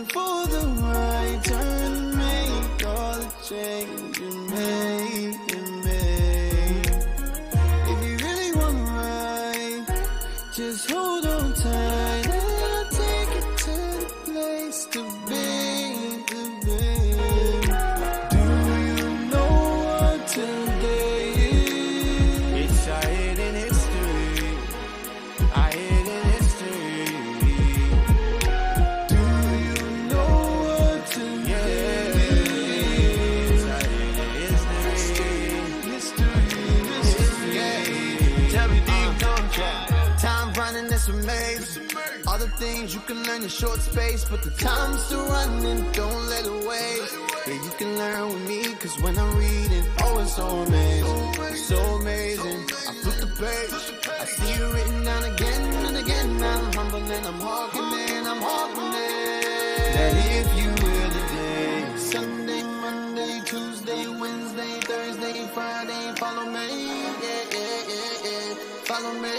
looking for the right turn, make all the change you made. If you really want right, just hold on tight, and I'll take you to the place to be. Do you know what today is? It's our hidden history. Our hidden history. Do you know what today is? It's our hidden history. Tell me, do you know? Time running is amazing. All the things you can learn in short space, but the time's still running, don't let it waste. Yeah, you can learn with me, cause when I'm reading, oh, it's so amazing, so amazing. I flip the page, I see it written down again and again. I'm humble and I'm hawking it, that if you will today, Sunday, Monday, Tuesday, Wednesday, Thursday, Friday, follow me, follow me,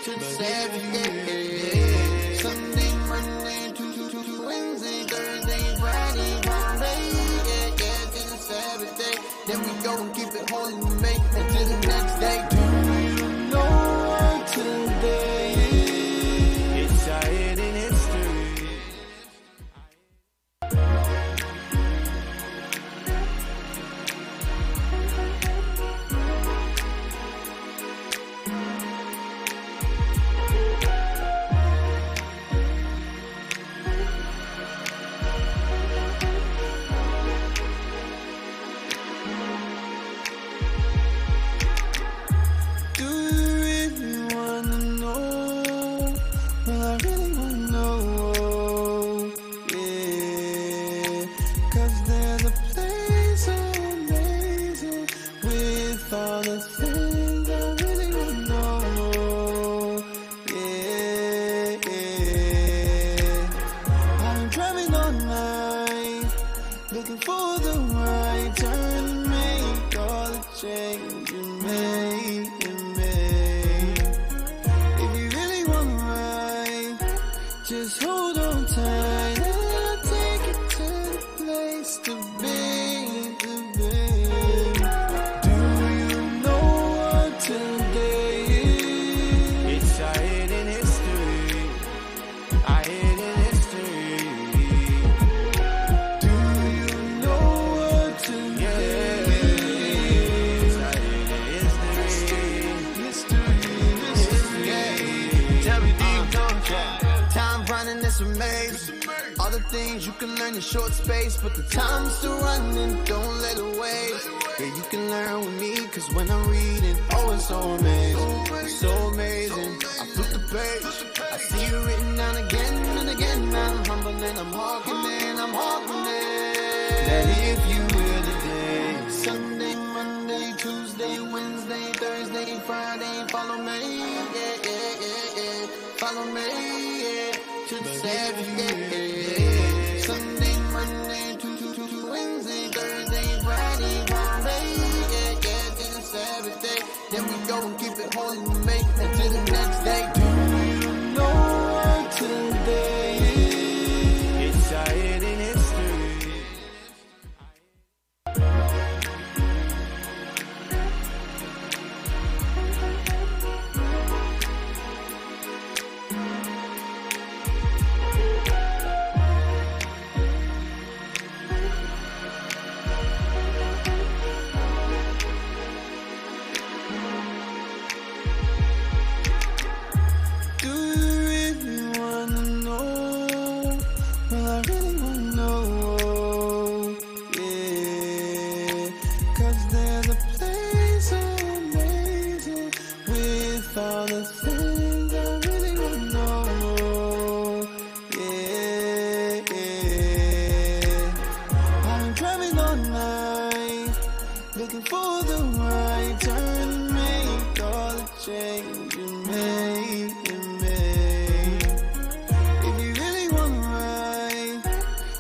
to the Saturday. Sunday, Monday, Tuesday, Wednesday, Thursday, Friday, Monday, to the Saturday. Then we go and keep it holy and make until the next day. Do you know what today is? It's our hidden history. Do you really wanna know? Well, I really wanna know, yeah. Cause there's a place so amazing with all the things I really wanna know, yeah. I've been driving all night, looking for the right turn, make all the change you made. If you really want right, just hold on tight, and I'll take you to the place to be. Do you know what today is? It's our hidden history. Our hidden history. Do you know what today is? It's our hidden history. Tell me, do you know? Time running is amazing. All the things you can learn in short space, but the time's still running, don't let it waste. Yeah, you can learn with me, cause when I'm reading, oh, it's so amazing, so amazing. I flip the page, I see it written down again and again. I'm humble and I'm hawking it, that if you will today, Sunday, Monday, Tuesday, Wednesday, Thursday, Friday, follow me, follow me, to the Saturday. Sunday, Monday, Tuesday, Wednesday, Thursday, Friday, Monday, to the Saturday. Then we go and keep it holy and make until the next day. Do you know what today is? It's our hidden history. Do you really wanna know? Well, I really wanna know, yeah. Cause there's a place so amazing with all the things I really wanna know, yeah. I've been driving all night, looking for the right turn, make all the change you made. If you really want right,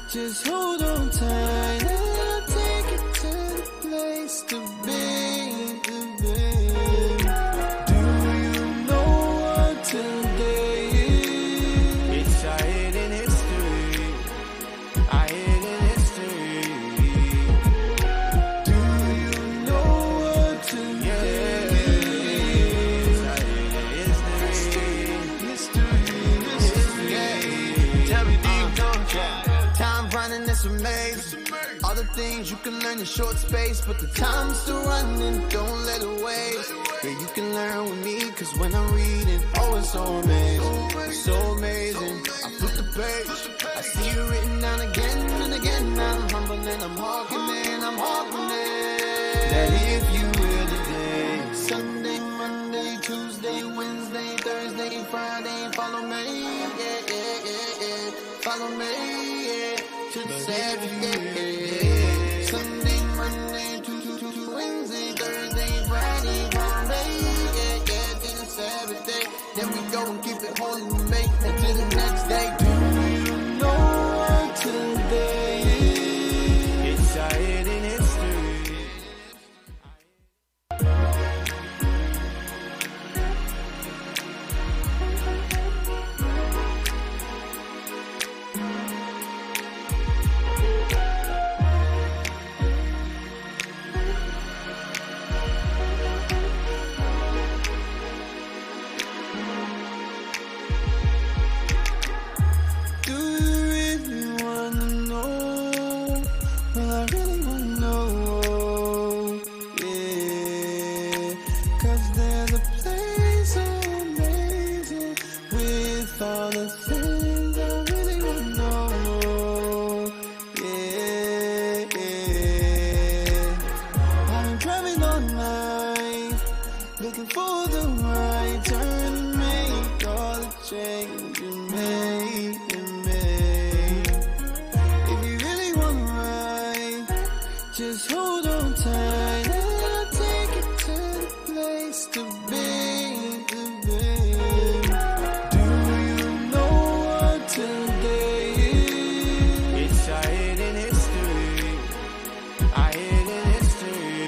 just hold on tight, and I'll take you to the place to be. Do you know what today is? It's our hidden history. this amaze. All the things you can learn in short space, but the time's still running, don't let it waste. Yeah, you can learn with me, cause when I'm reading, oh, it's so amazing. It's so amazing. I flip the page, I see you written down again and again. I'm humble and I'm hawking it, I'm hawking it. That if you will today, Sunday, Monday, Tuesday, Wednesday, Thursday, Friday, follow me, yeah, yeah, yeah, yeah. Follow me, yeah, to the Saturday. Sunday, Monday, Tuesday, Wednesday, Thursday, Friday, follow me, yeah, yeah, to the Saturday. Then we go and keep it holy and make it to the next day. Do you know what today is? It's our hidden history. Do you really wanna know? Well, I really wanna know. Yeah, cause there's a place so amazing with all the things I really wanna know. Yeah, yeah. I've been driving all night, looking for the right turn to make all the change you make. If you really want to ride, just hold on tight and I'll take you to the place to be, Do you know what today is? It's our hidden history. Our hidden history.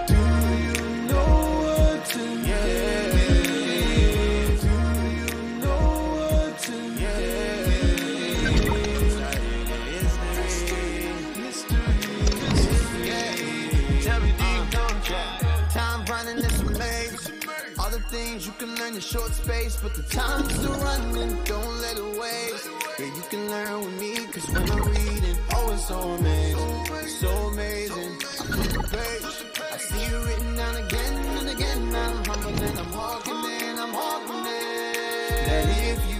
Do you know what today is? Do you know what today is? It's our hidden history. Yeah. Tell me, do you know? Time running is a maze. All the things you can learn in short space, but the time's still running, don't let it waste. Yeah, you can learn with me, cause when I'm reading, oh, it's so amazing. It's so amazing. I flip the page, I see you written down again and again. I'm humble and I'm hawking it, I'm hawking it. That if you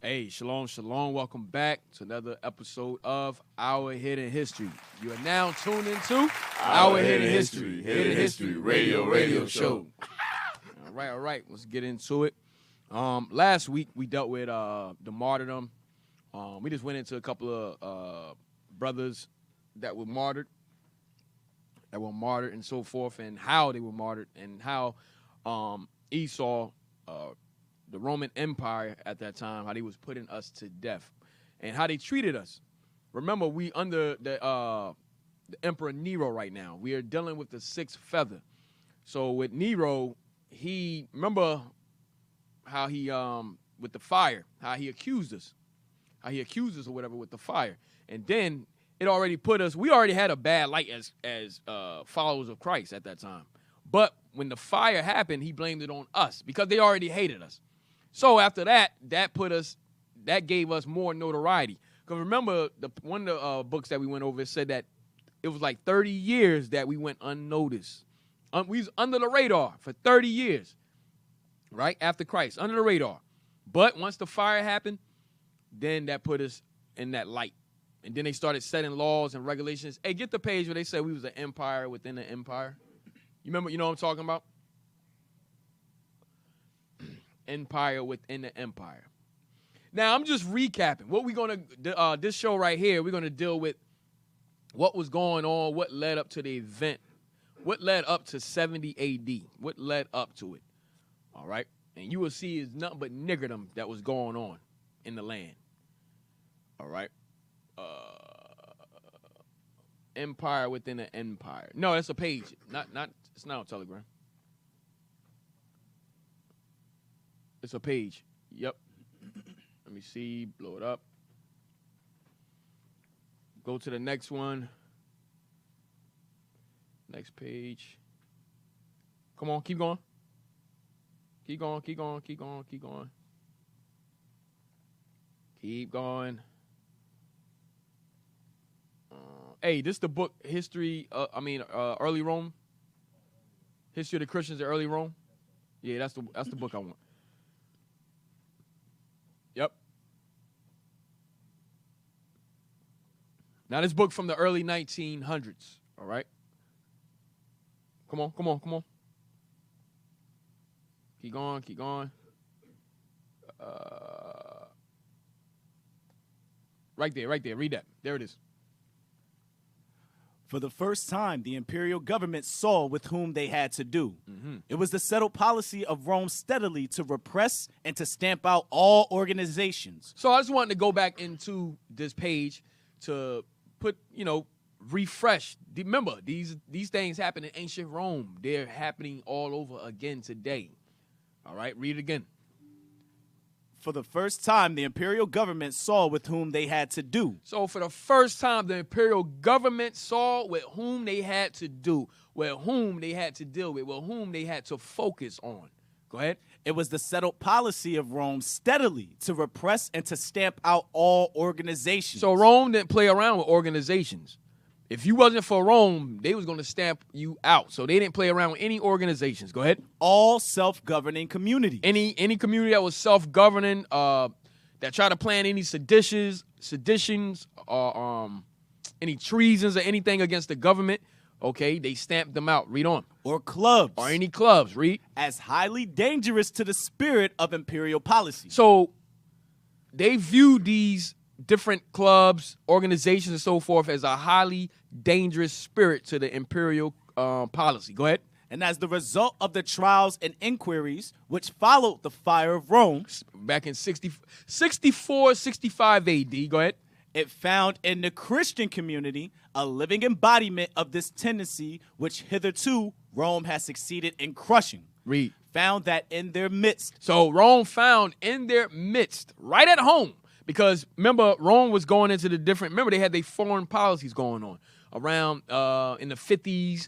Hey, shalom, shalom. Welcome back to another episode of Our Hidden History. You are now tuned into Our Hidden History. Hidden History Radio Show. All right. Let's get into it. Last week, we dealt with the martyrdom. We just went into a couple of brothers that were martyred, and so forth, and how they were martyred, and how Esau, the Roman Empire at that time, how they was putting us to death, and how they treated us. Remember, we under the Emperor Nero right now. We are dealing with the sixth feather. So with Nero, remember how he with the fire, how he accused us or whatever with the fire, and then it already put us. We already had a bad light as followers of Christ at that time. But when the fire happened, he blamed it on us because they already hated us. So after that gave us more notoriety. Because remember, one of the books that we went over said that it was like 30 years that we went unnoticed. We was under the radar for 30 years, right? After Christ, under the radar. But once the fire happened, then that put us in that light. And then they started setting laws and regulations. Hey, get the page where they said we was an empire within an empire. You know what I'm talking about? Empire within the empire. Now, I'm just recapping. What we're going to, this show right here, we're going to deal with what was going on, what led up to the event, what led up to 70 AD, what led up to it. All right? And you will see is nothing but niggerdom that was going on in the land. All right. Empire within an empire. No, that's a page. It's not on Telegram. It's a page. Yep. Let me see. Blow it up. Go to the next one. Next page. Come on, keep going. Keep going, keep going, keep going, keep going. Keep going. Hey, this is the book, History, Early Rome. History of the Christians in Early Rome. Yeah, that's the book I want. Yep. Now, this book from the early 1900s, all right? Come on, come on, come on. Keep going, keep going. Right there, read that. There it is. For the first time, the imperial government saw with whom they had to do. Mm-hmm. It was the settled policy of Rome steadily to repress and to stamp out all organizations. So I just wanted to go back into this page to put, refresh. Remember, these things happen in ancient Rome. They're happening all over again today. All right, read it again. For the first time, the imperial government saw with whom they had to do. So for the first time, the imperial government saw with whom they had to do, with whom they had to deal with whom they had to focus on. Go ahead. It was the settled policy of Rome steadily to repress and to stamp out all organizations. So Rome didn't play around with organizations. If you wasn't for Rome, they was going to stamp you out. So they didn't play around with any organizations. Go ahead. All self-governing communities. Any community that was self-governing, that tried to plan any seditions, or any treasons or anything against the government, okay, they stamped them out. Read on. Or clubs. Or any clubs. Read. As highly dangerous to the spirit of imperial policy. So they viewed these different clubs, organizations, and so forth as a highly dangerous spirit to the imperial policy. Go ahead. And as the result of the trials and inquiries which followed the fire of Rome, back in 64, 65 AD, go ahead, it found in the Christian community a living embodiment of this tendency which hitherto Rome has succeeded in crushing. Read. Found that in their midst. So Rome found in their midst, right at home, because remember, Rome was going into remember they had their foreign policies going on around in the 50s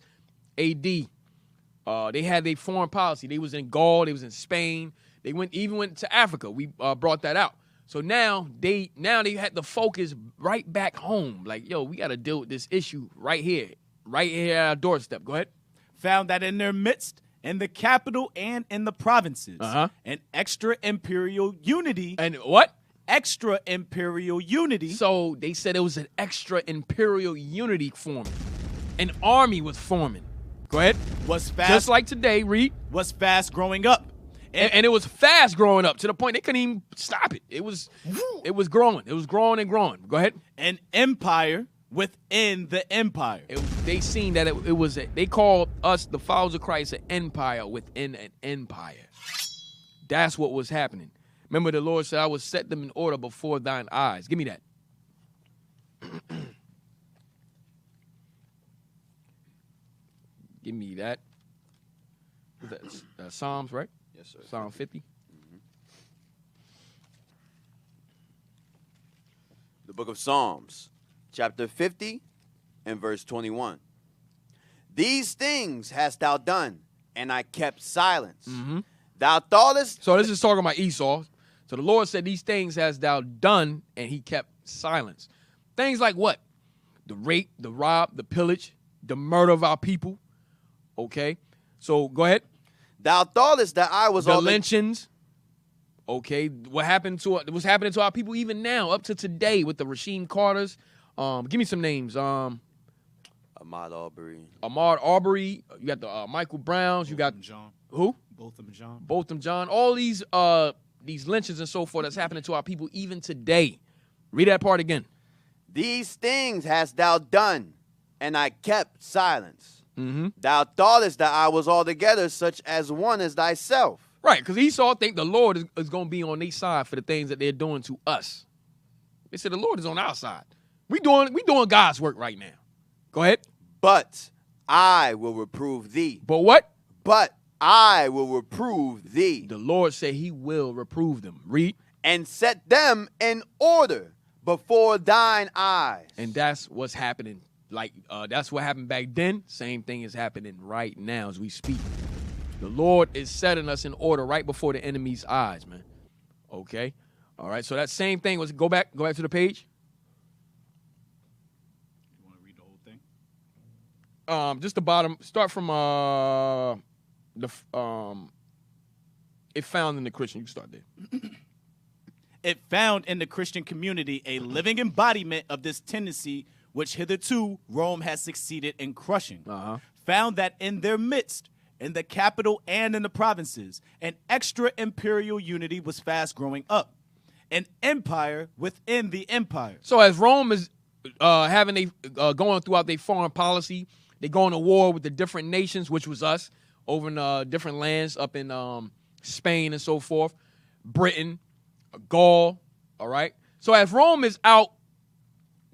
AD. They had their foreign policy. They was in Gaul, they was in Spain. They went to Africa. We brought that out. So now they had to focus right back home. Like, yo, we got to deal with this issue right here at our doorstep. Go ahead. Found that in their midst, in the capital and in the provinces, an extra imperial unity. And what? Extra imperial unity. So they said it was an extra imperial unity forming. An army was forming. Go ahead. Was fast. Just like today, read. Was fast growing up. And it was fast growing up to the point they couldn't even stop it. It was growing. It was growing and growing. Go ahead. An empire within the empire. They seen that it was they called us, the followers of Christ, an empire within an empire. That's what was happening. Remember, the Lord said, I will set them in order before thine eyes. Give me that. Give me that. That's Psalms, right? Yes, sir. Psalm 50. The book of Psalms, chapter 50 and verse 21. These things hast thou done, and I kept silence. Mm-hmm. Thou thoughtest. So this is talking about Esau. So the Lord said, these things hast thou done, and he kept silence. Things like what? The rape, the rob, the pillage, the murder of our people. Okay? So go ahead. Thou thoughtest that I was the lynchings. Okay, what's happening to our people even now, up to today with the Rasheem Carters. Give me some names. Ahmaud Arbery. Ahmaud Arbery. You got the Michael Browns. You got John. Who? Botham John. Botham John. All these lynchings and so forth that's happening to our people even today. Read that part again. These things hast thou done, and I kept silence. Mm-hmm. Thou thoughtest that I was altogether such as one as thyself. Right, because Esau think the Lord is going to be on their side for the things that they're doing to us. They said the Lord is on our side. We doing God's work right now. Go ahead. But I will reprove thee. But what? But I will reprove thee. The Lord said he will reprove them. Read. And set them in order before thine eyes. And that's what's happening. Like, that's what happened back then. Same thing is happening right now as we speak. The Lord is setting us in order right before the enemy's eyes, man. Okay? All right, so that same thing was, go back to the page. You want to read the whole thing? Just the bottom. Start from it found in the Christian. You can start there. It found in the Christian community a living embodiment of this tendency which hitherto Rome has succeeded in crushing. Found that in their midst, in the capital and in the provinces, an extra imperial unity was fast growing up. An empire within the empire. So as Rome is going throughout their foreign policy, they going to war with the different nations, which was us, over in different lands up in Spain and so forth, Britain, Gaul, all right? So as Rome is out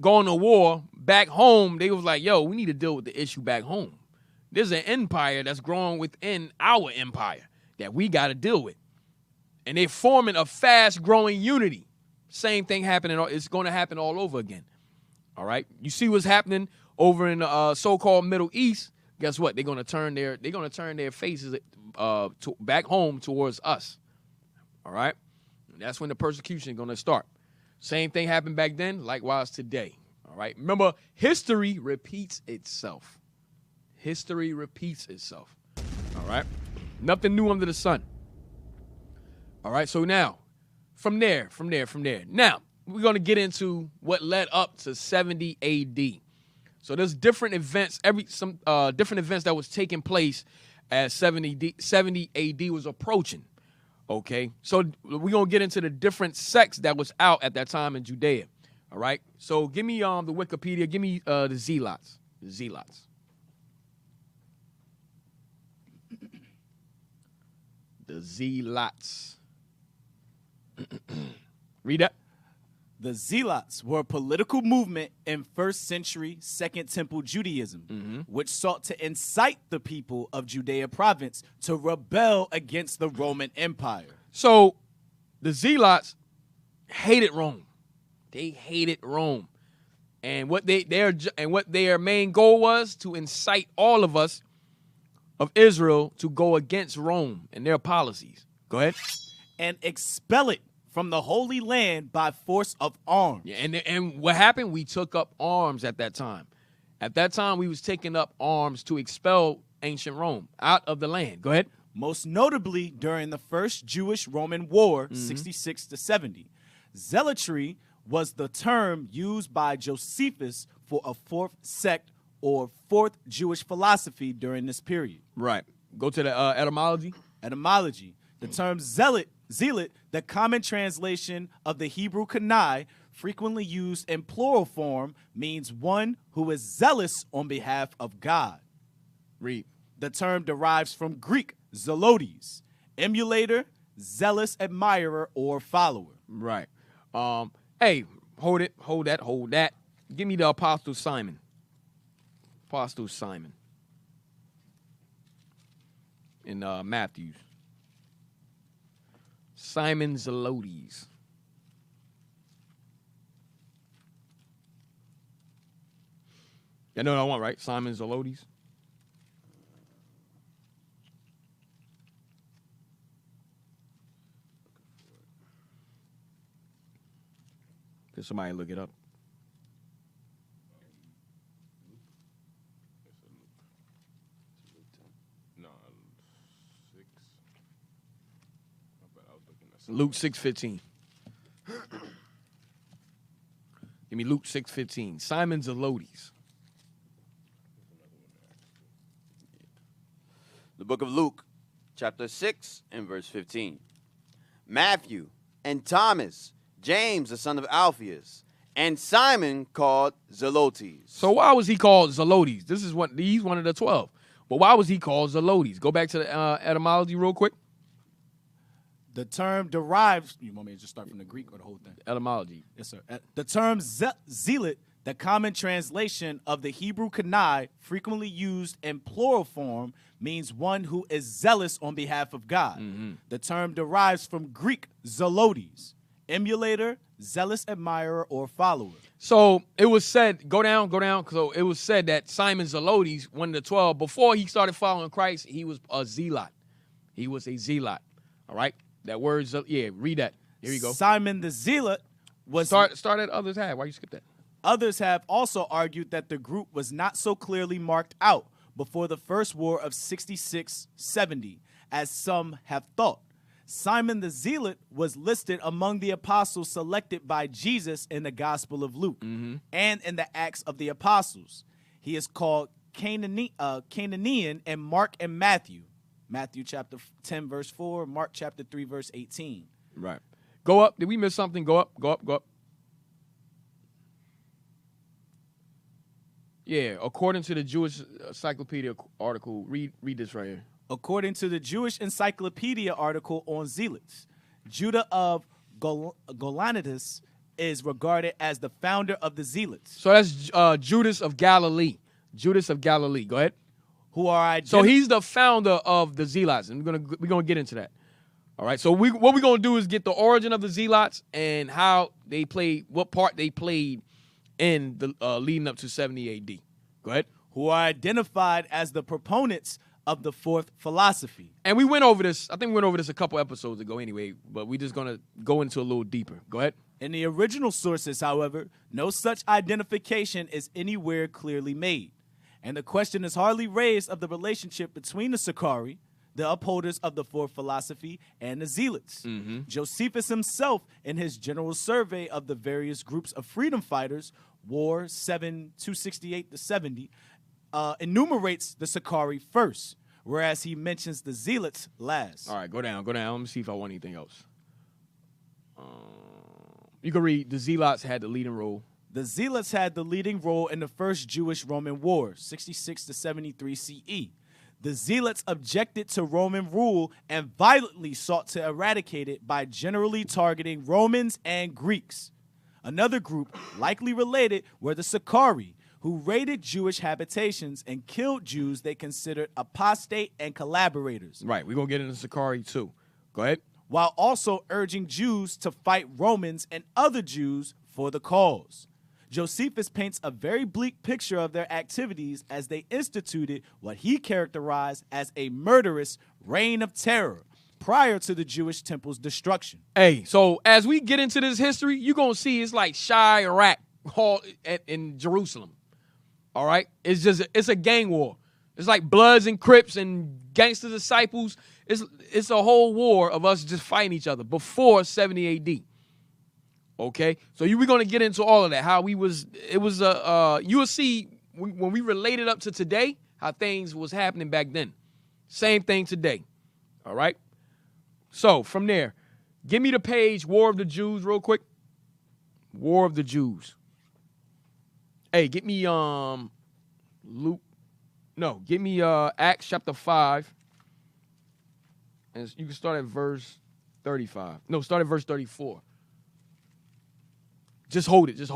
going to war back home, they was like, yo, we need to deal with the issue back home. There's an empire that's growing within our empire that we got to deal with. And they're forming a fast-growing unity. Same thing happening. It's going to happen all over again. All right? You see what's happening over in the so-called Middle East. Guess what? They're going to turn their faces back home towards us. All right? And that's when the persecution is going to start. Same thing happened back then, likewise today. All right? Remember, history repeats itself. History repeats itself. All right? Nothing new under the sun. All right, so now, from there. Now, we're going to get into what led up to 70 A.D. So there's different events, different events that was taking place as 70 A.D. was approaching. Okay, so we're going to get into the different sects that was out at that time in Judea. All right, so give me the Wikipedia. Give me the Zealots. The Zealots. The Zealots. Read that. The Zealots were a political movement in 1st century Second Temple Judaism, which sought to incite the people of Judea province to rebel against the Roman Empire. So the Zealots hated Rome. They hated Rome. And what their main goal was to incite all of us of Israel to go against Rome and their policies. Go ahead. And expel it from the Holy Land by force of arms. Yeah, and what happened? We took up arms at that time. At that time, we was taking up arms to expel ancient Rome out of the land. Go ahead. Most notably during the First Jewish-Roman War, 66 to 70. Zealotry was the term used by Josephus for a fourth sect or fourth Jewish philosophy during this period. Right. Go to the etymology. Etymology. The term zealot, the common translation of the Hebrew kanai, frequently used in plural form, means one who is zealous on behalf of God. Read. The term derives from Greek zelotes, emulator, zealous admirer, or follower. Right. Hey, hold that. Give me the Apostle Simon. Apostle Simon. In Matthews. Simon Zelotes. You know what I want, right? Simon Zelotes. Can somebody look it up? Luke 6:15. Give me Luke 6:15. Simon Zelotes. The book of Luke, chapter 6 and verse 15. Matthew and Thomas, James the son of Alphaeus, and Simon called Zelotes. So why was he called Zelotes? He's one of the 12. But why was he called Zelotes? Go back to the etymology real quick. The term derives, you want me to just start from the Greek or the whole thing? Etymology. Yes, sir. The term zealot, the common translation of the Hebrew kanai, frequently used in plural form, means one who is zealous on behalf of God. The term derives from Greek zelotes, emulator, zealous admirer, or follower. So it was said, go down. So it was said that Simon Zelotes, one of the 12, before he started following Christ, he was a zealot. He was a zealot. All right? That word, yeah, read that. Here you go. Simon the Zealot was... Start at others have. Why you skip that? Others have also argued that the group was not so clearly marked out before the First War of 66-70, as some have thought. Simon the Zealot was listed among the apostles selected by Jesus in the Gospel of Luke and in the Acts of the Apostles. He is called Canaanian in Mark and Matthew. Matthew chapter 10, verse 4, Mark chapter 3, verse 18. Right. Go up. Did we miss something? Go up. Yeah, according to the Jewish Encyclopedia article, read this right here. According to the Jewish Encyclopedia article on Zealots, Judah of Galilean is regarded as the founder of the Zealots. So that's Judas of Galilee. Judas of Galilee. Go ahead. Who are So he's the founder of the Zealots, and we're gonna get into that. All right. So what we're gonna do is get the origin of the Zealots and how they played, what part they played in the leading up to 70 A.D. Go ahead. Who are identified as the proponents of the fourth philosophy. And we went over this. I think we went over this a couple episodes ago anyway, but we're just gonna go into a little deeper. Go ahead. In the original sources, however, no such identification is anywhere clearly made. And the question is hardly raised of the relationship between the Sicarii, the upholders of the fourth philosophy, and the Zealots. Josephus himself, in his general survey of the various groups of freedom fighters, War 268-70, enumerates the Sicarii first, whereas he mentions the Zealots last. All right, go down. Let me see if I want anything else. You can read, the Zealots had the leading role. The Zealots had the leading role in the First Jewish-Roman War, 66-73 CE. The Zealots objected to Roman rule and violently sought to eradicate it by generally targeting Romans and Greeks. Another group, likely related, were the Sicarii, who raided Jewish habitations and killed Jews they considered apostate and collaborators. Right, we're going to get into Sicarii too. Go ahead. While also urging Jews to fight Romans and other Jews for the cause. Josephus paints a very bleak picture of their activities as they instituted what he characterized as a murderous reign of terror prior to the Jewish temple's destruction. Hey, so as we get into this history, you're going to see it's like Chirac Hall in Jerusalem. All right? It's a gang war. It's like Bloods and Crips and gangster disciples. It's a whole war of us just fighting each other before 70 A.D. Okay, so we're going to get into all of that. How you'll see when we relate it up to today, how things was happening back then. Same thing today. All right. So from there, give me the page War of the Jews real quick. War of the Jews. Hey, get me give me Acts chapter 5. And you can start at verse 35. No, start at verse 34. Just hold it. Yes, sir.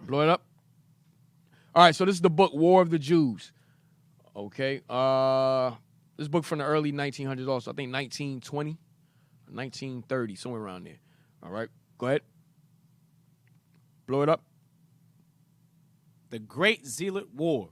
Blow it up. All right, so this is the book, War of the Jews. Okay. This book from the early 1900s also. I think 1920, 1930, somewhere around there. All right. Go ahead. Blow it up. The Great Zealot War.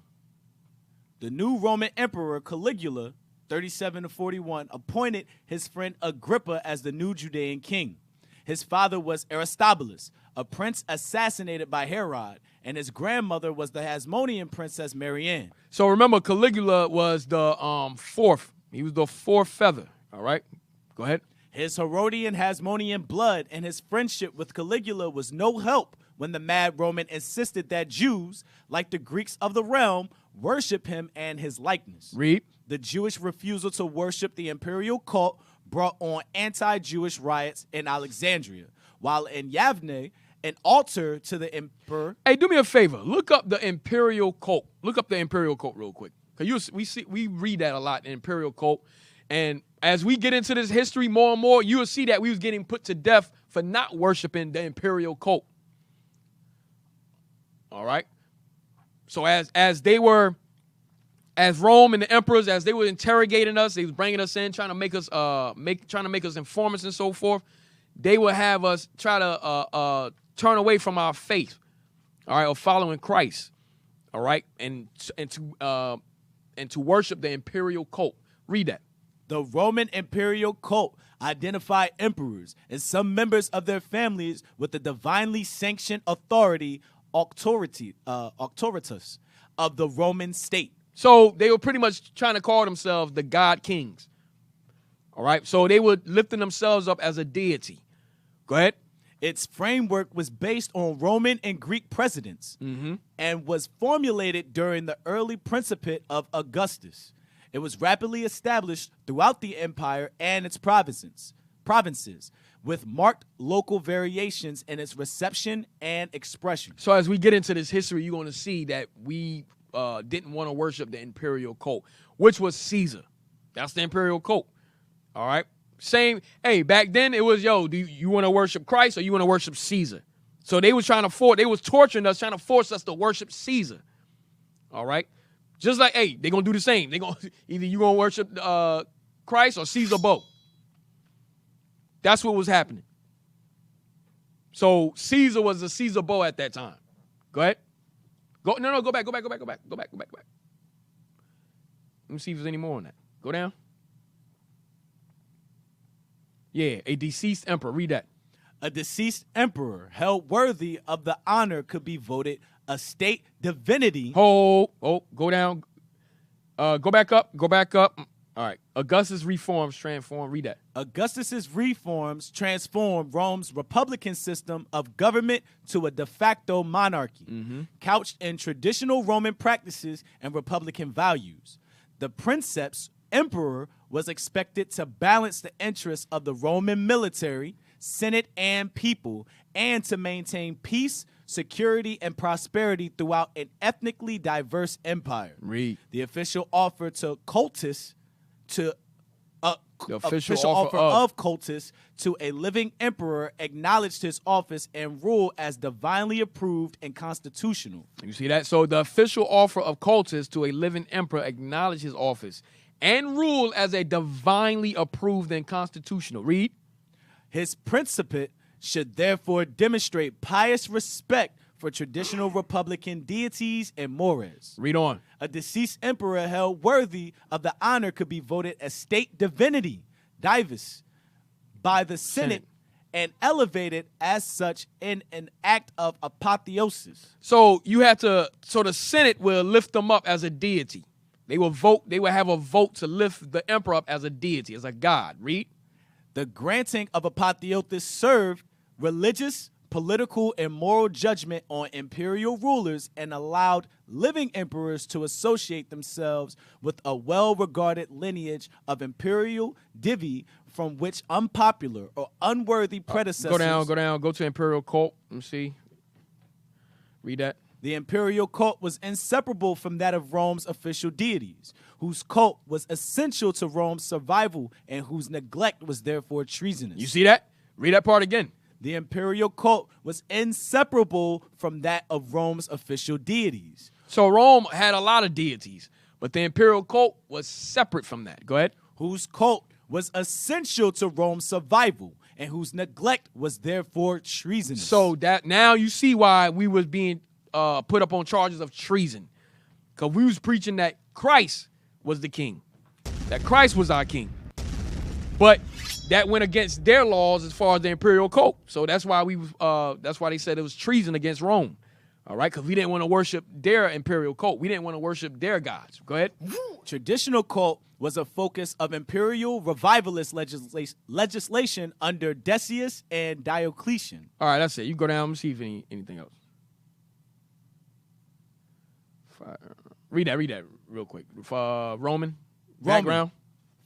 The new Roman Emperor Caligula, 37-41, appointed his friend Agrippa as the new Judean king. His father was Aristobulus, a prince assassinated by Herod, and his grandmother was the Hasmonean princess Marianne. So remember, Caligula was the fourth. He was the fourth feather. All right, go ahead. His Herodian Hasmonean blood and his friendship with Caligula was no help when the mad Roman insisted that Jews, like the Greeks of the realm, worship him and his likeness. Read. The Jewish refusal to worship the imperial cult brought on anti-Jewish riots in Alexandria, while in Yavne, an altar to the emperor. Hey, do me a favor. Look up the imperial cult. Look up the imperial cult real quick. Cause we read that a lot, the imperial cult, And as we get into this history more and more, you will see that we was getting put to death for not worshiping the imperial cult. All right. So as Rome and the emperors, as they were interrogating us, they was bringing us in, trying to make us informants and so forth. They would have us try to turn away from our faith, all right, or following Christ, all right, and to worship the imperial cult. Read that. The Roman imperial cult identified emperors and some members of their families with the divinely sanctioned authorities of the Roman state. So they were pretty much trying to call themselves the God Kings. All right. So they were lifting themselves up as a deity. Go ahead. Its framework was based on Roman and Greek precedents and was formulated during the early principate of Augustus. It was rapidly established throughout the empire and its provinces, with marked local variations in its reception and expression. So as we get into this history, you're going to see that we didn't want to worship the imperial cult, which was Caesar. That's the imperial cult. All right. Same. Hey, back then it was, do you want to worship Christ or you want to worship Caesar? So they was they was torturing us, trying to force us to worship Caesar. All right. Just like, hey, they're going to do the same. They're going either you going to worship Christ or Caesar both. That's what was happening. So Caesar was a Caesar bow at that time. Go ahead. Go back. Let me see if there's any more on that. Go down. Yeah, a deceased emperor. Read that. A deceased emperor held worthy of the honor could be voted a state divinity. Go down. Go back up. All right. Augustus' reforms transform. Read that. Augustus's reforms transformed Rome's republican system of government to a de facto monarchy, couched in traditional Roman practices and republican values. The princeps emperor was expected to balance the interests of the Roman military, senate, and people, and to maintain peace, security, and prosperity throughout an ethnically diverse empire. Read. The official offer to cultists to the official offer of cultists to a living emperor acknowledged his office and rule as divinely approved and constitutional. You see that? So the official offer of cultists to a living emperor acknowledged his office and rule as a divinely approved and constitutional. Read. His principate should therefore demonstrate pious respect for traditional republican deities and mores. Read on. A deceased emperor held worthy of the honor could be voted a state divinity, divus, by the Senate and elevated as such in an act of apotheosis. So the Senate will lift them up as a deity. They will have a vote to lift the emperor up as a deity, as a god. Read. The granting of apotheosis served religious, political, and moral judgment on imperial rulers and allowed living emperors to associate themselves with a well-regarded lineage of imperial divi from which unpopular or unworthy predecessors... Go down, go to imperial cult. Let me see. Read that. The imperial cult was inseparable from that of Rome's official deities, whose cult was essential to Rome's survival and whose neglect was therefore treasonous. You see that? Read that part again. The imperial cult was inseparable from that of Rome's official deities. So Rome had a lot of deities, but the imperial cult was separate from that. Go ahead. Whose cult was essential to Rome's survival and whose neglect was therefore treasonous. So that now you see why we was being put up on charges of treason, because we was preaching that Christ was the king, that Christ was our king, but that went against their laws as far as the imperial cult. So that's why that's why they said it was treason against Rome. All right, because we didn't want to worship their imperial cult. We didn't want to worship their gods. Go ahead. Traditional cult was a focus of imperial revivalist legislation under Decius and Diocletian. All right, that's it. You go down and see if anything else. Read that real quick. Roman background.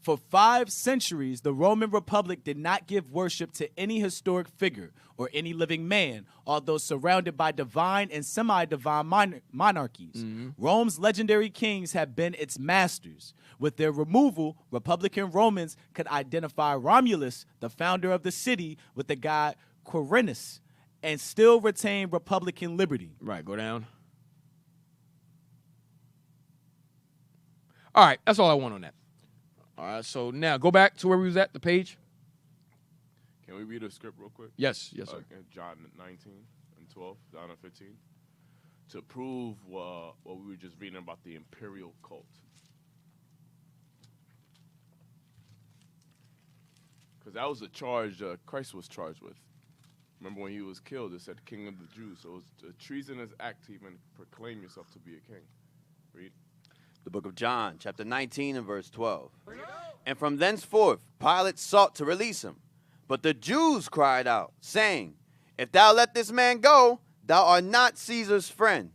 For 5 centuries, the Roman Republic did not give worship to any historic figure or any living man, although surrounded by divine and semi-divine monarchies. Rome's legendary kings have been its masters. With their removal, Republican Romans could identify Romulus, the founder of the city, with the god Quirinus, and still retain Republican liberty. Right, go down. All right, that's all I want on that. All right, so now go back to where we was at, the page. Can we read a script real quick? Yes, yes, sir. John 19 and 12, down to 15. To prove what we were just reading about the imperial cult. Because that was a charge Christ was charged with. Remember when he was killed, it said King of the Jews. So it was a treasonous act to even proclaim yourself to be a king. Read. The book of John, chapter 19 and verse 12. And from thenceforth Pilate sought to release him. But the Jews cried out, saying, If thou let this man go, thou art not Caesar's friend.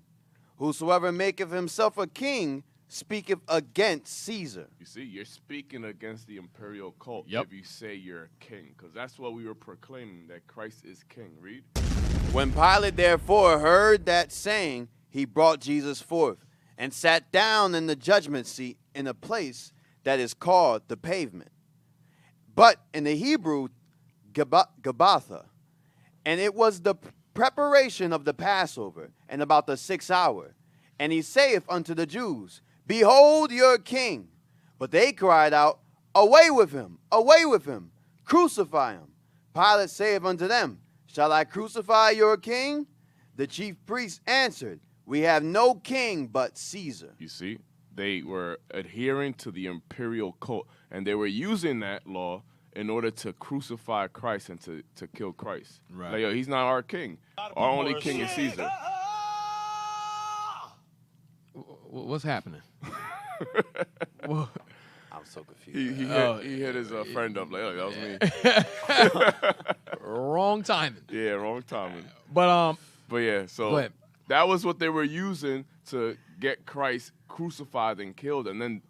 Whosoever maketh himself a king speaketh against Caesar. You see, you're speaking against the imperial cult Yep. if you say you're a king. Because that's what we were proclaiming, that Christ is king. Read. When Pilate therefore heard that saying, he brought Jesus forth, and sat down in the judgment seat in a place that is called the pavement, but in the Hebrew, Gabbatha. And it was the preparation of the Passover, and about the 6th hour. And he saith unto the Jews, Behold your king. But they cried out, Away with him, crucify him. Pilate saith unto them, Shall I crucify your king? The chief priests answered, We have no king but Caesar. You see, they were adhering to the imperial cult, and they were using that law in order to crucify Christ and to kill Christ. Right. Like, yo, he's not our king. Our only king is Caesar. What's happening? Well, I'm so confused. He hit his friend up like, oh, that was me. wrong timing. Yeah, wrong timing. But yeah, Go so ahead. that was what they were using to get Christ crucified and killed. And then,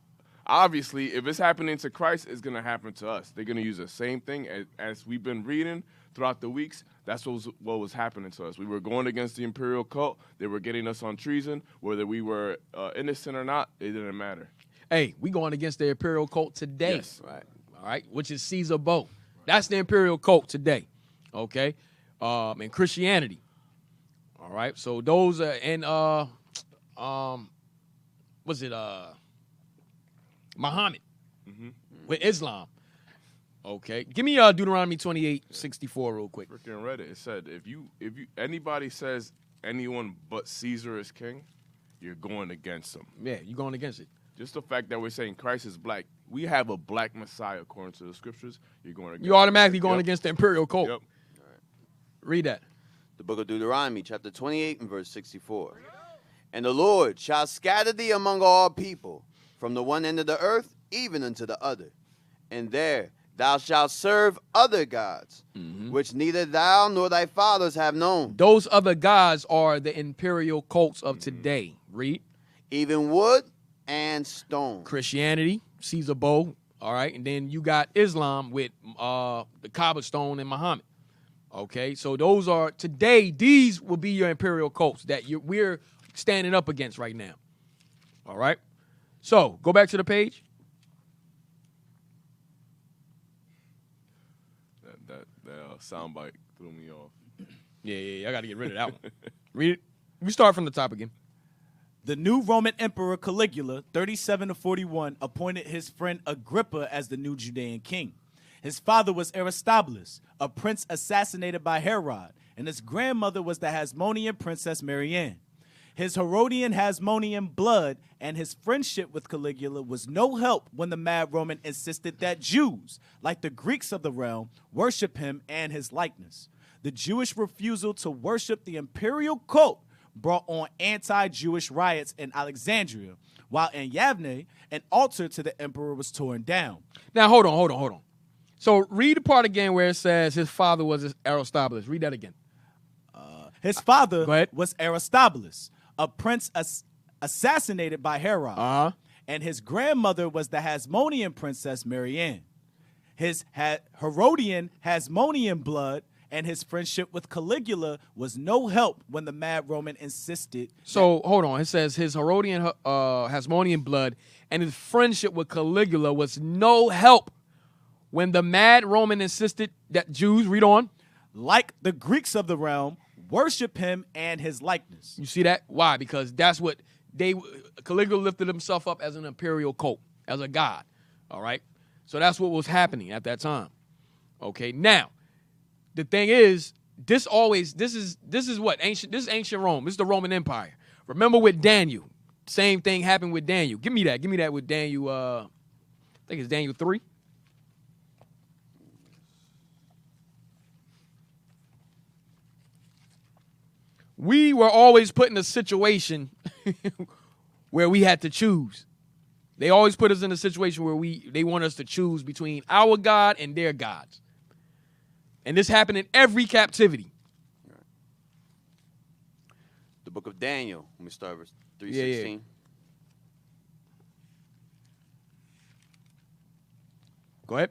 obviously, if it's happening to Christ, it's going to happen to us. They're going to use the same thing as we've been reading throughout the weeks. That's what was happening to us. We were going against the imperial cult. They were getting us on treason. Whether we were innocent or not, it didn't matter. hey, we going against the imperial cult today. Yes. Right. All right, which is Caesar Bo. That's the imperial cult today. Okay? And Christianity. All right. So those are was it Muhammad with Islam. Okay. Give me Deuteronomy 28:64 real quick. Freaking read it. It said if you anybody says anyone but Caesar is king, you're going against them. Yeah, you going against it. Just the fact that we're saying Christ is black, we have a black Messiah according to the scriptures. You're going against. You automatically going Yep. against the imperial cult. Yep. Read that. The book of Deuteronomy, chapter 28 and verse 64. And the Lord shall scatter thee among all people, from the one end of the earth even unto the other. And there thou shalt serve other gods, which neither thou nor thy fathers have known, Those other gods are the imperial cults of today. Read. even wood and stone. Christianity, Caesar Bo. All right. And then you got Islam with the Kaaba stone and Muhammad. Okay. So those are today, these will be your imperial cults that we're standing up against right now. All right. So go back to the page. That soundbite threw me off. Yeah. I got to get rid of that one. Read it. We start from the top again. The new Roman Emperor Caligula, 37 to 41, appointed his friend Agrippa as the new Judean king. His father was Aristobulus, a prince assassinated by Herod, and his grandmother was the Hasmonean princess Marianne. His Herodian Hasmonean blood and his friendship with Caligula was no help when the mad Roman insisted that Jews, like the Greeks of the realm, worship him and his likeness. The Jewish refusal to worship the imperial cult brought on anti-Jewish riots in Alexandria, while in Yavne, an altar to the emperor was torn down. Now, hold on. So read the part again where it says his father was Aristobulus. Read that again. His Go father ahead. was Aristobulus, a prince assassinated by Herod. Uh-huh. and his grandmother was the Hasmonean princess Marianne. His Herodian Hasmonean blood and his friendship with Caligula was no help when the mad Roman insisted. So hold on. It says his Herodian, Hasmonean blood and his friendship with Caligula was no help when the mad Roman insisted that Jews, read on, like the Greeks of the realm, worship him and his likeness. You see that? Why? Because that's what Caligula lifted himself up as an imperial cult, as a god. All right? So that's what was happening at that time. Okay, now, the thing is, this is what? This is ancient Rome. This is the Roman Empire. Remember with Daniel. Same thing happened with Daniel. Give me that with Daniel, I think it's Daniel 3. We were always put in a situation where we had to choose. They always put us in a situation where they want us to choose between our God and their gods. And this happened in every captivity. The book of Daniel. Let me start verse 3:16. Yeah. Go ahead.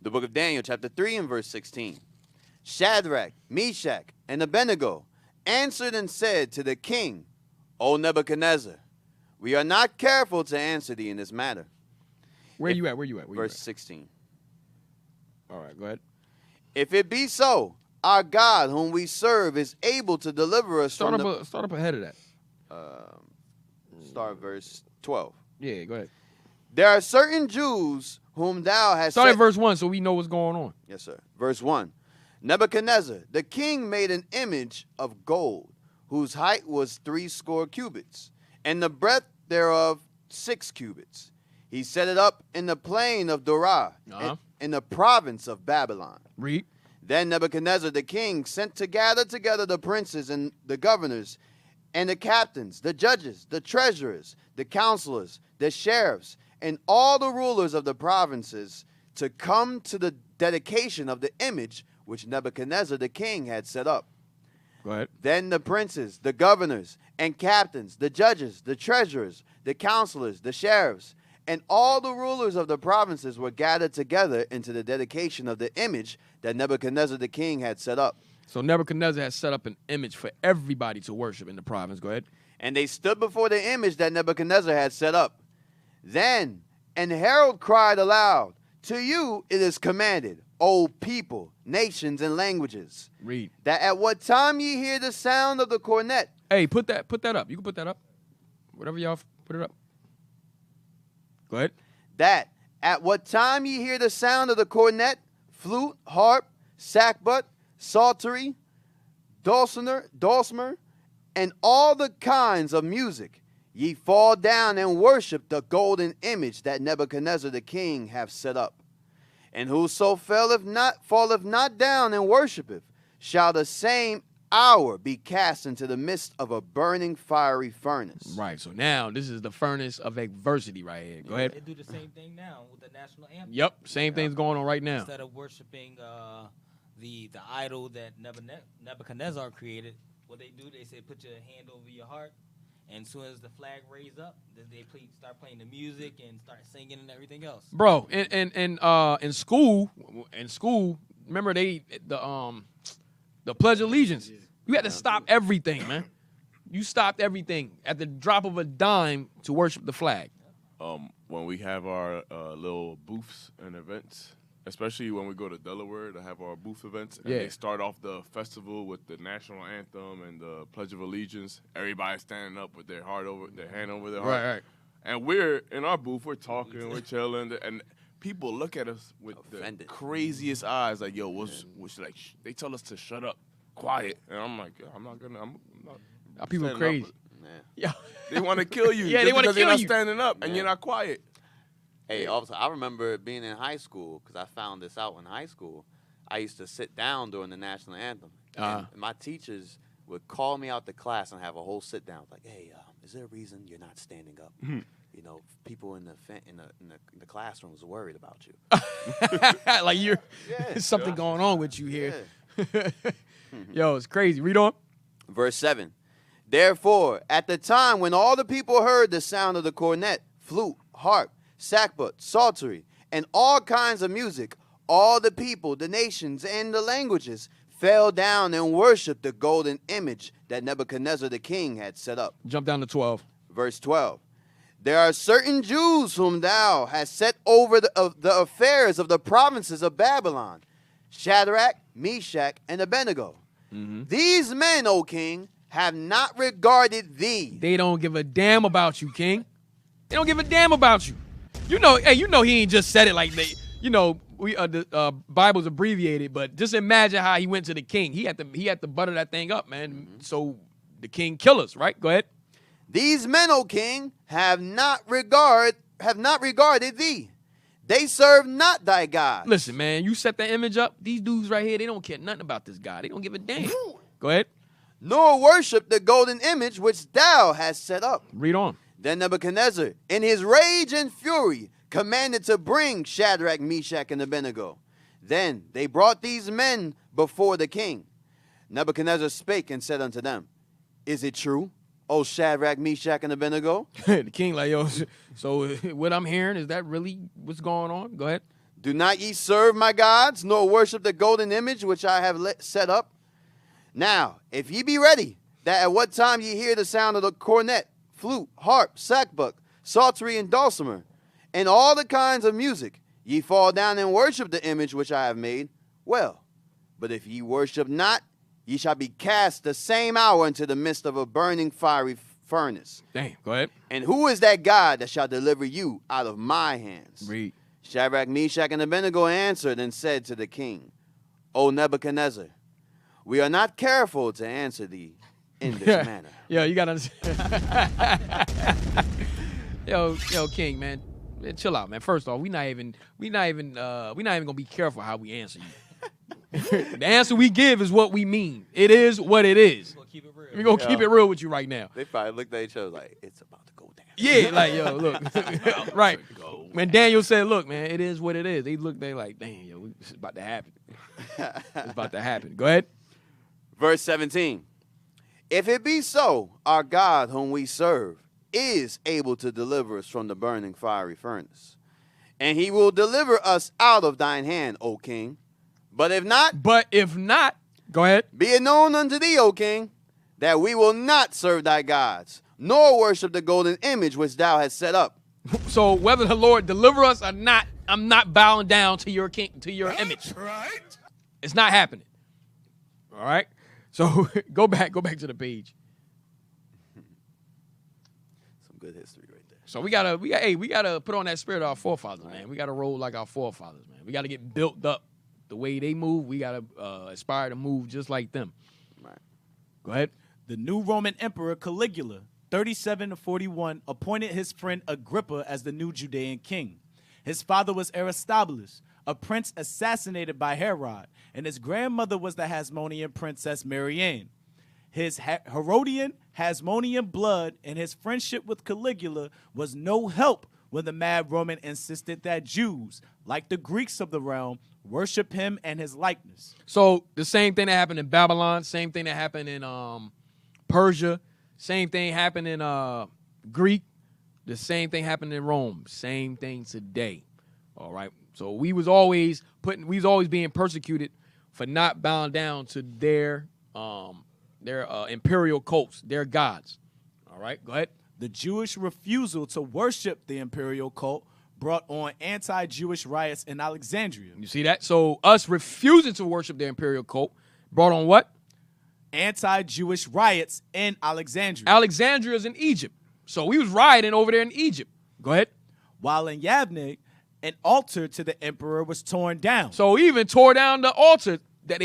The book of Daniel, chapter 3 and verse 16. Shadrach, Meshach, and Abednego answered and said to the king, O Nebuchadnezzar, we are not careful to answer thee in this matter. Where you at? Verse 16. All right, go ahead. If it be so, our God whom we serve is able to deliver us Start from up ahead of that. Start verse 12. Yeah, go ahead. There are certain Jews whom thou hast Start set... at verse 1 so we know what's going on. Yes, sir. Verse 1. Nebuchadnezzar, the king, made an image of gold, whose height was 60 cubits, and the breadth thereof 6 cubits. He set it up in the plain of Dura, in the province of Babylon. Read. Then Nebuchadnezzar the king sent to gather together the princes and the governors and the captains, the judges, the treasurers, the counselors, the sheriffs, and all the rulers of the provinces to come to the dedication of the image which Nebuchadnezzar the king had set up. Go ahead. Then the princes, the governors, and captains, the judges, the treasurers, the counselors, the sheriffs, and all the rulers of the provinces were gathered together into the dedication of the image that Nebuchadnezzar the king had set up. So Nebuchadnezzar has set up an image for everybody to worship in the province. Go ahead. And they stood before the image that Nebuchadnezzar had set up. Then an herald cried aloud, to you it is commanded, O people, nations, and languages, Read. that at what time ye hear the sound of the cornet. Hey, put that up. You can put that up. Whatever y'all, put it up. Go ahead. That at what time ye hear the sound of the cornet, flute, harp, sackbut, psaltery, dulcimer, and all the kinds of music, ye fall down and worship the golden image that Nebuchadnezzar the king hath set up. And whoso falleth not down and worshipeth, shall the same hour be cast into the midst of a burning fiery furnace. Right. So now this is the furnace of adversity right here. Go ahead. They do the same thing now with the national anthem. Yep. Same thing's going on right now. Instead of worshiping the idol that Nebuchadnezzar created, what they do, they say put your hand over your heart, and as soon as the flag raised up, then they start playing the music and start singing and everything else. Bro, in school, remember the Pledge of Allegiance. You had to stop everything, man. You stopped everything at the drop of a dime to worship the flag. When we have our little booths and events, especially when we go to Delaware to have our booth events, and they start off the festival with the national anthem and the Pledge of Allegiance. Everybody's standing up with their hand over their heart. Right. And we're in our booth, we're talking, we're chilling, and people look at us with Offended. the craziest eyes, like, yo, what's like? They tell us to shut up, quiet, and I'm like, I'm not. People standing crazy. up. Yeah. They want to kill you. Yeah, they wanna because kill you're not you. standing up and you're not quiet. Hey, also, I remember being in high school, because I found this out in high school. I used to sit down during the national anthem. And my teachers would call me out the class and have a whole sit down. Like, hey, is there a reason you're not standing up? You know, people in the classrooms are worried about you. Like there's something going on with you here. Yo, it's crazy. Read on. Verse 7. Therefore, at the time when all the people heard the sound of the cornet, flute, harp, sackbut, psaltery, and all kinds of music, all the people, the nations, and the languages fell down and worshipped the golden image that Nebuchadnezzar the king had set up. Jump down to 12. Verse 12. There are certain Jews whom thou hast set over the affairs of the provinces of Babylon, Shadrach, Meshach, and Abednego. These men, O king, have not regarded thee. They don't give a damn about you, King. They don't give a damn about you. You know, hey, you know he ain't just said it like they, you know, the Bible's abbreviated, but just imagine how he went to the king. He had to butter that thing up, man. So the king kill us, right? Go ahead. These men, O king, have not regarded thee. They serve not thy God. Listen, man, you set that image up. These dudes right here, they don't care nothing about this guy. They don't give a damn. Go ahead. Nor worship the golden image which thou hast set up. Read on. Then Nebuchadnezzar, in his rage and fury, commanded to bring Shadrach, Meshach, and Abednego. Then they brought these men before the king. Nebuchadnezzar spake and said unto them, Is it true, O Shadrach, Meshach, and Abednego? The king like, yo, so what I'm hearing, is that really what's going on? Go ahead. Do not ye serve my gods, nor worship the golden image which I have set up? Now, if ye be ready, that at what time ye hear the sound of the cornet, flute, harp, sackbut, psaltery, and dulcimer, and all the kinds of music, ye fall down and worship the image which I have made, well. But if ye worship not, ye shall be cast the same hour into the midst of a burning fiery furnace. Damn, go ahead. And who is that God that shall deliver you out of my hands? Read. Shadrach, Meshach, and Abednego answered and said to the king, O Nebuchadnezzar, we are not careful to answer thee in this manner. Yo, you gotta understand. yo, King, man, chill out, man. First off, we not even gonna be careful how we answer you. The answer we give is what we mean. It is what it is. We're gonna keep it real. We're gonna keep it real with you right now. They probably looked at each other like, it's about to go down. Yeah, like, yo, look. Right. When Daniel said, look, man, it is what it is, they like, damn, yo, it's about to happen. It's about to happen. Go ahead. Verse 17. If it be so, our God whom we serve is able to deliver us from the burning fiery furnace. And he will deliver us out of thine hand, O king. But if not, go ahead. Be it known unto thee, O king, that we will not serve thy gods, nor worship the golden image which thou hast set up. So whether the Lord deliver us or not, I'm not bowing down to your king, to your image. Right. It's not happening. All right. So go back to the page. Some good history right there. So we gotta put on that spirit of our forefathers, man. We gotta roll like our forefathers, man. We gotta get built up the way they move. We gotta aspire to move just like them. Right. Go ahead. The new Roman Emperor Caligula, 37 to 41, appointed his friend Agrippa as the new Judean king. His father was Aristobulus, a prince assassinated by Herod, and his grandmother was the Hasmonean princess Marianne. His Herodian, Hasmonean blood and his friendship with Caligula was no help when the mad Roman insisted that Jews, like the Greeks of the realm, worship him and his likeness. So the same thing that happened in Babylon, same thing that happened in Persia, same thing happened in Greek, the same thing happened in Rome, same thing today. All right. So we was always being persecuted for not bowing down to their imperial cults, their gods. All right, go ahead. The Jewish refusal to worship the imperial cult brought on anti-Jewish riots in Alexandria. You see that? So us refusing to worship the imperial cult brought on what? Anti-Jewish riots in Alexandria. Alexandria is in Egypt. So we was rioting over there in Egypt. Go ahead. While in Yavne, an altar to the emperor was torn down. So he even tore down the altar that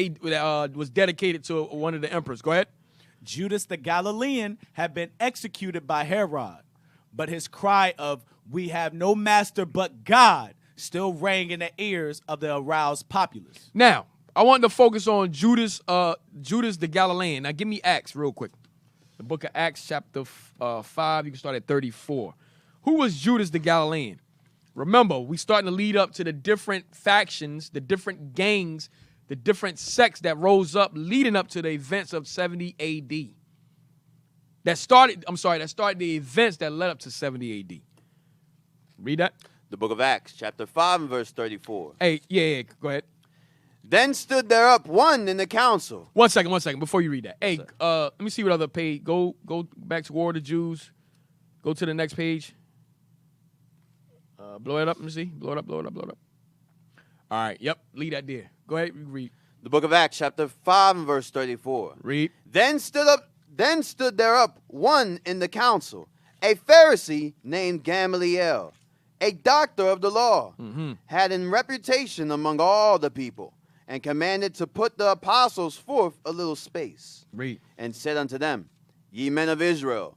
was dedicated to one of the emperors. Go ahead. Judas the Galilean had been executed by Herod, but his cry of "We have no master but God" still rang in the ears of the aroused populace. Now, I want to focus on Judas the Galilean. Now, give me Acts real quick. The book of Acts, chapter 5. You can start at 34. Who was Judas the Galilean? Remember, we starting to lead up to the different factions, the different gangs, the different sects that rose up leading up to the events of 70 A.D. That started the events that led up to 70 A.D. Read that. The book of Acts, chapter 5 and verse 34. Hey, yeah, go ahead. Then stood there up one in the council. One second, before you read that. Hey, let me see what other page. Go back to War of the Jews. Go to the next page. Blow it up. Let me see. Blow it up. All right. Yep. Leave that there. Go ahead. Read. The book of Acts, chapter 5 and verse 34. Read. Then stood there up one in the council, a Pharisee named Gamaliel, a doctor of the law, had in reputation among all the people, and commanded to put the apostles forth a little space. Read. And said unto them, Ye men of Israel,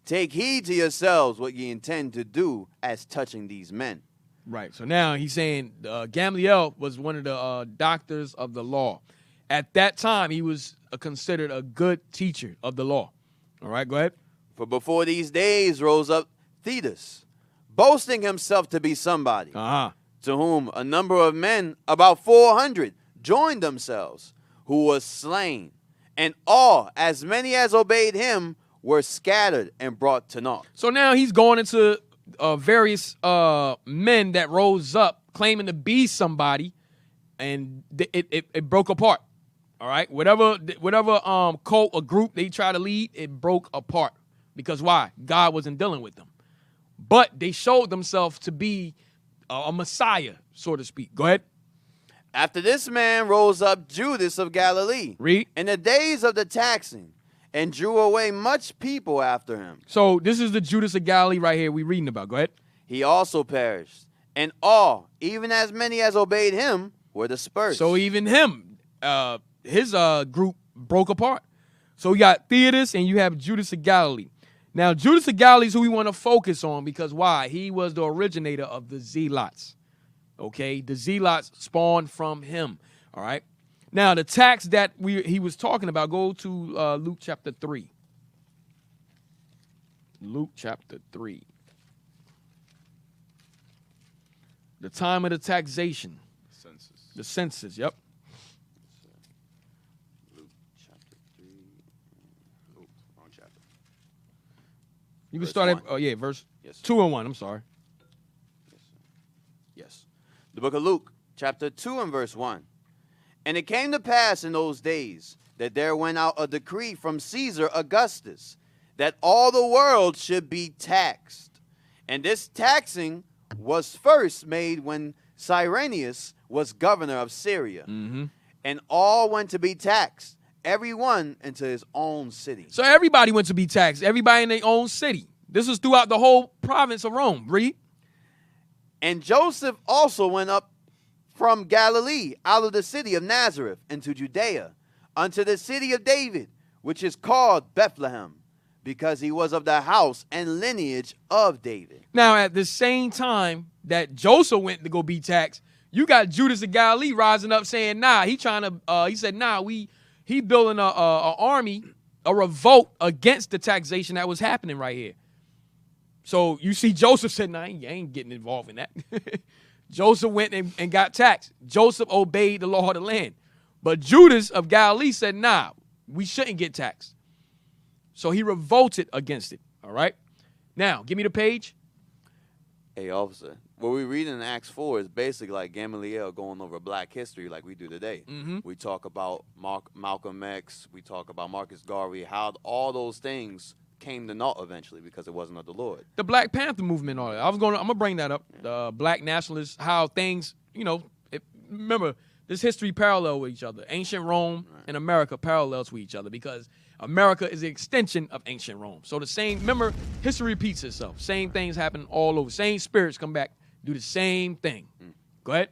take heed to yourselves what ye intend to do as touching these men. Right. So now he's saying Gamaliel was one of the doctors of the law. At that time, he was considered a good teacher of the law. All right, go ahead. For before these days rose up Thetis, boasting himself to be somebody, to whom a number of men, about 400, joined themselves, who was slain, and all, as many as obeyed him, were scattered and brought to naught. So now he's going into various men that rose up claiming to be somebody, and it broke apart. All right, whatever cult or group they try to lead, it broke apart. Because why? God wasn't dealing with them, but they showed themselves to be a Messiah, so to speak. Go ahead. After this man rose up Judas of Galilee, Read. in the days of the taxing, and drew away much people after him. So this is the Judas of Galilee right here we reading about. Go ahead. He also perished, and all, even as many as obeyed him, were dispersed. So even him, his group broke apart. So you got Theodos and you have Judas of Galilee. Now, Judas of Galilee is who we want to focus on because why? He was the originator of the Zealots. Okay? The Zealots spawned from him. All right? Now, the tax that he was talking about, go to Luke chapter 3. Luke chapter 3. The time of the taxation. The census, yep. Luke chapter 3. Oops, wrong chapter. You can Verse start at, 1. verse Yes, sir. 2 and 1, I'm sorry. Yes, sir. Yes. The book of Luke, chapter 2 and verse 1. And it came to pass in those days that there went out a decree from Caesar Augustus that all the world should be taxed. And this taxing was first made when Cyrenius was governor of Syria. And all went to be taxed, every one into his own city. So everybody went to be taxed, everybody in their own city. This was throughout the whole province of Rome. Read. And Joseph also went up from Galilee, out of the city of Nazareth, into Judea, unto the city of David, which is called Bethlehem, because he was of the house and lineage of David. Now, at the same time that Joseph went to go be taxed, you got Judas of Galilee rising up saying, nah, he said, nah, he building a army, a revolt against the taxation that was happening right here. So you see Joseph said, nah, I ain't getting involved in that. Joseph went and got taxed. Joseph obeyed the law of the land. But Judas of Galilee said, nah, we shouldn't get taxed. So he revolted against it, all right? Now, give me the page. Hey, officer, what we read in Acts 4 is basically like Gamaliel going over black history like we do today. We talk about Malcolm X. We talk about Marcus Garvey, how all those things came to naught eventually because it wasn't of the Lord. The Black Panther movement, all that. I'm gonna bring that up. The black nationalists, how things, remember, this history parallel with each other. Ancient Rome and America parallels with each other because America is the extension of ancient Rome. So the same, remember, history repeats itself. Same things happen all over. Same spirits come back, do the same thing. Go ahead.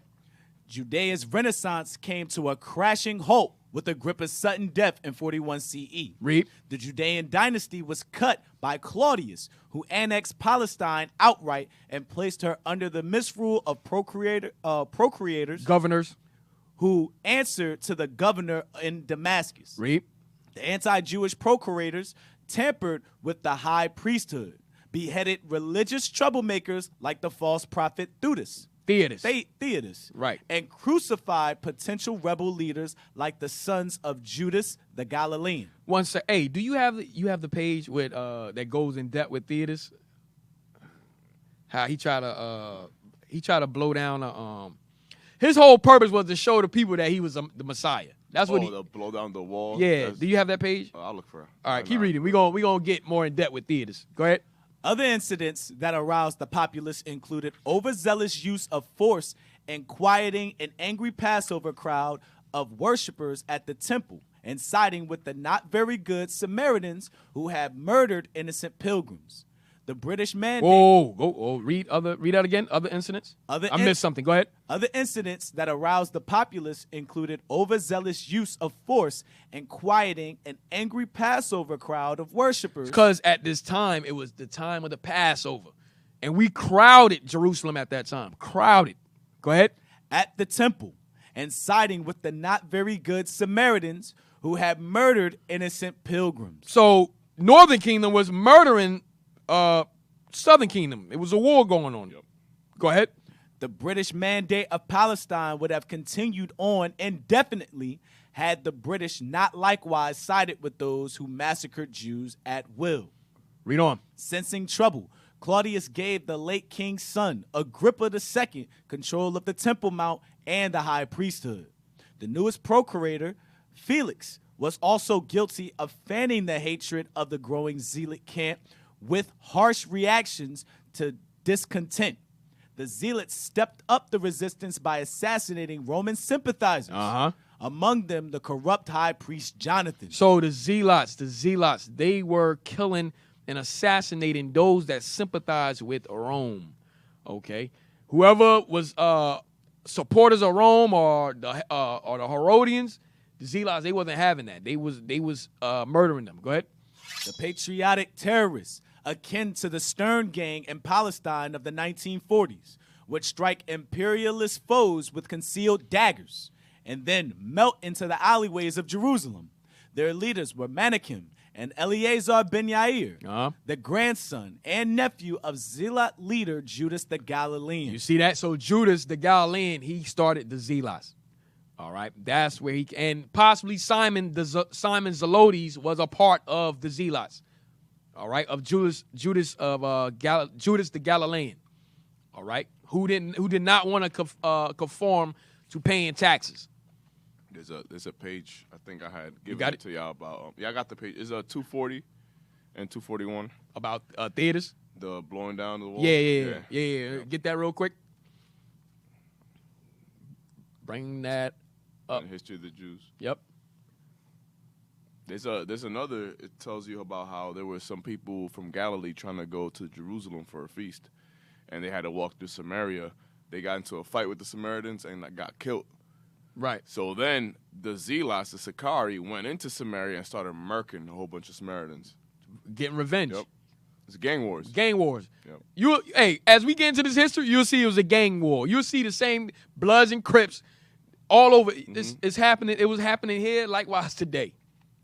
Judea's renaissance came to a crashing halt with Agrippa's sudden death in 41 CE. Read. The Judean dynasty was cut by Claudius, who annexed Palestine outright and placed her under the misrule of procreators, Governors. who answered to the governor in Damascus. Read. The anti-Jewish procurators tampered with the high priesthood, beheaded religious troublemakers like the false prophet Theodos. Right. And crucified potential rebel leaders like the sons of Judas the Galilean. One sec. Hey, do you have the page with that goes in depth with Theodos? how he tried to blow down his whole purpose was to show the people that he was the Messiah. That's what he to blow down the wall. Yeah. That's- Do you have that page? I'll look for it. All right, keep reading. We gonna get more in depth with Theaters. Go ahead. Other incidents that aroused the populace included overzealous use of force and quieting an angry Passover crowd of worshipers at the temple and siding with the not very good Samaritans who had murdered innocent pilgrims. The British mandate. Whoa. Read that again. Other incidents. I missed something. Go ahead. Other incidents that aroused the populace included overzealous use of force and quieting an angry Passover crowd of worshipers. Because at this time, it was the time of the Passover. And we crowded Jerusalem at that time. Crowded. Go ahead. At the temple and siding with the not very good Samaritans who had murdered innocent pilgrims. So Northern Kingdom was murdering Southern Kingdom. It was a war going on. Yep. Go ahead. The British mandate of Palestine would have continued on indefinitely had the British not likewise sided with those who massacred Jews at will. Read on. Sensing trouble, Claudius gave the late king's son, Agrippa II, control of the Temple Mount and the high priesthood. The newest procurator, Felix, was also guilty of fanning the hatred of the growing Zealot camp with harsh reactions to discontent. The Zealots stepped up the resistance by assassinating Roman sympathizers. Among them, the corrupt high priest Jonathan. So the Zealots, they were killing and assassinating those that sympathized with Rome. Okay, whoever was supporters of Rome or the Herodians, the Zealots, they wasn't having that. They was murdering them. Go ahead. The patriotic terrorists, akin to the Stern Gang in Palestine of the 1940s, would strike imperialist foes with concealed daggers and then melt into the alleyways of Jerusalem. Their leaders were Menachem and Eleazar ben Yair, the grandson and nephew of Zealot leader Judas the Galilean. You see that? So Judas the Galilean, he started the Zealots. All right, that's where and possibly Simon Zelotes was a part of the Zealots. All right, of Judas the Galilean. All right, who did not want to conform to paying taxes. There's a page I think I had given it to y'all about. I got the page. It's 240 and 241 about theaters. The blowing down the wall. Yeah. Get that real quick. Bring that up. The history of the Jews. Yep. There's another. It tells you about how there were some people from Galilee trying to go to Jerusalem for a feast, and they had to walk through Samaria. They got into a fight with the Samaritans and got killed. Right. So then the Zealots, the Sicarii, went into Samaria and started murking a whole bunch of Samaritans. Getting revenge. Yep. It's gang wars. Gang wars. Yep. As we get into this history, you'll see it was a gang war. You'll see the same Bloods and Crips all over. It's happening. It was happening here likewise today.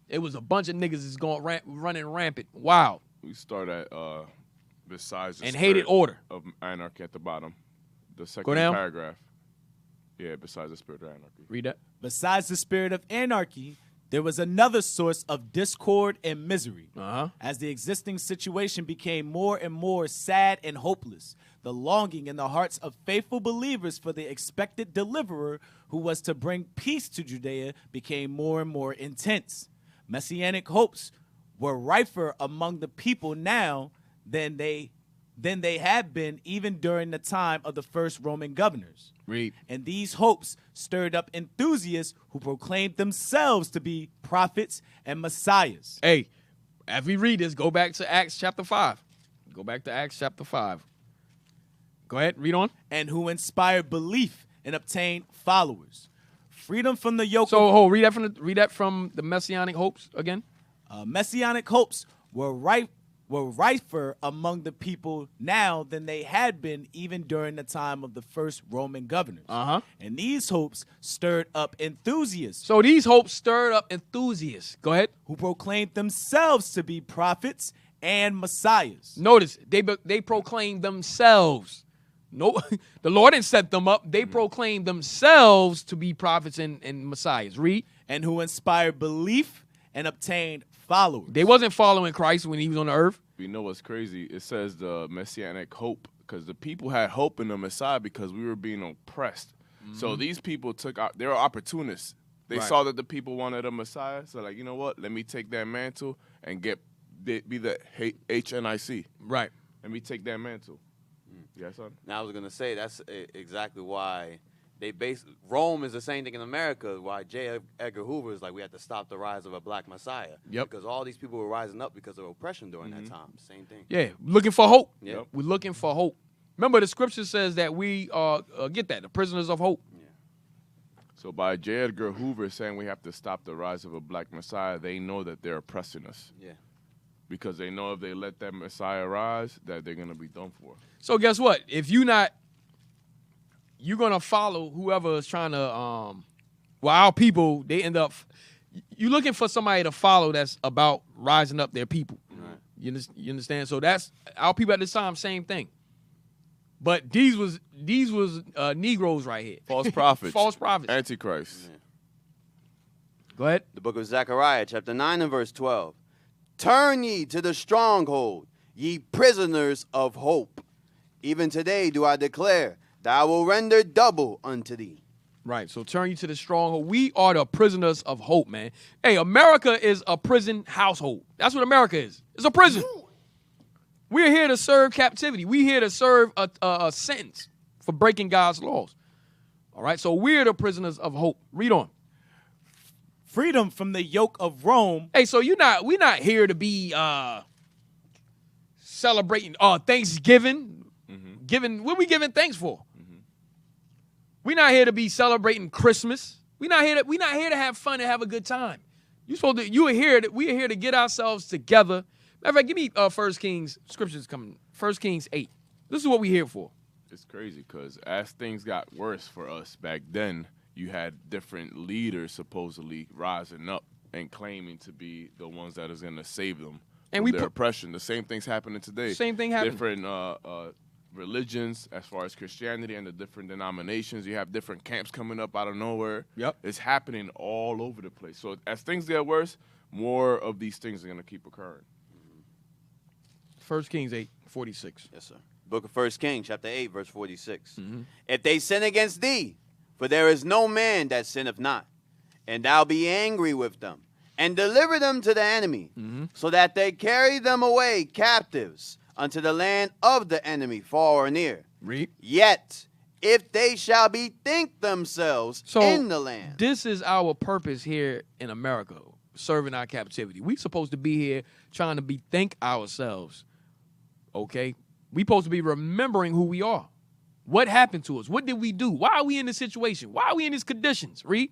It was a bunch of niggas that's running rampant. Wow. We start at besides the and spirit hated order of anarchy at the bottom. The second Go down. paragraph. Yeah, besides the spirit of anarchy. Read that. Besides the spirit of anarchy, there was another source of discord and misery. As the existing situation became more and more sad and hopeless, the longing in the hearts of faithful believers for the expected deliverer who was to bring peace to Judea became more and more intense. Messianic hopes were rifer among the people now than they had been even during the time of the first Roman governors. Read. And these hopes stirred up enthusiasts who proclaimed themselves to be prophets and messiahs. Hey, as we read this, go back to Acts chapter 5. Go back to Acts chapter 5. Go ahead, read on. And who inspired belief and obtained followers. Freedom from the yoke. So, read that from the Messianic hopes again. Messianic hopes were rifer among the people now than they had been even during the time of the first Roman governors. And these hopes stirred up enthusiasts. So these hopes stirred up enthusiasts. Go ahead. Who proclaimed themselves to be prophets and messiahs. Notice, they proclaimed themselves. No, the Lord didn't set them up. They proclaimed themselves to be prophets and messiahs. Read. And who inspired belief and obtained followers. They wasn't following Christ when he was on the earth. You know what's crazy? It says the Messianic hope because the people had hope in the Messiah because we were being oppressed. So these people they were opportunists. They saw that the people wanted a Messiah, so like, you know what? Let me take that mantle and be the HNIC. Right. Let me take that mantle. Yes, son? Now I was gonna say that's exactly why Rome is the same thing in America. Why J. Edgar Hoover is like, we have to stop the rise of a black Messiah. Yep. Because all these people were rising up because of oppression during that time. Same thing. Yeah, looking for hope. Yep. We're looking for hope. Remember, the scripture says that we are, the prisoners of hope. So by J. Edgar Hoover saying we have to stop the rise of a black Messiah, they know that they're oppressing us. Yeah. Because they know if they let that Messiah rise, that they're going to be done for. So guess what? If you're going to follow whoever is trying to, our people, they end up, you're looking for somebody to follow that's about rising up their people. Right. You understand? So that's, our people at this time, same thing. But these was Negroes right here. False prophets. False prophets. Antichrist. Yeah. Go ahead. The book of Zechariah, chapter 9 and verse 12. Turn ye to the stronghold, ye prisoners of hope. Even today do I declare that I will render double unto thee. Right. So turn you to the stronghold. We are the prisoners of hope, man. Hey, America is a prison household. That's what America is. It's a prison. We're here to serve captivity. We're here to serve a sentence for breaking God's laws. All right. So we're the prisoners of hope. Read on. Freedom from the yoke of Rome. Hey, so we're not here to be celebrating Thanksgiving. What we giving thanks for? We're not here to be celebrating Christmas. We're not here to have fun and have a good time. We are here to get ourselves together. Matter of fact, give me 1 Kings, scriptures coming. 1 Kings 8. This is what we're here for. It's crazy because as things got worse for us back then, you had different leaders supposedly rising up and claiming to be the ones that is going to save them from their oppression. The same thing's happening today. Same thing happening. Different religions as far as Christianity and the different denominations. You have different camps coming up out of nowhere. Yep. It's happening all over the place. So as things get worse, more of these things are going to keep occurring. 1 Kings 8:46. Yes, sir. Book of 1 Kings, chapter 8, verse 46. If they sin against thee, for there is no man that sinneth not, and thou be angry with them, and deliver them to the enemy, so that they carry them away captives unto the land of the enemy, far or near. Read. Yet, if they shall bethink themselves in the land. This is our purpose here in America, serving our captivity. We supposed to be here trying to bethink ourselves. Okay? We supposed to be remembering who we are. What happened to us? What did we do? Why are we in this situation? Why are we in these conditions? Read.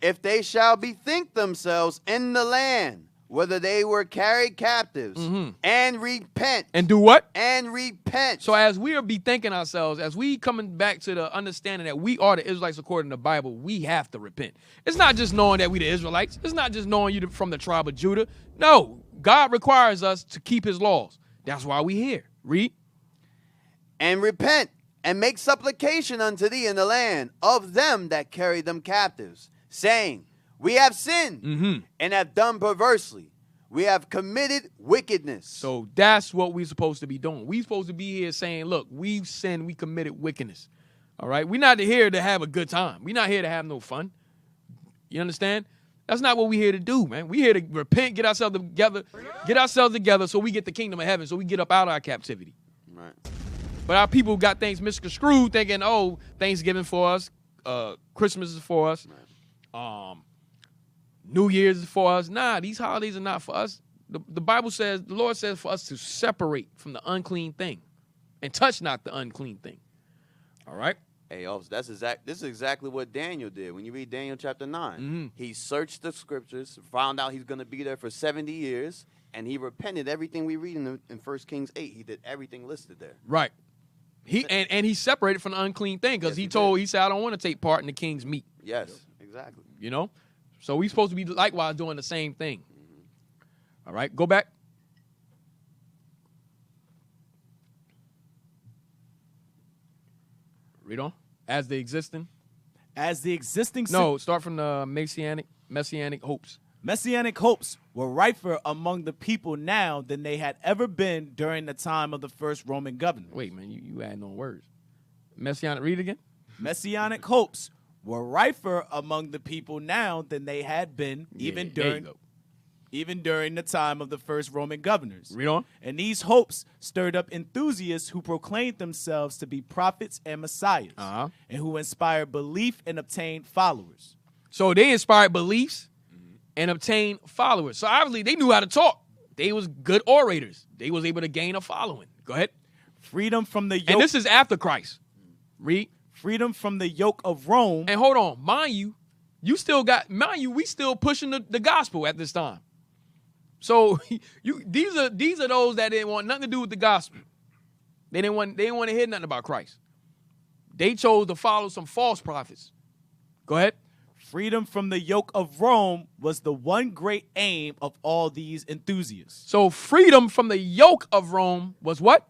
If they shall bethink themselves in the land, whether they were carried captives, and repent. And do what? And repent. So as we are bethinking ourselves, as we coming back to the understanding that we are the Israelites according to the Bible, we have to repent. It's not just knowing that we the Israelites. It's not just knowing you from the tribe of Judah. No, God requires us to keep his laws. That's why we here. Read. And repent, and make supplication unto thee in the land of them that carry them captives, saying, we have sinned and have done perversely. We have committed wickedness. So that's what we're supposed to be doing. We're supposed to be here saying, look, we've sinned, we committed wickedness. All right? We're not here to have a good time. We're not here to have no fun. You understand? That's not what we're here to do, man. We're here to repent, get ourselves together so we get the kingdom of heaven, so we get up out of our captivity. Right. But our people got things misconstrued, thinking, oh, Thanksgiving for us, Christmas is for us, New Year's is for us. Nah, these holidays are not for us. The Bible says, the Lord says for us to separate from the unclean thing and touch not the unclean thing. All right? Hey, this is exactly what Daniel did. When you read Daniel chapter 9, he searched the scriptures, found out he's going to be there for 70 years, and he repented. Everything we read in 1 Kings 8, he did everything listed there. Right. He separated from the unclean thing because he said, I don't want to take part in the king's meat. Yes, exactly. You know? So we're supposed to be likewise doing the same thing. All right, go back. Read on. As the existing. As the existing. No, start from the Messianic hopes. Messianic hopes were rifer among the people now than they had ever been during the time of the first Roman governor. Wait, man, you adding on words. Messianic, read it again. Messianic hopes were rifer among the people now than they had been even during the time of the first Roman governors. Read on. And these hopes stirred up enthusiasts who proclaimed themselves to be prophets and messiahs, and who inspired belief and obtained followers. So they inspired beliefs and obtained followers. So obviously they knew how to talk. They was good orators. They was able to gain a following. Go ahead. Freedom from the yoke. And this is after Christ. Read. Freedom from the yoke of Rome. And hold on, mind you, we still pushing the gospel at this time. So these are those that didn't want nothing to do with the gospel. They didn't want to hear nothing about Christ. They chose to follow some false prophets. Go ahead. Freedom from the yoke of Rome was the one great aim of all these enthusiasts. So freedom from the yoke of Rome was what?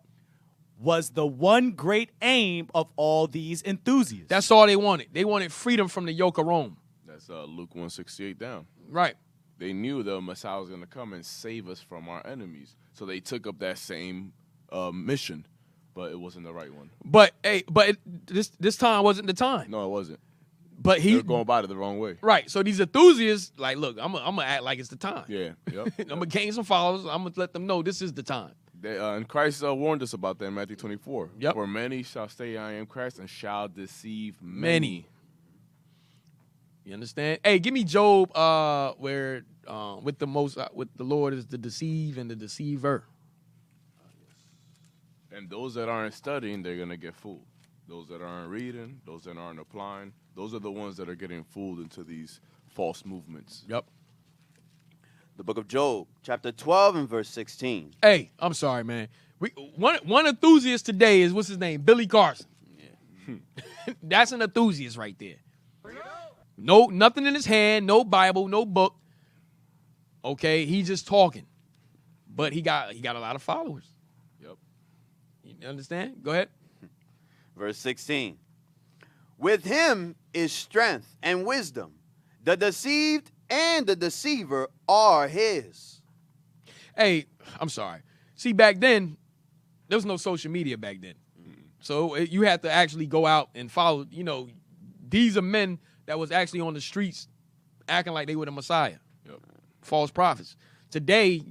Was the one great aim of all these enthusiasts. That's all they wanted. They wanted freedom from the yoke of Rome. That's Luke 168 down. Right. They knew the Messiah was going to come and save us from our enemies. So they took up that same mission, but it wasn't the right one. But this time wasn't the time. No, it wasn't. But They're going about it the wrong way. Right. So these enthusiasts, like, look, I'm gonna act like it's the time. Yeah. Yep. I'm gonna gain some followers. I'm gonna let them know this is the time. And Christ warned us about that in Matthew 24. Yep. For many shall say, I am Christ, and shall deceive many. You understand? Hey, give me Job, where with the Lord is the deceive and the deceiver. And those that aren't studying, they're gonna get fooled. Those that aren't reading, those that aren't applying, those are the ones that are getting fooled into these false movements. Yep. The book of Job, chapter 12 and verse 16. Hey, I'm sorry, man. One enthusiast today is, what's his name? Billy Carson. Yeah. That's an enthusiast right there. No, nothing in his hand, no Bible, no book. Okay, he's just talking. But he got a lot of followers. Yep. You understand? Go ahead. Verse 16. With him is strength and wisdom. The deceived and the deceiver are his. Hey, I'm sorry. See, back then, there was no social media back then. So you had to actually go out and follow, these are men that was actually on the streets acting like they were the Messiah. Yep. False prophets. Today,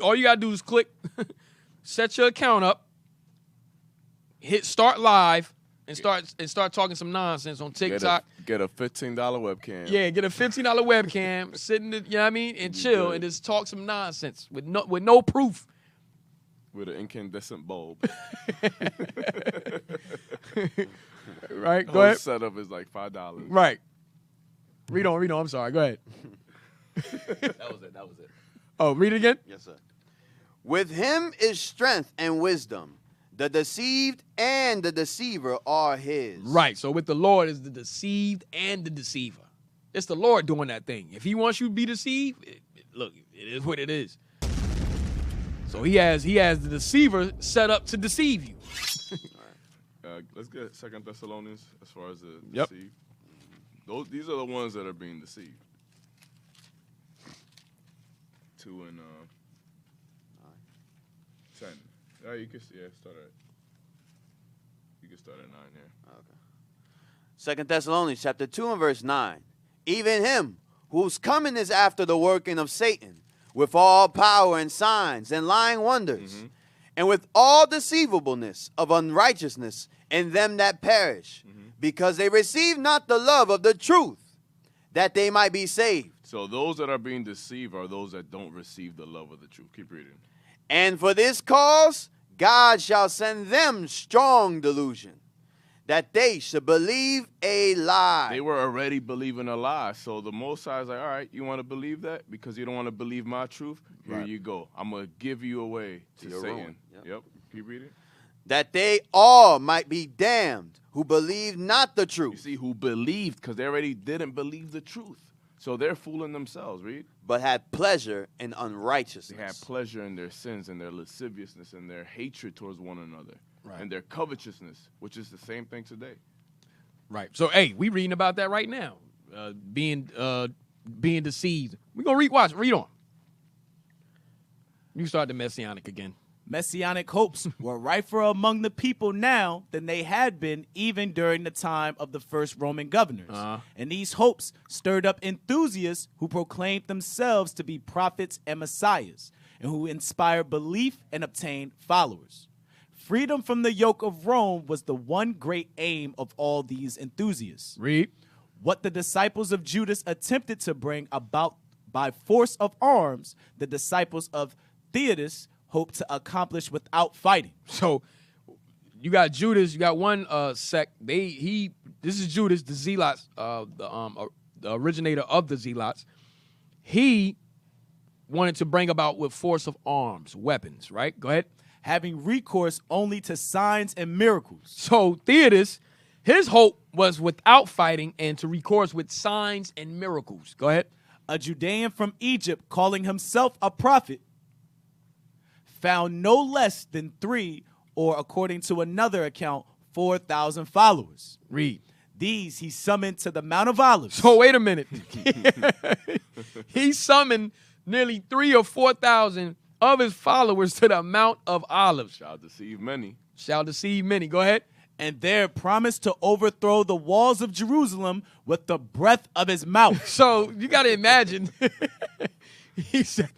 all you got to do is click, set your account up, hit start live, and start talking some nonsense on TikTok. Get a $15 webcam. Yeah, get a $15 webcam, sit in the, you know what I mean, and chill and just talk some nonsense with no proof. With an incandescent bulb. Right, go whole ahead. setup is like $5. Right. Read on. I'm sorry. Go ahead. That was it. Oh, read it again? Yes, sir. With him is strength and wisdom. The deceived and the deceiver are his. Right. So with the Lord is the deceived and the deceiver. It's the Lord doing that thing. If he wants you to be deceived, look, it is what it is. So he has the deceiver set up to deceive you. Let's get 2 Thessalonians as far as the Yep. deceived. These are the ones that are being deceived. 2 and 10. You can start at. You can start at 9 here. Okay. 2 Thessalonians chapter 2 and verse 9. Even him whose coming is after the working of Satan, with all power and signs and lying wonders, and with all deceivableness of unrighteousness in them that perish, because they receive not the love of the truth, that they might be saved. So those that are being deceived are those that don't receive the love of the truth. Keep reading. And for this cause, God shall send them strong delusion, that they should believe a lie. They were already believing a lie. So the Most High is like, all right, you want to believe that? Because you don't want to believe my truth? Here you go. I'm going to give you away to your Satan. ruin. Yep. Keep reading. That they all might be damned who believe not the You truth, see, who believed, because they already didn't believe the truth. So they're fooling themselves, read. but had pleasure in unrighteousness. They had pleasure in their sins and their lasciviousness and their hatred towards one another. Right. And their covetousness, which is the same thing today. Right. So, hey, we reading about that right now. Being being deceived. We're going to read on. You start the Messianic again. Messianic hopes were rifer among the people now than they had been even during the time of the first Roman governors. And these hopes stirred up enthusiasts who proclaimed themselves to be prophets and messiahs, and who inspired belief and obtained followers. Freedom from the yoke of Rome was the one great aim of all these enthusiasts. Read. What the disciples of Judas attempted to bring about by force of arms, the disciples of Theudas hoped to accomplish without fighting. So you got Judas, you got one sect. This is Judas, the Zealots, the originator of the Zealots. He wanted to bring about with force of arms, weapons, right? Go ahead. Having recourse only to signs and miracles. So Theudas, his hope was without fighting and to recourse with signs and miracles. Go ahead. A Judean from Egypt, calling himself a prophet, found no less than 3, or according to another account, 4,000 followers. Read. These he summoned to the Mount of Olives. So wait a minute. He summoned nearly 3,000 or 4,000 of his followers to the Mount of Olives. Shall deceive many. Shall deceive many. Go ahead. And there promised to overthrow the walls of Jerusalem with the breath of his mouth. So you got to imagine. He said,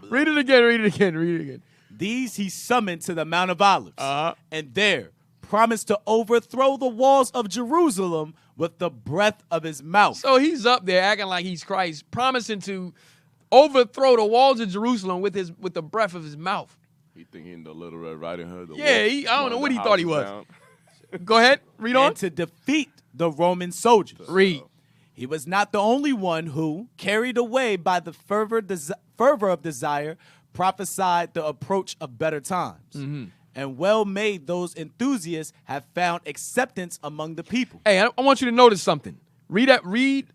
read it again. These he summoned to the Mount of Olives. And there promised to overthrow the walls of Jerusalem with the breath of his mouth. So he's up there acting like he's Christ, promising to overthrow the walls of Jerusalem with the breath of his mouth. He thinking the Little Red Riding Hood. Yeah, I don't know what he thought he was. Go ahead, read on. And to defeat the Roman soldiers. Read. He was not the only one who, carried away by the fervor of desire, prophesied the approach of better times. And well may those enthusiasts have found acceptance among the people. Hey, I want you to notice something. Read it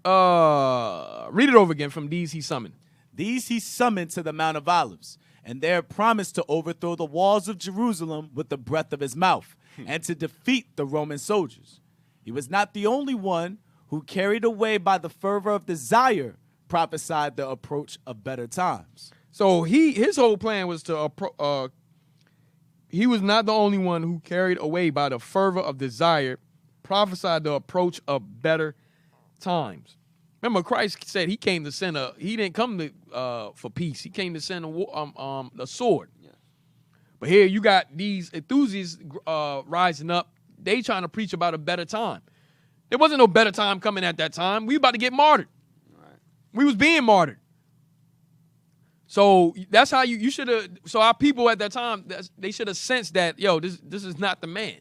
over again from these he summoned. These he summoned to the Mount of Olives, and there promised to overthrow the walls of Jerusalem with the breath of his mouth, and to defeat the Roman soldiers. He was not the only one who, carried away by the fervor of desire, prophesied the approach of better times. So his whole plan was to he was not the only one who, carried away by the fervor of desire, prophesied the approach of better times. Remember, Christ said he came to send he didn't come to for peace. He came to send a sword. Yeah. But here you got these enthusiasts rising up. They trying to preach about a better time. There wasn't no better time coming at that time. We about to get martyred. Right. We was being martyred. So that's how you should have. So our people at that time, they should have sensed that, yo, this is not the man.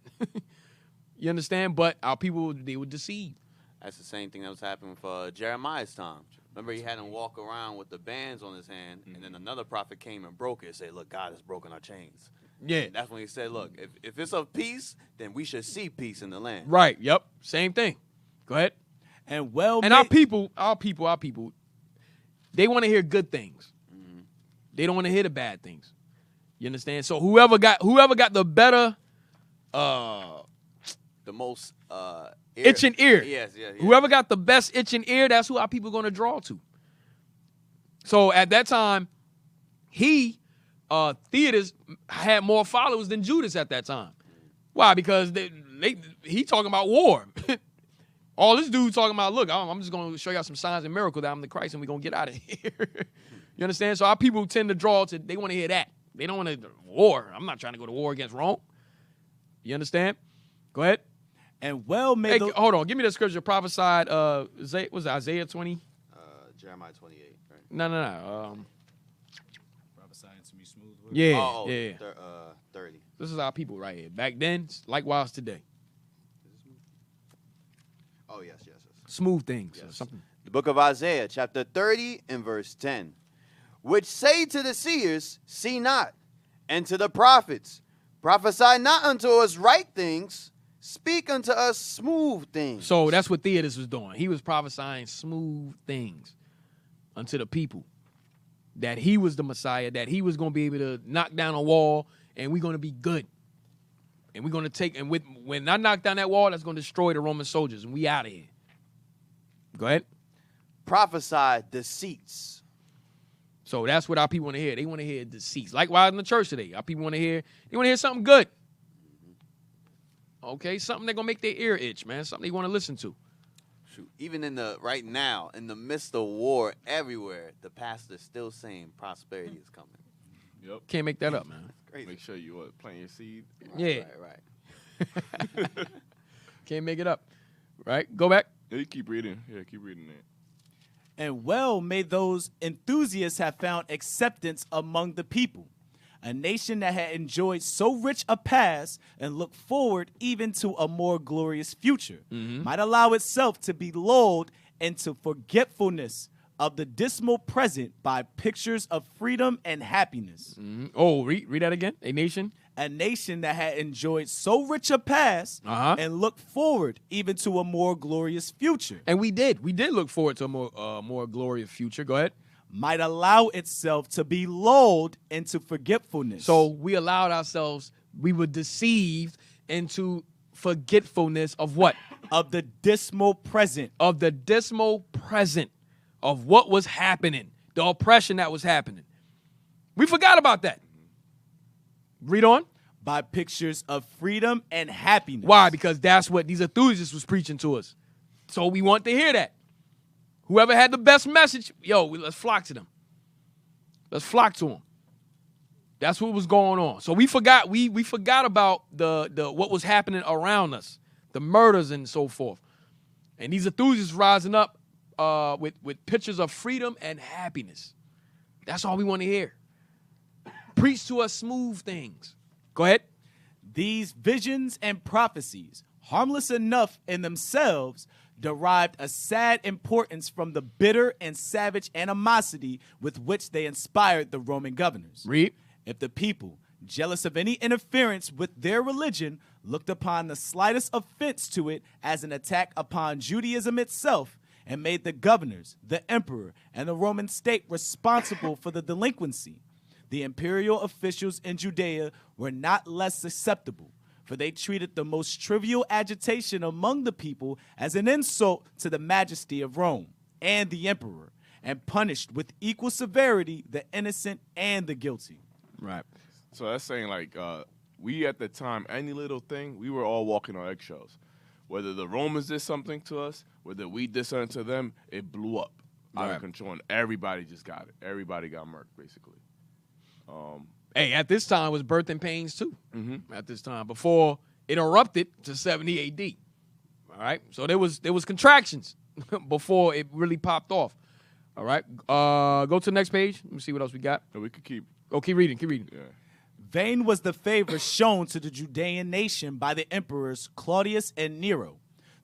You understand? But our people, they were deceived. That's the same thing that was happening for Jeremiah's time. Remember, he had him walk around with the bands on his hand, and then another prophet came and broke it and said, look, God has broken our chains. Yeah. And that's when he said, look, if it's of peace, then we should see peace in the land. Right. Yep. Same thing. Go ahead. And our people, they want to hear good things. They don't want to hear the bad things. You understand? So whoever got the better, the most itching ear. Yes. Whoever got the best itching ear, that's who our people are going to draw to. So at that time, Theudas had more followers than Judas at that time. Why? Because he talking about war. All this dude talking about, look, I'm just going to show y'all some signs and miracles that I'm the Christ and we're going to get out of here. You understand? So our people tend to draw to, they want to hear that. They don't want to war. I'm not trying to go to war against Rome. You understand? Go ahead. And well may hold on. Give me the scripture prophesied. Was it Isaiah 20? Jeremiah 28. Right? No. Prophesying to me smooth. Yeah. 30. This is our people right here. Back then, likewise today. Oh, yes. Smooth things. Yes. Something. The book of Isaiah, chapter 30 and verse 10. Which say to the seers, see not, and to the prophets, prophesy not unto us right things, speak unto us smooth things. So that's what Theudas was doing. He was prophesying smooth things unto the people. That he was the Messiah, that he was going to be able to knock down a wall, and we're going to be good. And we're going to when I knock down that wall, that's going to destroy the Roman soldiers, and we out of here. Go ahead. Prophesy deceits. So that's what our people want to hear. They want to hear deceits. Likewise in the church today, our people want to hear. They want to hear something good. Okay, something that's gonna make their ear itch, man. Something they want to listen to. Shoot, even right now, in the midst of war everywhere, the pastor's still saying prosperity is coming. Yep. Can't make that up, man. Crazy. Make sure you plant your seed. Yeah. Right. Can't make it up. Right? Go back. Yeah, you keep reading. Yeah, keep reading it. And well may those enthusiasts have found acceptance among the people. A nation that had enjoyed so rich a past and looked forward even to a more glorious future might allow itself to be lulled into forgetfulness of the dismal present by pictures of freedom and happiness. Oh, read that again. A nation. A nation that had enjoyed so rich a past and looked forward even to a more glorious future. And we did. We did look forward to a more glorious future. Go ahead. Might allow itself to be lulled into forgetfulness. So we allowed ourselves, we were deceived into forgetfulness of what? Of the dismal present. Of the dismal present of what was happening, the oppression that was happening. We forgot about that. Read on. By pictures of freedom and happiness. Why? Because that's what these enthusiasts was preaching to us. So we want to hear that. Whoever had the best message, let's flock to them. Let's flock to them. That's what was going on. So we forgot. We forgot about the what was happening around us, the murders and so forth. And these enthusiasts rising up with pictures of freedom and happiness. That's all we want to hear. Preach to us smooth things. Go ahead. These visions and prophecies, harmless enough in themselves, derived a sad importance from the bitter and savage animosity with which they inspired the Roman governors. Read. If the people, jealous of any interference with their religion, looked upon the slightest offense to it as an attack upon Judaism itself, and made the governors, the emperor, and the Roman state responsible for the delinquency, the imperial officials in Judea were not less susceptible, for they treated the most trivial agitation among the people as an insult to the majesty of Rome and the emperor, and punished with equal severity the innocent and the guilty. Right. So that's saying, like, we at the time, any little thing, we were all walking on eggshells. Whether the Romans did something to us, whether we did something to them, it blew up out of control, and everybody just got it. Everybody got murked, basically. Hey, at this time, it was birthing pains, too. At this time, before it erupted to 70 A.D. All right? So there was contractions before it really popped off. All right? Go to the next page. Let me see what else we got. And we could keep... Oh, keep reading. Keep reading. Yeah. Vain was the favor shown to the Judean nation by the emperors Claudius and Nero.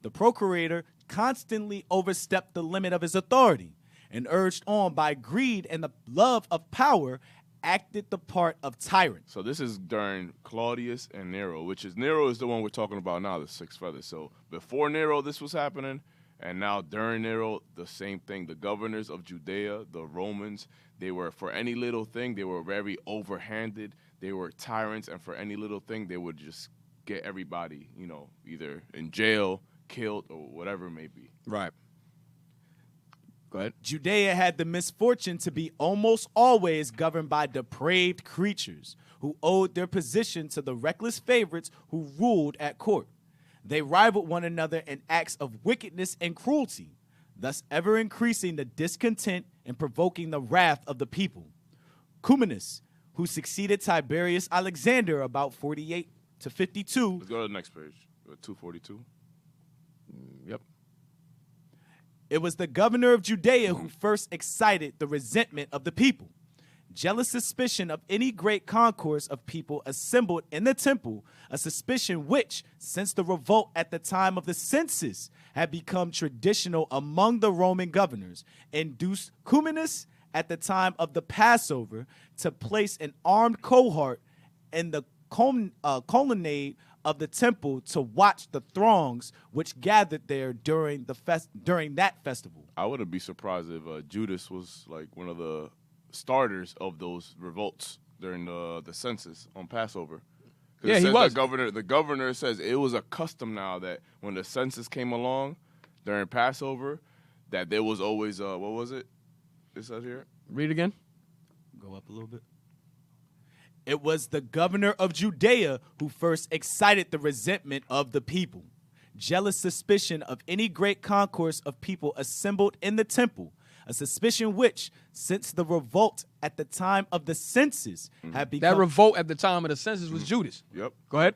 The procurator constantly overstepped the limit of his authority, and urged on by greed and the love of power, acted the part of tyrant. So this is during Claudius and Nero, which is Nero is the one we're talking about now, the six feathers. So before Nero, this was happening, and now during Nero, the same thing. The governors of Judea, the Romans, they were, for any little thing, they were very overhanded. They were tyrants, and for any little thing, they would just get everybody, either in jail, killed, or whatever it may be. Right. Go ahead. Judea had the misfortune to be almost always governed by depraved creatures who owed their position to the reckless favorites who ruled at court. They rivaled one another in acts of wickedness and cruelty, thus ever increasing the discontent and provoking the wrath of the people. Cumanus, who succeeded Tiberius Alexander about 48 to 52. Let's go to the next page, 242. Yep. It was the governor of Judea who first excited the resentment of the people. Jealous suspicion of any great concourse of people assembled in the temple, a suspicion which, since the revolt at the time of the census, had become traditional among the Roman governors, induced Cumanus at the time of the Passover to place an armed cohort in the colonnade of the temple to watch the throngs which gathered there during that festival. I wouldn't be surprised if Judas was like one of the starters of those revolts during the census on Passover. Yeah, he was. The governor says it was a custom now that when the census came along during Passover, that there was always what was it? It says here. Read again. Go up a little bit. It was the governor of Judea who first excited the resentment of the people. Jealous suspicion of any great concourse of people assembled in the temple, a suspicion which, since the revolt at the time of the census, had become... That revolt at the time of the census was Judas. Yep. Go ahead.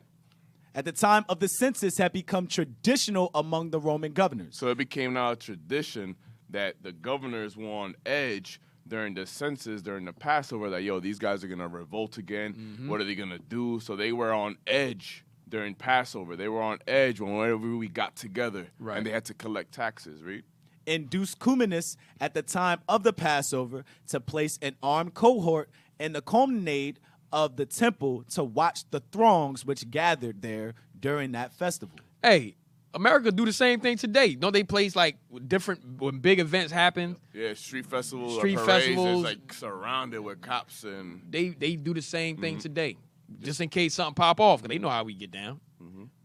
At the time of the census had become traditional among the Roman governors. So it became now a tradition that the governors were on edge during the census, during the Passover, that, yo, these guys are going to revolt again. What are they going to do? So they were on edge during Passover. They were on edge whenever we got together. Right. And they had to collect taxes, right? Induced Cumanus at the time of the Passover to place an armed cohort in the colonnade of the temple to watch the throngs which gathered there during that festival. Hey, America do the same thing today. Don't they place like when big events happen? Yeah, street festivals, Street parades, festivals. it's like surrounded with cops and They do the same thing today, just in case something pop off, because they know how we get down.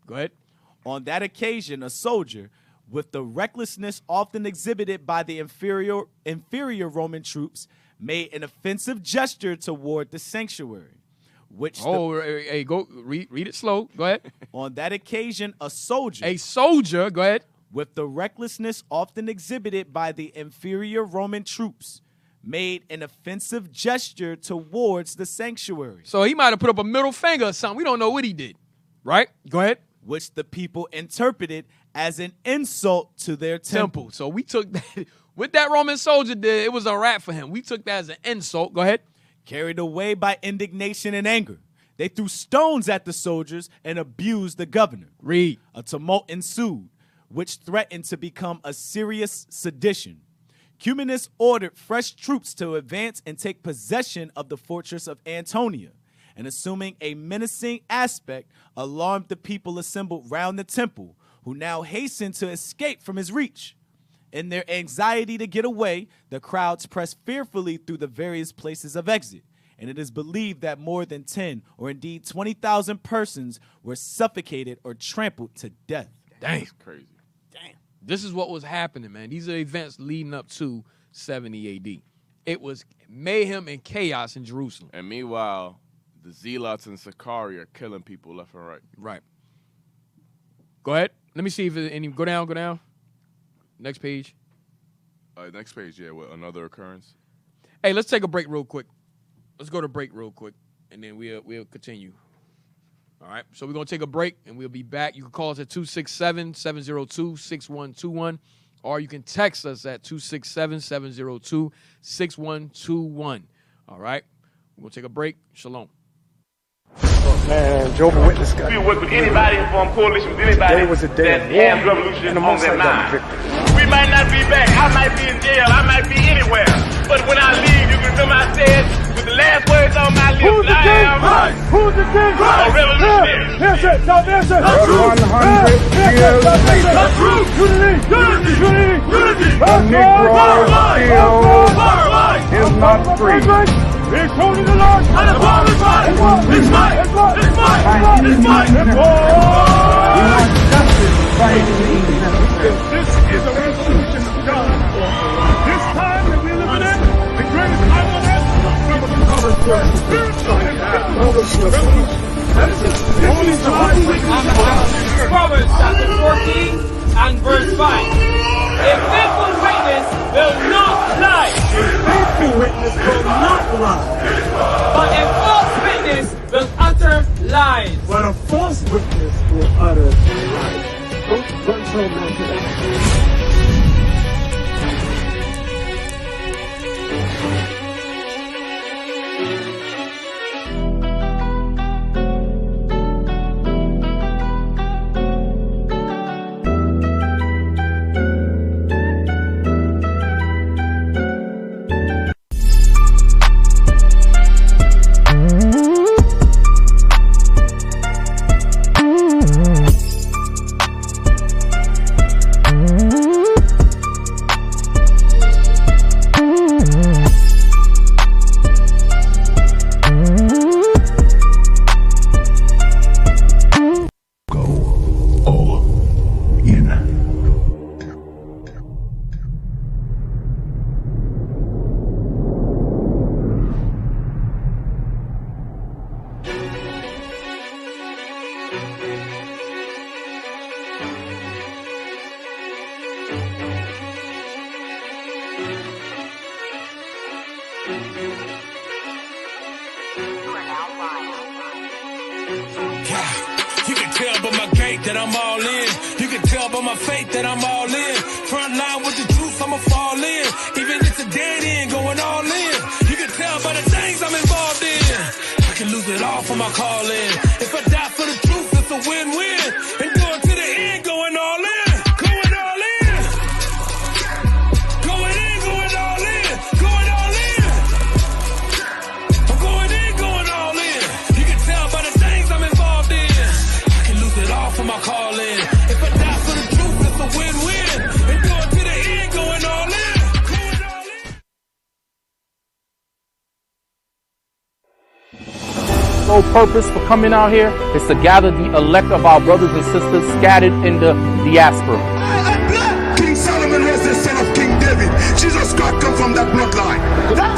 Go ahead. On that occasion, a soldier, with the recklessness often exhibited by the inferior Roman troops, made an offensive gesture toward the sanctuary, which Hey, go read it slow. Go ahead. on that occasion a soldier, Go ahead. with the recklessness often exhibited by the inferior Roman troops, made an offensive gesture towards the sanctuary, So he might have put up a middle finger or something. We don't know what he did. Right? Go ahead. which the people interpreted as an insult to their temple. Temple. So we took that. What that Roman soldier did, it was a rap for him. We took that as an insult. Go ahead. Carried away by indignation and anger, they threw stones at the soldiers and abused the governor. Read. A tumult ensued, which threatened to become a serious sedition. Cumanus ordered fresh troops to advance and take possession of the fortress of Antonia, and assuming a menacing aspect, alarmed the people assembled round the temple, who now hastened to escape from his reach. In their anxiety to get away, the crowds pressed fearfully through the various places of exit, and it is believed that more than 10 or indeed 20,000 persons were suffocated or trampled to death. Dang. crazy. This is what was happening, man. These are events leading up to 70 AD. It was mayhem and chaos in Jerusalem. And meanwhile, the Zealots in Sicarii are killing people left and right. Right. Go ahead. Let me see if any. Go down. Next page. Next page, yeah, with another occurrence. Hey, let's take a break real quick. Let's go to break real quick, and then we'll continue. All right, so we're going to take a break, and we'll be back. You can call us at 267-702-6121, or you can text us at 267-702-6121. All right, we're going to take a break. Shalom. Man, Jehovah's Witness got We work with anybody and form coalition with anybody Today was a day that of war, has revolution and the on Most their High got mind. the victory. We might not be back. I might be in jail. I might be anywhere. But when I leave, you can remember I said, with the last words on my lips, Who's the I king? am Who's the king? a revolutionary. Yes, sir. Stop, yes, sir. 100 years later, unity. The Negro still is not free. It's only the Lord. And the Father's right. It's right. It's right. It's right. It's right. It's right. We want justice by any means necessary. This is a revolution of God. This time that we live in, the greatest time on earth, spiritual and physical revolution. That is the only time we can Proverbs chapter 14 and verse 5. A faithful witness will not lie. A faithful witness will not lie. But a false witness will utter lies. But a false witness will utter lies. Don't run so much to that. You can tell by my gait that I'm all in. You can tell by my faith that I'm all in. Front line with the truth, I'ma fall in. Even if it's a dead end, going all in. You can tell by the things I'm involved in. I can lose it all for my calling. If I die for the truth, it's a win-win. And going to the end, going all in. Going all in. Going in, going all in. Going all in. I'm going in, going all in. You can tell by the things I'm involved in. I can lose it all for my calling. If I die for the truth, it's a win-win. And going to the end, going all in. Going all in. Sole purpose for coming out here is to gather the elect of our brothers and sisters scattered in the diaspora. King Solomon was the son of King David. Jesus Christ come from that bloodline.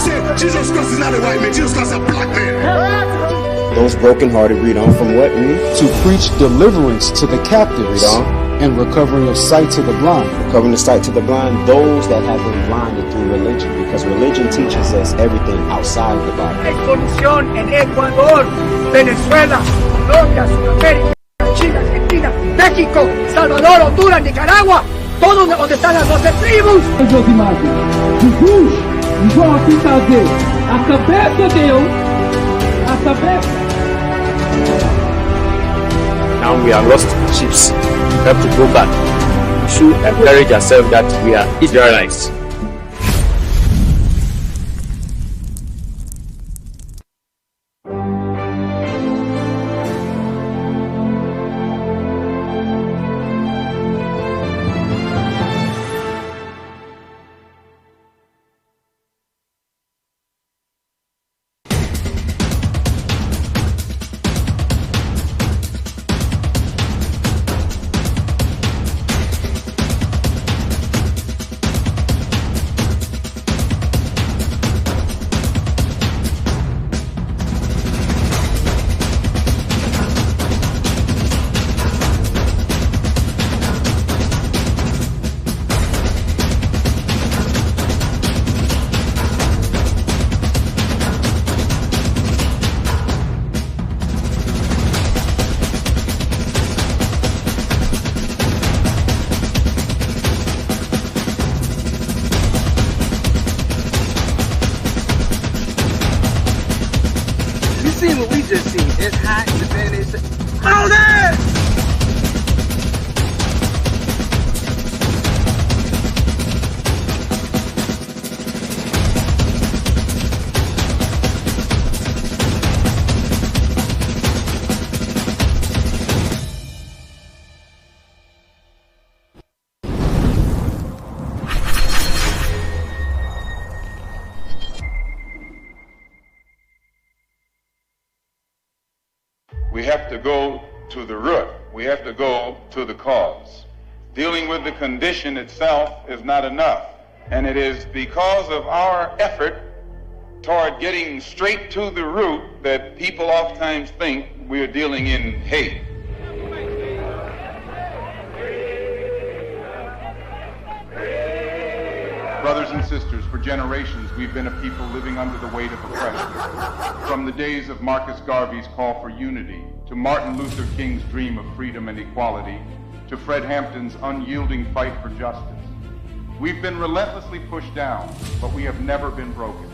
So Jesus Christ is not a white man. Jesus Christ is a black man. Those brokenhearted, read on from what? To preach deliverance to the captives. Read on. And recovering of sight to the blind. Recovering the sight to the blind, those that have been blinded through religion. Because religion teaches us everything outside of the Bible. Exploitation en Ecuador, Venezuela, Colombia, Sudamérica, Chile, Argentina, México, Salvador, Honduras, Nicaragua, todo donde están las 12 tribus. Jesus, igual aqui fazer, a cabeça deu, a cabeça. Now we are lost sheep. We have to go back. We should encourage ourselves that we are Israelites. seen what we just seen. It's hot, the fan is Moses! We have to go to the root. We have to go to the cause. Dealing with the condition itself is not enough. And it is because of our effort toward getting straight to the root that people oftentimes think we're dealing in hate. Brothers and sisters, for generations we've been a people living under the weight of oppression. From the days of Marcus Garvey's call for unity, to Martin Luther King's dream of freedom and equality, to Fred Hampton's unyielding fight for justice. We've been relentlessly pushed down, but we have never been broken.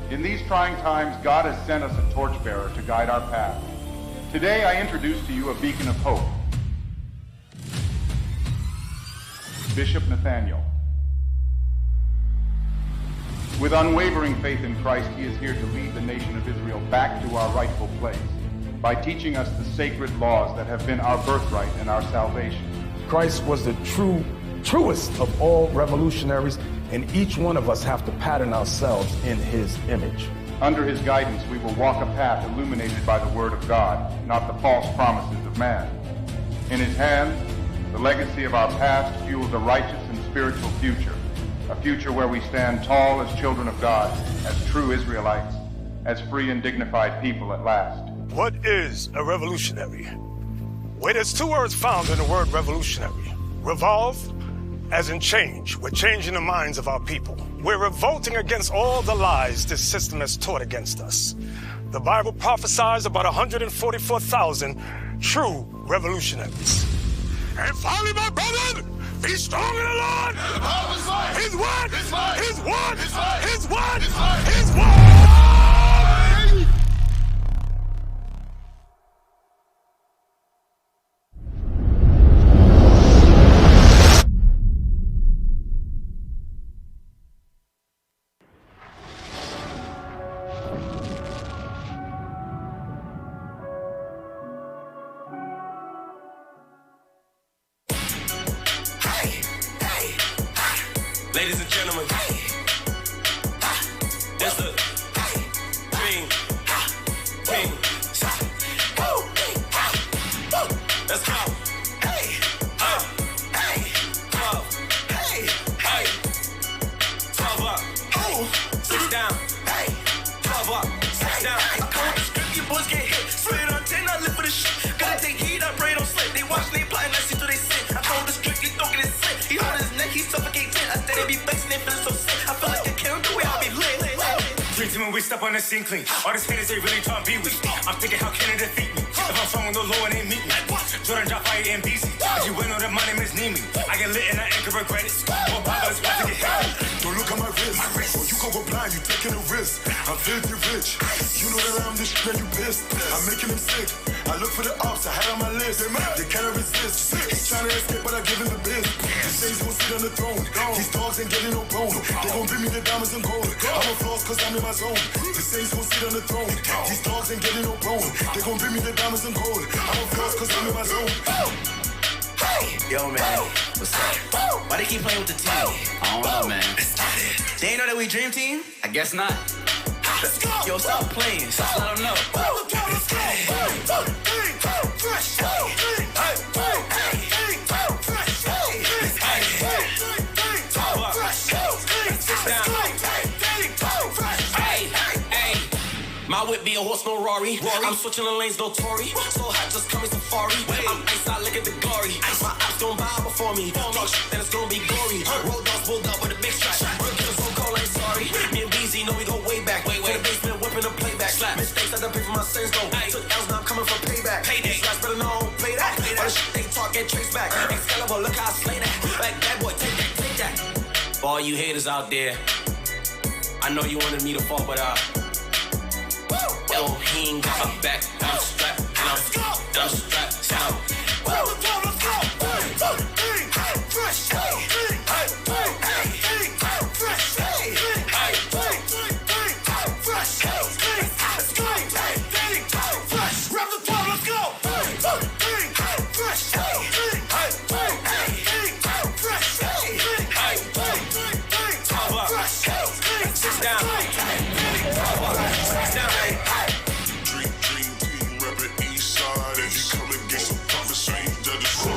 In these trying times, God has sent us a torchbearer to guide our path. Today I introduce to you a beacon of hope, Bishop Nathaniel. With unwavering faith in Christ, he is here to lead the nation of Israel back to our rightful place by teaching us the sacred laws that have been our birthright and our salvation. Christ was the truest of all revolutionaries, and each one of us have to pattern ourselves in his image. Under his guidance, we will walk a path illuminated by the word of God, not the false promises of man. In his hands, the legacy of our past fuels a righteous and spiritual future. A future where we stand tall as children of God, as true Israelites, as free and dignified people at last. What is a revolutionary? Well, there's two words found in the word revolutionary. Revolve, as in change. We're changing the minds of our people. We're revolting against all the lies this system has taught against us. The Bible prophesies about 144,000 true revolutionaries. And finally, my brother, be strong in the Lord. His word, His word, His word, His word, His word. Ladies and gentlemen, there's a dream king. Let's go. Sit down. 12 up. Sit down. I call the script, you boys get hit. Straight on 10, I live for the shit. Gotta take heed, I pray don't slip. They watch, they plotting, I see through they sin. I call the script, you don't get it slit. He hold his neck, he suffocating. I steady be flexing, they feeling so sick. I feel like I can't do it, I'll be lit. Dream team when we step on the scene clean. All these haters, they really trying to be with me. I'm thinking how can it defeat me? If I'm strong with no low and they meet me. Jordan drop fire in BC. If you win on the money, miss Nemi. I get lit and I ain't gonna regret it. More power is about to get hit. Don't look at my wrist. Oh, you gon' go blind, you taking a risk. I'm filthy rich. You know that I'm this shit, you pissed. I'm making them sick. I look for the ops, I had on my list. They can't resist. He's trying to escape, but I give him the biz. He says he's gon' sit on the throne. These dogs ain't getting no bone. They gon' bring me the diamonds and gold. I'm a floss cause I'm in my zone. He says he's gon' sit on the throne. These dogs ain't getting no bone. They gon' bring me the diamonds and gold. I'm a floss cause I'm in my zone. Yo, man, what's up? Why they keep playing with the team? I don't know, man. They ain't know that we dream team? I guess not. Let's go. Yo, stop playing. Stop let them know. Let's go. My whip be a horse, no Rari. I'm switching the lanes, no Tory. So hot, just call me Safari. I'm ice out, look at the glory. My ops gon' bow before me. Talk shit, then it's gon' be gory. Road dogs pulled up with a big strap. Killers so cold, ain't sorry. Me and BZ know we go way back. Way in the basement, whipping the playback. Mistakes I done pay for my sins, though. Took L's, now I'm coming for payback. These guys better know I don't play that. All the shit they talk, get traced back. Excalibur, look how I slay that. Like bad boy, take that. For all you haters out there, I know you wanted me to fall, but yo, he ain't got my back. I'm strapped, and I'm strapped. So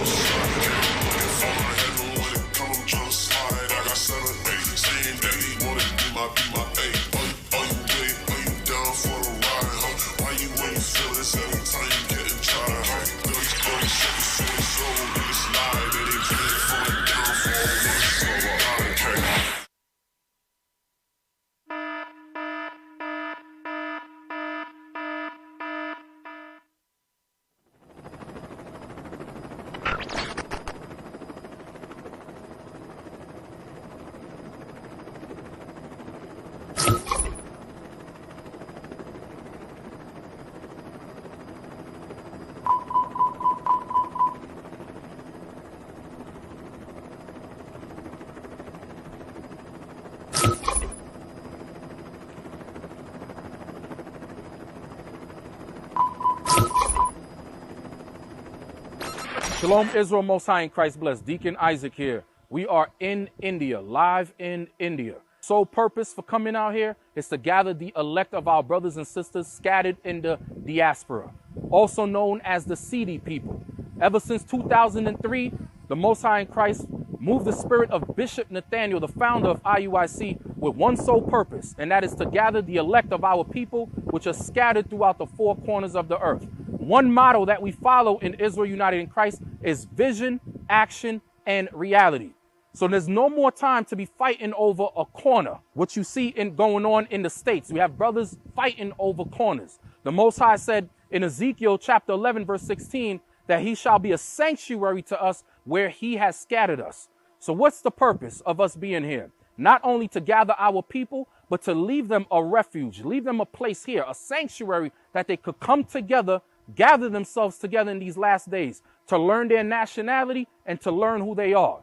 Shalom, Israel, Most High in Christ bless. Deacon Isaac here. We are in India, live in India. Sole purpose for coming out here is to gather the elect of our brothers and sisters scattered in the diaspora, also known as the seedy people. Ever since 2003, the Most High in Christ moved the spirit of Bishop Nathaniel, the founder of IUIC, with one sole purpose, and that is to gather the elect of our people, which are scattered throughout the four corners of the earth. One motto that we follow in Israel United in Christ is vision, action, and reality. So there's no more time to be fighting over a corner. What you see going on in the States, we have brothers fighting over corners. The Most High said in Ezekiel chapter 11, verse 16, that he shall be a sanctuary to us where he has scattered us. So what's the purpose of us being here? Not only to gather our people, but to leave them a refuge, leave them a place here, a sanctuary that they could come together, gather themselves together in these last days to learn their nationality and to learn who they are.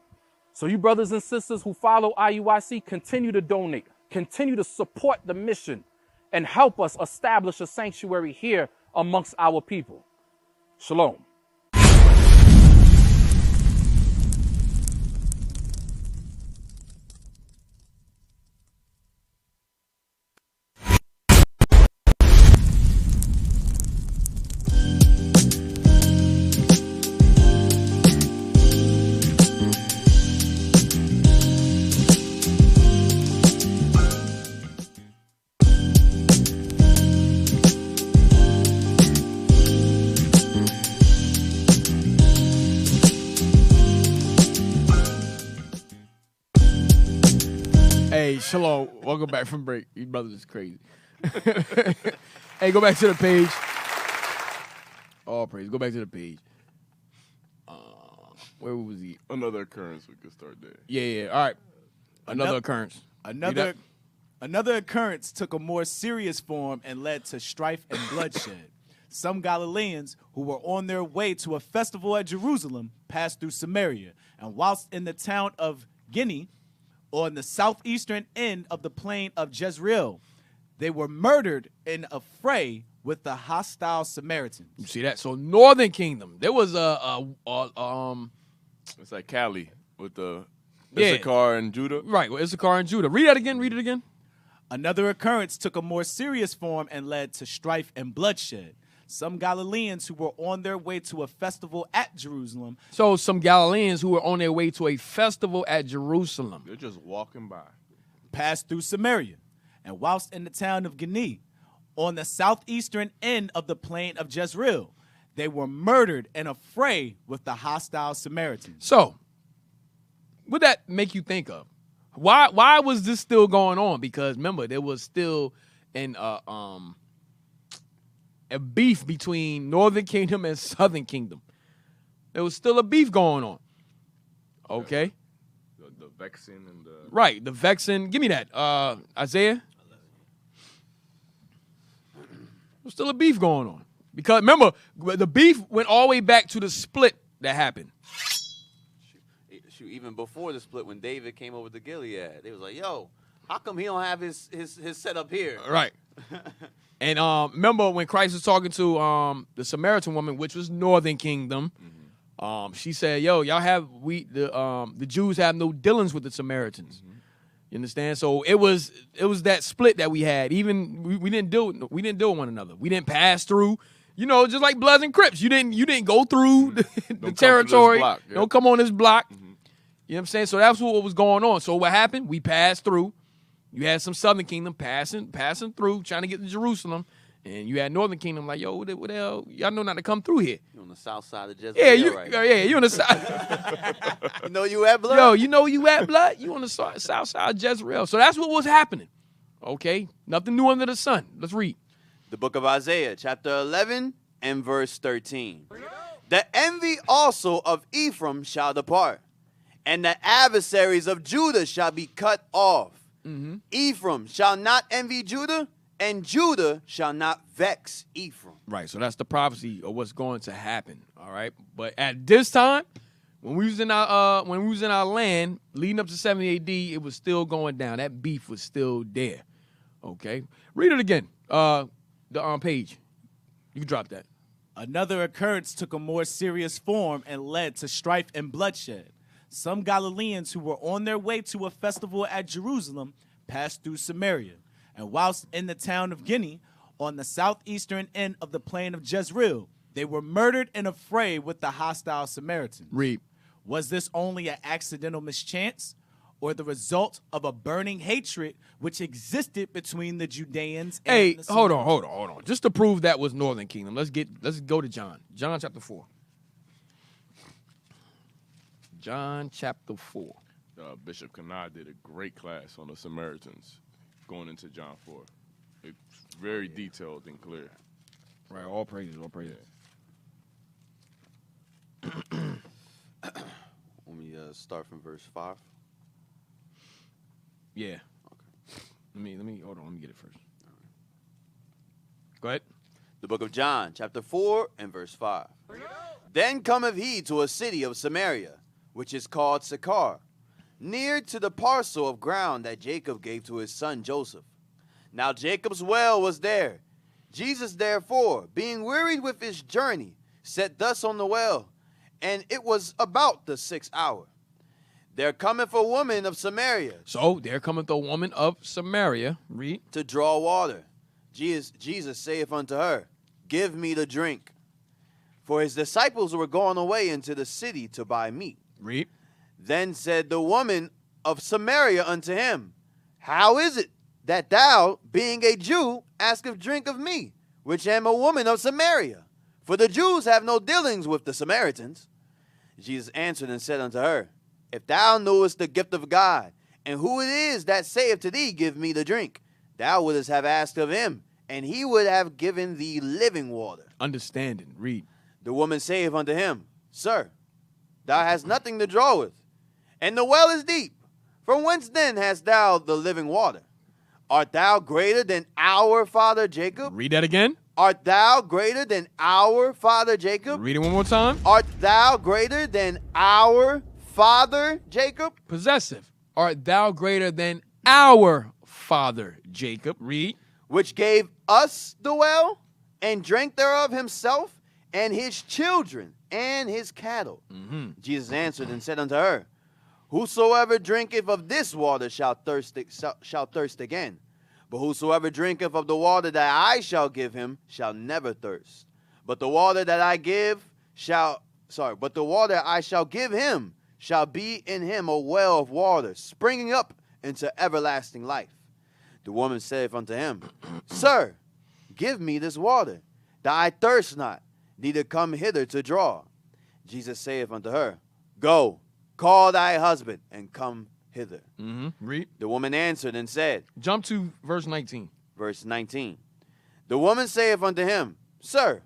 So you brothers and sisters who follow IUIC, continue to donate, continue to support the mission, and help us establish a sanctuary here amongst our people. Shalom. Hey, shalom. Welcome back from break. You brothers is crazy. Hey, go back to the page. All praise. Go back to the page. Where was he? Another occurrence. We could start there. Yeah. All right. Another occurrence. Another occurrence took a more serious form and led to strife and bloodshed. Some Galileans who were on their way to a festival at Jerusalem passed through Samaria, and whilst in the town of Guinea, on the southeastern end of the plain of Jezreel, they were murdered in a fray with the hostile Samaritans. You see that? So Northern Kingdom, there was it's like Cali with the Issachar and Judah. Right, with Issachar and Judah. Read that again. Read it again. Another occurrence took a more serious form and led to strife and bloodshed. Some Galileans who were on their way to a festival at Jerusalem. So some Galileans who were on their way to a festival at Jerusalem. They're just walking by. Passed through Samaria. And whilst in the town of Guinea, on the southeastern end of the plain of Jezreel, they were murdered in a fray with the hostile Samaritans. So, what that make you think of? Why was this still going on? Because remember, there was still a beef between Northern Kingdom and Southern Kingdom. There was still a beef going on. Okay. The vexing and the... Right, the vexing. Give me that. Isaiah? There's still a beef going on. Because remember, the beef went all the way back to the split that happened. Shoot, even before the split, when David came over to Gilead, they was like, yo, how come he don't have his setup here? Right. And remember when Christ was talking to the Samaritan woman, which was Northern Kingdom, she said, yo, y'all have, the Jews have no dealings with the Samaritans. You understand? So it was that split that we had. Even we didn't deal with one another. We didn't pass through. You know, just like Bloods and Crips. You didn't go through the territory. Block, yeah. Don't come on this block. You know what I'm saying? So that's what was going on. So what happened? We passed through. You had some Southern Kingdom passing through, trying to get to Jerusalem. And you had Northern Kingdom like, yo, what the hell? Y'all know not to come through here. You on the south side of Jezreel, you on the south. You know you at blood? Yo, you know you at blood? You on the south side of Jezreel. So that's what was happening. Okay? Nothing new under the sun. Let's read. The book of Isaiah, chapter 11 and verse 13. The envy also of Ephraim shall depart, and the adversaries of Judah shall be cut off. Ephraim shall not envy Judah, and Judah shall not vex Ephraim. Right, so that's the prophecy of what's going to happen. All right, but at this time, when we was in our land, leading up to 70 AD, it was still going down. That beef was still there. Okay, read it again. The page. You can drop that. Another occurrence took a more serious form and led to strife and bloodshed. Some Galileans who were on their way to a festival at Jerusalem passed through Samaria. And whilst in the town of Guinea, on the southeastern end of the plain of Jezreel, they were murdered in a fray with the hostile Samaritans. Read. Was this only an accidental mischance, or the result of a burning hatred which existed between the Judeans and Hey, the hold Samaritans. on. Just to prove that was Northern Kingdom, let's go to John. John chapter 4. John chapter 4. Bishop Kanai did a great class on the Samaritans going into John 4. It's very detailed and clear. Right, all praises. Let me start from verse 5. Yeah. Okay. Let me hold on. Let me get it first. Go ahead. The book of John, chapter 4 and verse 5. Then cometh he to a city of Samaria, which is called Sicarii, near to the parcel of ground that Jacob gave to his son Joseph. Now Jacob's well was there. Jesus therefore, being wearied with his journey, sat thus on the well, and it was about the 6th hour. There cometh a woman of Samaria. So there cometh a woman of Samaria. Read. To draw water. Jesus saith unto her, Give me to drink. For his disciples were gone away into the city to buy meat. Read. Then said the woman of Samaria unto him, How is it that thou, being a Jew, askest drink of me, which am a woman of Samaria? For the Jews have no dealings with the Samaritans. Jesus answered and said unto her, If thou knewest the gift of God, and who it is that saith to thee, Give me the drink, thou wouldest have asked of him, and he would have given thee living water. Understanding. Read. The woman saith unto him, Sir, thou hast nothing to draw with, and the well is deep. From whence then hast thou the living water? Art thou greater than our father Jacob? Read that again. Art thou greater than our father Jacob? Read it one more time. Art thou greater than our father Jacob? Possessive. Art thou greater than our father Jacob? Read. Which gave us the well, and drank thereof himself, and his children, and his cattle. Jesus answered and said unto her, Whosoever drinketh of this water shall thirst again. But whosoever drinketh of the water that I shall give him shall never thirst. But the water that I shall give him shall be in him a well of water, springing up into everlasting life. The woman saith unto him, Sir, give me this water, that I thirst not, neither come hither to draw. Jesus saith unto her, Go, call thy husband, and come hither. Read. The woman answered and said, Jump to verse 19. Verse 19. The woman saith unto him, Sir,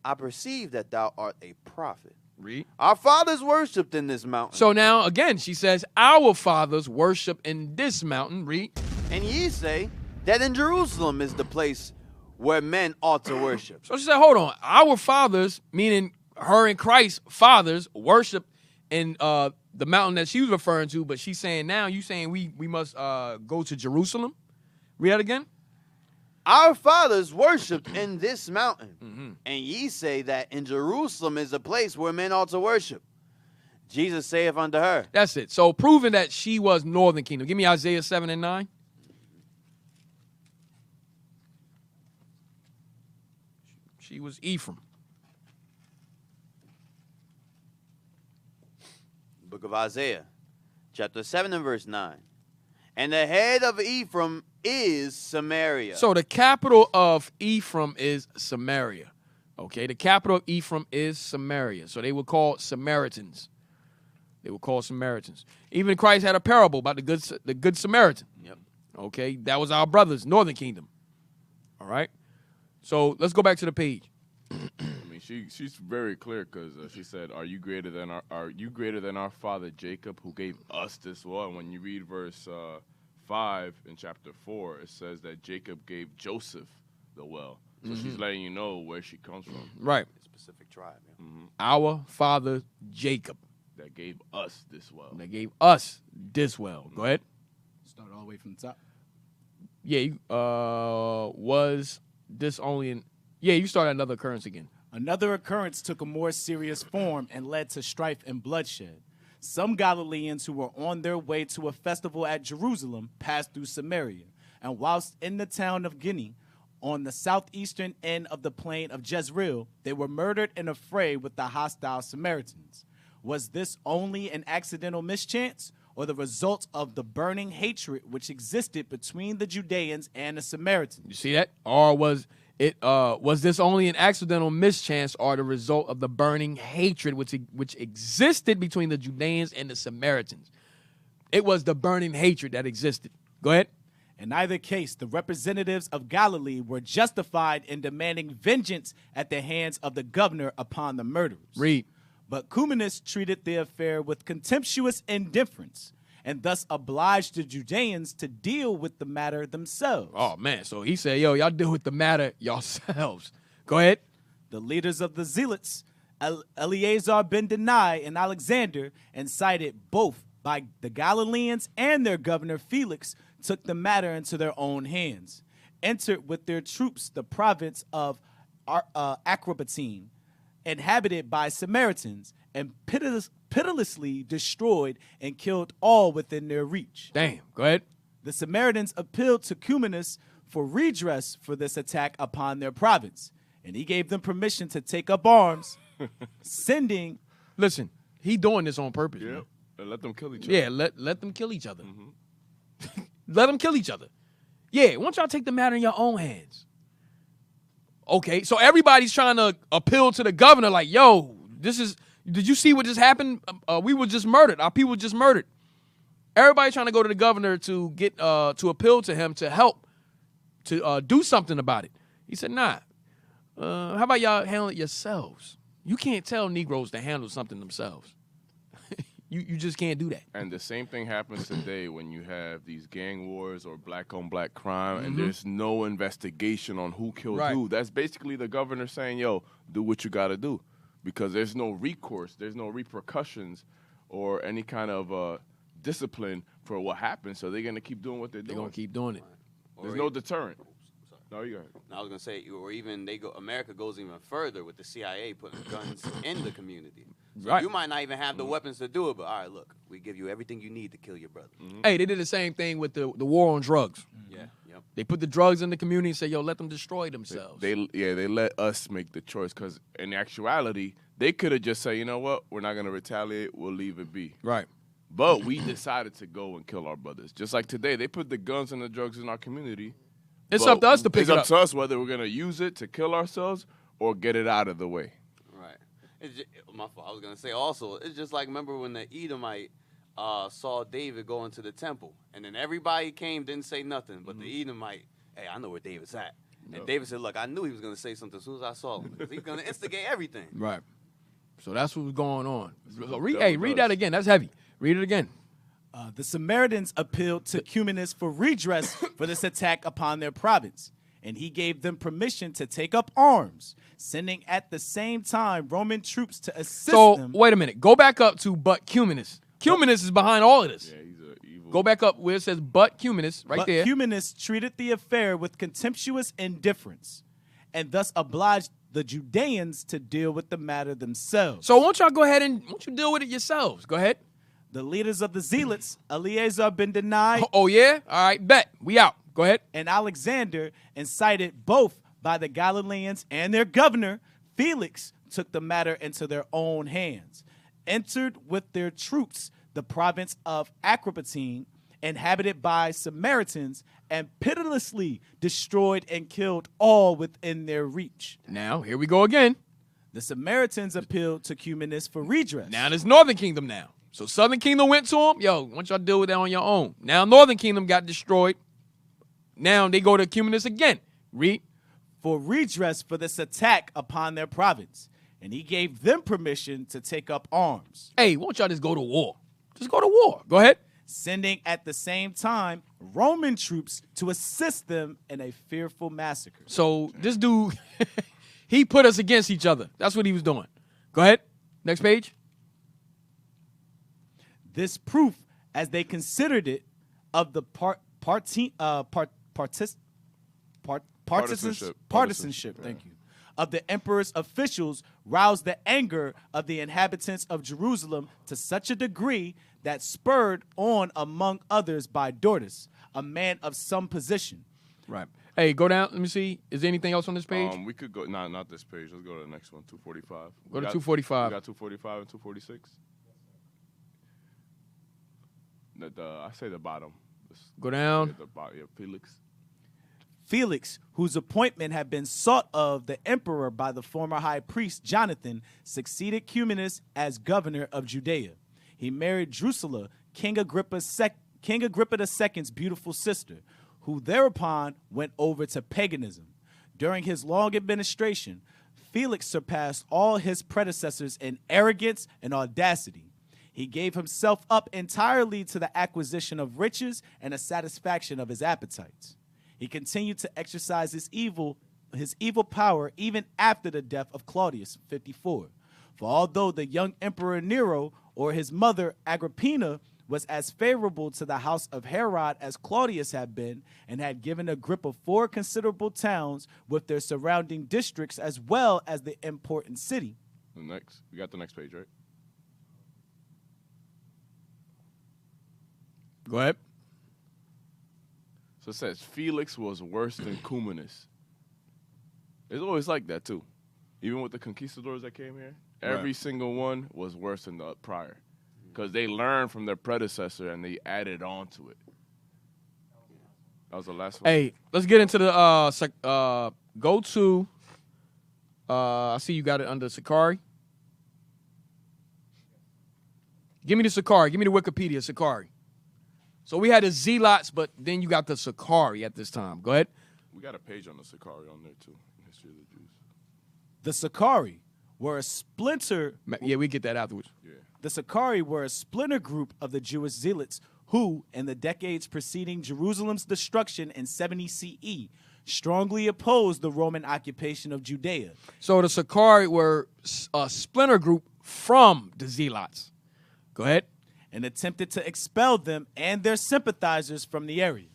I perceive that thou art a prophet. Read. Our fathers worshipped in this mountain. So now, again, she says, Our fathers worship in this mountain. Read. And ye say that in Jerusalem is the place where men ought to worship. So she said, hold on. Our fathers, meaning her and Christ's fathers, worship in the mountain that she was referring to, but she's saying now, you saying we must go to Jerusalem? Read that again. Our fathers worshipped in this mountain, and ye say that in Jerusalem is the place where men ought to worship. Jesus saith unto her. That's it. So proving that she was Northern Kingdom. Give me Isaiah 7 and 9. She was Ephraim. Book of Isaiah, chapter 7 and verse 9. And the head of Ephraim is Samaria. So the capital of Ephraim is Samaria. Okay, the capital of Ephraim is Samaria. So they were called Samaritans. They were called Samaritans. Even Christ had a parable about the good Samaritan. Yep. Okay, that was our brothers, Northern Kingdom. All right. So let's go back to the page. I mean, she's very clear because she said, "Are you greater than our father Jacob, who gave us this well?" And when you read verse 5 in chapter 4, it says that Jacob gave Joseph the well. So she's letting you know where she comes from. Right. A specific tribe. Yeah. Our father Jacob. That gave us this well. That gave us this well. Go ahead. Start all the way from the top. Yeah, was this only in... Yeah, you start another occurrence again. Another occurrence took a more serious form and led to strife and bloodshed. Some Galileans who were on their way to a festival at Jerusalem passed through Samaria, and whilst in the town of Guinea, on the southeastern end of the plain of Jezreel, they were murdered in a fray with the hostile Samaritans. Was this only an accidental mischance, or the result of the burning hatred which existed between the Judeans and the Samaritans. You see that? Or was this only an accidental mischance or the result of the burning hatred which existed between the Judeans and the Samaritans? It was the burning hatred that existed. Go ahead. In either case, the representatives of Galilee were justified in demanding vengeance at the hands of the governor upon the murderers. Read. But Cumanus treated the affair with contemptuous indifference and thus obliged the Judeans to deal with the matter themselves. Oh, man. So he said, yo, y'all deal with the matter yourselves. Go ahead. The leaders of the Zealots, Eleazar ben Denai and Alexander, incited both by the Galileans and their governor Felix, took the matter into their own hands, entered with their troops the province of Acrobatine, inhabited by Samaritans, and pitilessly destroyed and killed all within their reach. Damn, go ahead. The Samaritans appealed to Cumanus for redress for this attack upon their province, and he gave them permission to take up arms, sending... Listen, he doing this on purpose. Yeah, and let them kill each other. Yeah, let them kill each other. Let them kill each other. Yeah, why don't y'all take the matter in your own hands? Okay, so everybody's trying to appeal to the governor like, yo, did you see what just happened? We were just murdered. Our people were just murdered. Everybody trying to go to the governor to get to appeal to him to help to do something about it. He said, nah, how about y'all handle it yourselves? You can't tell Negroes to handle something themselves. You just can't do that. And the same thing happens today when you have these gang wars or black-on-black crime, and there's no investigation on who killed who. That's basically the governor saying, yo, do what you got to do, because there's no recourse, there's no repercussions or any kind of discipline for what happened, so they're going to keep doing what they're doing. They're going to keep doing it. There's no deterrent. No, you got it. I was gonna say, or even America goes even further with the CIA putting guns in the community. So Right. you might not even have the weapons to do it, but all right, look, we give you everything you need to kill your brother. Hey, they did the same thing with the war on drugs. Yeah, yep. They put the drugs in the community and say, yo, let them destroy themselves. They let us make the choice, because in actuality, they could have just said, you know what, we're not going to retaliate, we'll leave it be. Right. But we decided to go and kill our brothers. Just like today, they put the guns and the drugs in our community. It's up to us to pick it up. It's up to us whether we're going to use it to kill ourselves or get it out of the way. Right. My fault. I was going to say also, it's just like, remember when the Edomite saw David go into the temple, and then everybody came, didn't say nothing, but the Edomite, hey, I know where David's at. And David said, look, I knew he was going to say something as soon as I saw him, because he's going to instigate everything. Right. So that's what was going on. So read that again. That's heavy. Read it again. The Samaritans appealed to Cumanus for redress for this attack upon their province, and he gave them permission to take up arms, sending at the same time Roman troops to assist them. So, wait a minute. Go back up to but Cumanus. Cumanus is behind all of this. Yeah, he's an evil. Go back up where it says but Cumanus, right there. But Cumanus treated the affair with contemptuous indifference, and thus obliged the Judeans to deal with the matter themselves. So, won't y'all go ahead and won't you deal with it yourselves? Go ahead. The leaders of the Zealots, Eleazar ben Denai. Oh, yeah? All right, bet. We out. Go ahead. And Alexander, incited both by the Galileans and their governor, Felix, took the matter into their own hands, entered with their troops the province of Acrobatine, inhabited by Samaritans, and pitilessly destroyed and killed all within their reach. Now, here we go again. The Samaritans appealed to Cumanus for redress. Now, there's Northern Kingdom now. So Southern Kingdom went to them. Yo, why don't y'all deal with that on your own? Now Northern Kingdom got destroyed. Now they go to Cumanus again. Read. For redress for this attack upon their province. And he gave them permission to take up arms. Hey, why don't y'all just go to war? Just go to war. Go ahead. Sending at the same time Roman troops to assist them in a fearful massacre. So this dude, he put us against each other. That's what he was doing. Go ahead. Next page. This proof, as they considered it, of the partisanship, thank you, of the emperor's officials roused the anger of the inhabitants of Jerusalem to such a degree that spurred on, among others, by Dortus, a man of some position. Right. Hey, go down. Let me see. Is there anything else on this page? We could go. Not this page. Let's go to the next one. 245. Go to 245. We got 245 and 246. I say the bottom. Go down. Yeah, the bottom. Yeah, Felix. Felix, whose appointment had been sought of the emperor by the former high priest Jonathan, succeeded Cumanus as governor of Judea. He married Drusilla, King Agrippa II's beautiful sister, who thereupon went over to paganism. During his long administration, Felix surpassed all his predecessors in arrogance and audacity. He gave himself up entirely to the acquisition of riches and the satisfaction of his appetites. He continued to exercise his evil power even after the death of Claudius, 54. For although the young Emperor Nero or his mother Agrippina was as favorable to the house of Herod as Claudius had been, and had given Agrippa 4 considerable towns with their surrounding districts as well as the important city. We got the next page, right? Go ahead. So it says Felix was worse than Cumanus. It's always like that too. Even with the conquistadors that came here, every single one was worse than the prior, because they learned from their predecessor and they added on to it. That was the last one. Hey, let's get into the go to. I see you got it under Sicarii. Give me the Sicarii. Give me the Wikipedia Sicarii. So we had the Zealots, but then you got the Sicarii at this time. Go ahead. We got a page on the Sicarii on there too. History of the Jews. The Sicarii were a splinter. Yeah, we get that afterwards. Yeah. The Sicarii were a splinter group of the Jewish Zealots who, in the decades preceding Jerusalem's destruction in 70 CE, strongly opposed the Roman occupation of Judea. So the Sicarii were a splinter group from the Zealots. Go ahead. And attempted to expel them and their sympathizers from the area.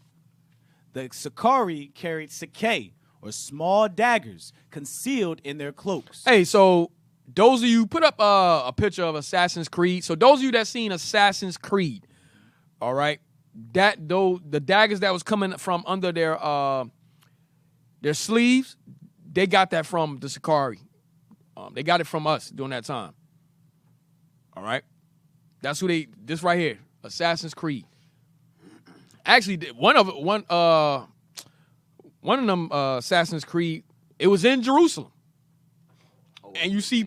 The Sicarii carried Sicae, or small daggers, concealed in their cloaks. Hey, so those of you, put up a picture of Assassin's Creed. So those of you that seen Assassin's Creed, all right, the daggers that was coming from under their sleeves, they got that from the Sicarii. They got it from us during that time. All right. That's who this right here, Assassin's Creed. Actually, one of them Assassin's Creed, it was in Jerusalem. And you see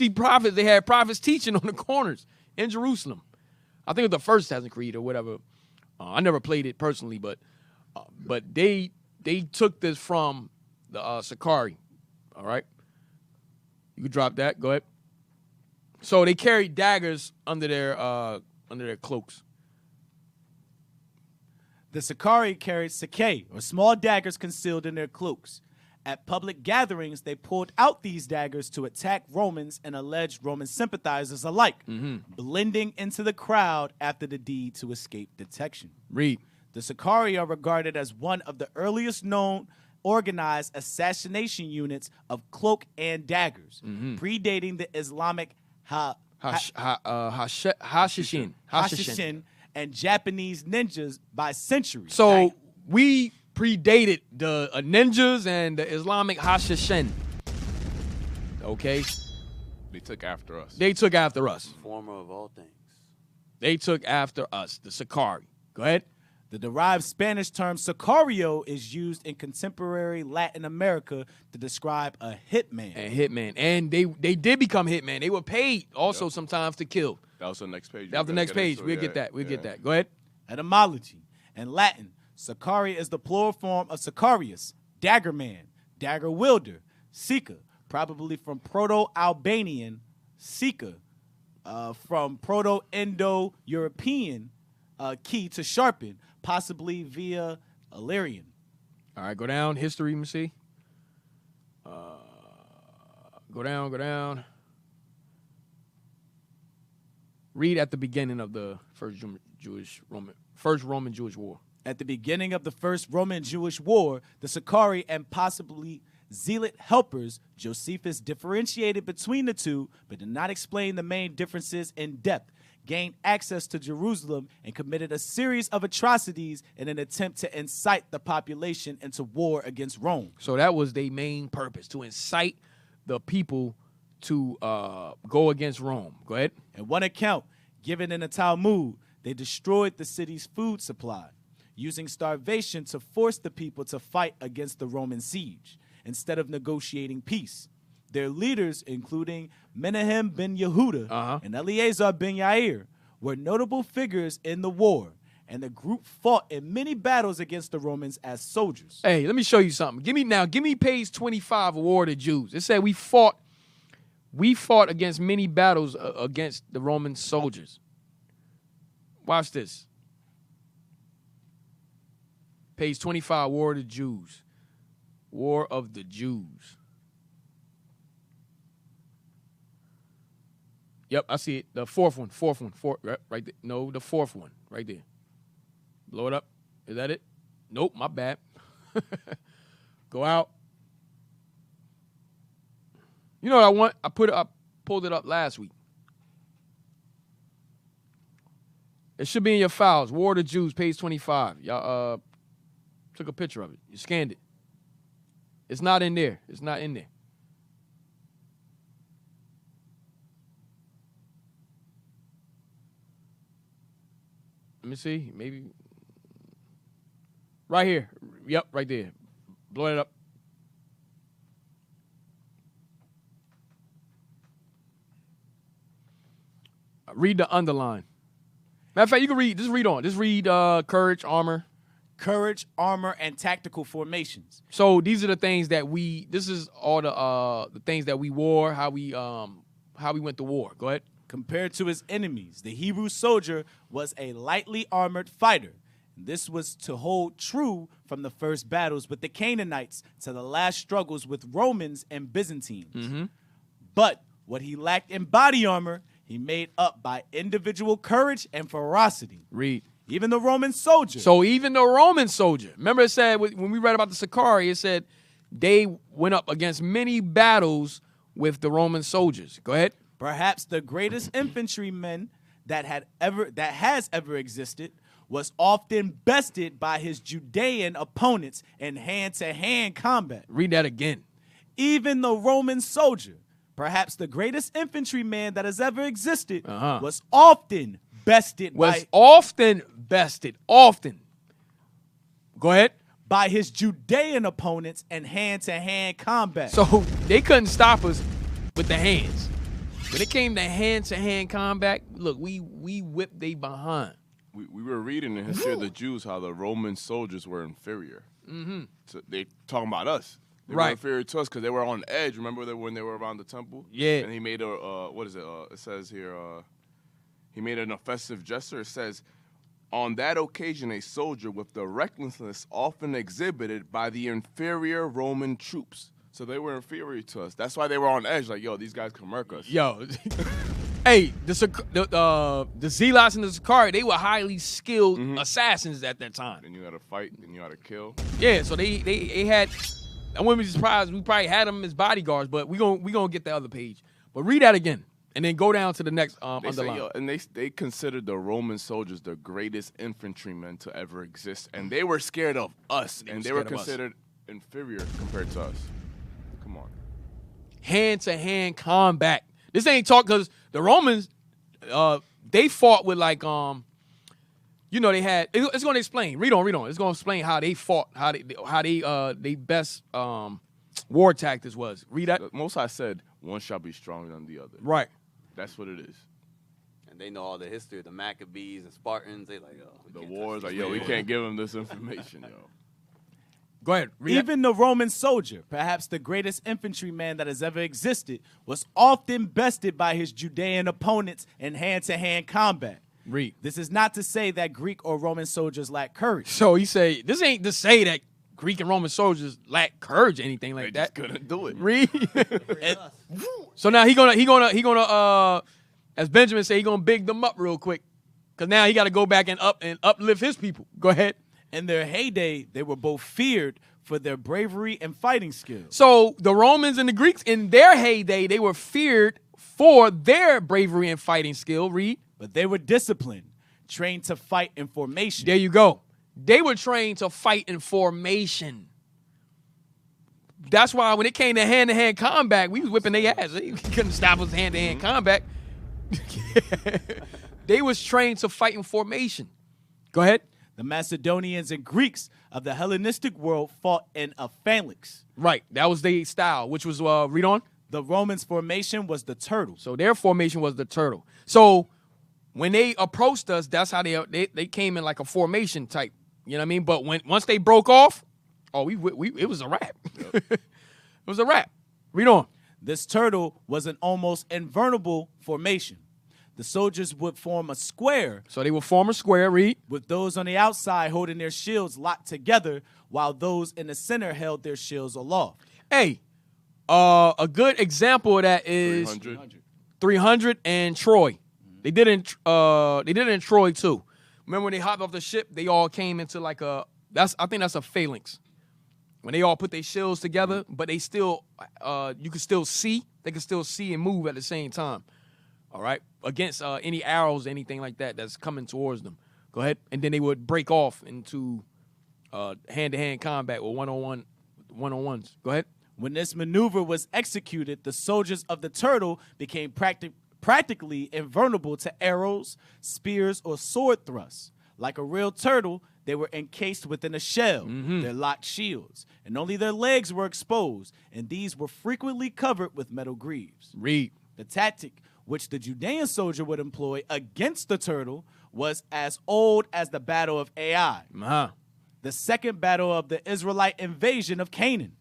prophets, they had prophets teaching on the corners in Jerusalem. I think it was the first Assassin's Creed or whatever. I never played it personally, but they took this from the Sicarii. All right. You can drop that. Go ahead. So they carried daggers under their cloaks. The Sicarii carried Sicae, or small daggers concealed in their cloaks. At public gatherings, they pulled out these daggers to attack Romans and alleged Roman sympathizers alike, blending into the crowd after the deed to escape detection. Read. The Sicarii are regarded as one of the earliest known organized assassination units of cloak and daggers, predating the Islamic Hashishin and Japanese ninjas by centuries. So we predated the ninjas and the Islamic Hashishin. Okay? They took after us. They took after us. Former of all things. They took after us, the Sicarii. Go ahead. The derived Spanish term sicario is used in contemporary Latin America to describe a hitman. And they did become hitmen. They were paid also sometimes to kill. That was the next page. That was the next page. We'll get that. We'll get that. Go ahead. Etymology. In Latin, Sicarii is the plural form of Sicarius, dagger man, dagger wielder, Sika, probably from Proto-Albanian, Sika, from Proto-Indo-European, key to sharpen, possibly via Illyrian. All right, go down. History, let me see. Go down. Read at the beginning of the first Roman-Jewish War. At the beginning of the first Roman-Jewish War, the Sicarii and possibly Zealot helpers, Josephus differentiated between the two, but did not explain the main differences in depth, gained access to Jerusalem, and committed a series of atrocities in an attempt to incite the population into war against Rome. So that was their main purpose, to incite the people to go against Rome. Go ahead. In one account given in the Talmud, they destroyed the city's food supply, using starvation to force the people to fight against the Roman siege instead of negotiating peace. Their leaders, including Menahem ben Yehuda and Eleazar ben Yair, were notable figures in the war, and the group fought in many battles against the Romans as soldiers. Hey, let me show you something. Give me page 25 of War of the Jews. It said we fought against many battles against the Roman soldiers. Watch this. Page 25, War of the Jews. War of the Jews. Yep, I see it. The fourth one, right there. No, the fourth one, right there. Blow it up. Is that it? Nope, my bad. Go out. You know what I want? I pulled it up last week. It should be in your files. War of the Jews, page 25. Y'all took a picture of it. You scanned it. It's not in there. It's not in there. Let me see. Maybe. Right here. Yep, right there. Blow it up. Read the underline. Matter of fact, you can read. Just read on. Just read courage, armor. Courage, armor, and tactical formations. So these are the things that this is all the things that we wore, how we went to war. Go ahead. Compared to his enemies, the Hebrew soldier was a lightly armored fighter. This was to hold true from the first battles with the Canaanites to the last struggles with Romans and Byzantines. Mm-hmm. But what he lacked in body armor, he made up by individual courage and ferocity. Read. Even the Roman soldier. So even the Roman soldier. Remember it said, when we read about the Sicarii, it said they went up against many battles with the Roman soldiers. Go ahead. Perhaps the greatest infantryman that has ever existed was often bested by his Judean opponents in hand-to-hand combat. Read that again. Even the Roman soldier, perhaps the greatest infantryman that has ever existed, was often bested. Often. Go ahead. By his Judean opponents in hand-to-hand combat. So they couldn't stop us with the hands. When it came to hand combat, look, we whipped they behind. We were reading in the history of the Jews how the Roman soldiers were inferior. Mm-hmm. So they talking about us. They were inferior to us because they were on edge. Remember that when they were around the temple? Yeah. And he made a, what is it? It says here, he made an offensive gesture. It says, on that occasion, a soldier with the recklessness often exhibited by the inferior Roman troops. So they were inferior to us. That's why they were on edge. Like, yo, these guys can murk us. Yo, hey, the Zealots and the Sicarii, they were highly skilled assassins at that time. And you had to fight, and you had to kill. Yeah, so they had. I wouldn't be surprised. We probably had them as bodyguards, but we gonna get the other page. But read that again, and then go down to the next underline. Say, yo, and they considered the Roman soldiers the greatest infantrymen to ever exist, and they were scared of us, and they were considered inferior compared to us. Come on. Hand-to-hand combat. This ain't talk because the Romans, they fought with like, they had. It's going to explain. Read on. It's going to explain how they fought, how they best war tactics was. Read that. Most High said, one shall be stronger than the other. Right. That's what it is. And they know all the history of the Maccabees and Spartans. They like, yo, the wars. Like, yo, we can't give them this information, yo. Go ahead. Even the Roman soldier, perhaps the greatest infantryman that has ever existed, was often bested by his Judean opponents in hand-to-hand combat. Read. This is not to say that Greek or Roman soldiers lack courage. So he say, this ain't to say that Greek and Roman soldiers lack courage or anything like that. They just couldn't do it. Read. So now he gonna as Benjamin said, he gonna big them up real quick, because now he got to go back and uplift his people. Go ahead. In their heyday, they were both feared for their bravery and fighting skills. So the Romans and the Greeks, in their heyday, they were feared for their bravery and fighting skill. Read. But they were disciplined, trained to fight in formation. There you go. They were trained to fight in formation. That's why when it came to hand-to-hand combat, we was whipping their ass. They couldn't stop us hand-to-hand combat. They was trained to fight in formation. Go ahead. The Macedonians and Greeks of the Hellenistic world fought in a phalanx. Right. That was their style, which was, read on. The Romans' formation was the turtle. So their formation was the turtle. So when they approached us, that's how they came in like a formation type. You know what I mean? But once they broke off, it was a wrap. It was a wrap. Read on. This turtle was an almost invulnerable formation. The soldiers would form a square. So they would form a square, read. With those on the outside holding their shields locked together, while those in the center held their shields aloft. Hey, a good example of that is 300 and Troy. They did it in Troy too. Remember when they hopped off the ship, they all came into like I think that's a phalanx. When they all put their shields together, but they still, you can still see. They can still see and move at the same time. All right? Against any arrows, anything like that that's coming towards them. Go ahead. And then they would break off into hand-to-hand combat with one-on-ones. Go ahead. When this maneuver was executed, the soldiers of the turtle became practically invulnerable to arrows, spears, or sword thrusts. Like a real turtle, they were encased within a shell, their locked shields, and only their legs were exposed, and these were frequently covered with metal greaves. Read. The tactic which the Judean soldier would employ against the turtle was as old as the Battle of Ai, the second battle of the Israelite invasion of Canaan.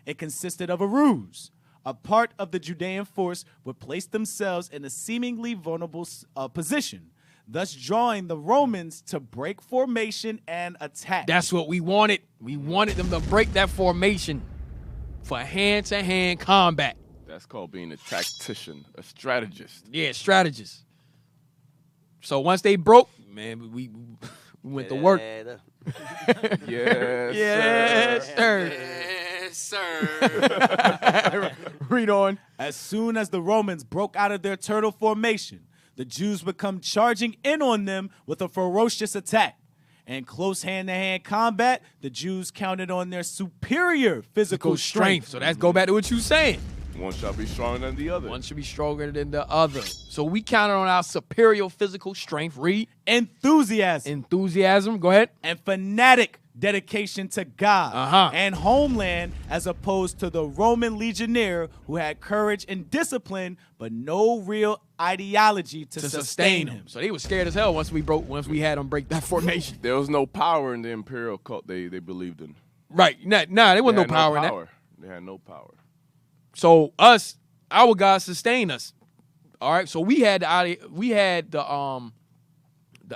It consisted of a ruse. A part of the Judean force would place themselves in a seemingly vulnerable position, thus drawing the Romans to break formation and attack. That's what we wanted. We wanted them to break that formation for hand-to-hand combat. That's called being a tactician, a strategist. Yeah, strategist. So once they broke, man, we went to work. Yes, sir. Yes, sir. Read on. As soon as the Romans broke out of their turtle formation, the Jews would come charging in on them with a ferocious attack. In close hand-to-hand combat, the Jews counted on their superior physical strength. So that's go back to what you saying. One shall be stronger than the other. One should be stronger than the other. So we counted on our superior physical strength. Read. Enthusiasm. Go ahead. And fanatic dedication to God and homeland, as opposed to the Roman legionnaire who had courage and discipline, but no real ideology to sustain him. So they were scared as hell once we had them break that formation. There was no power in the Imperial cult they believed in. Right. There wasn't no power in that. They had no power. So our God sustained us. All right. So we had the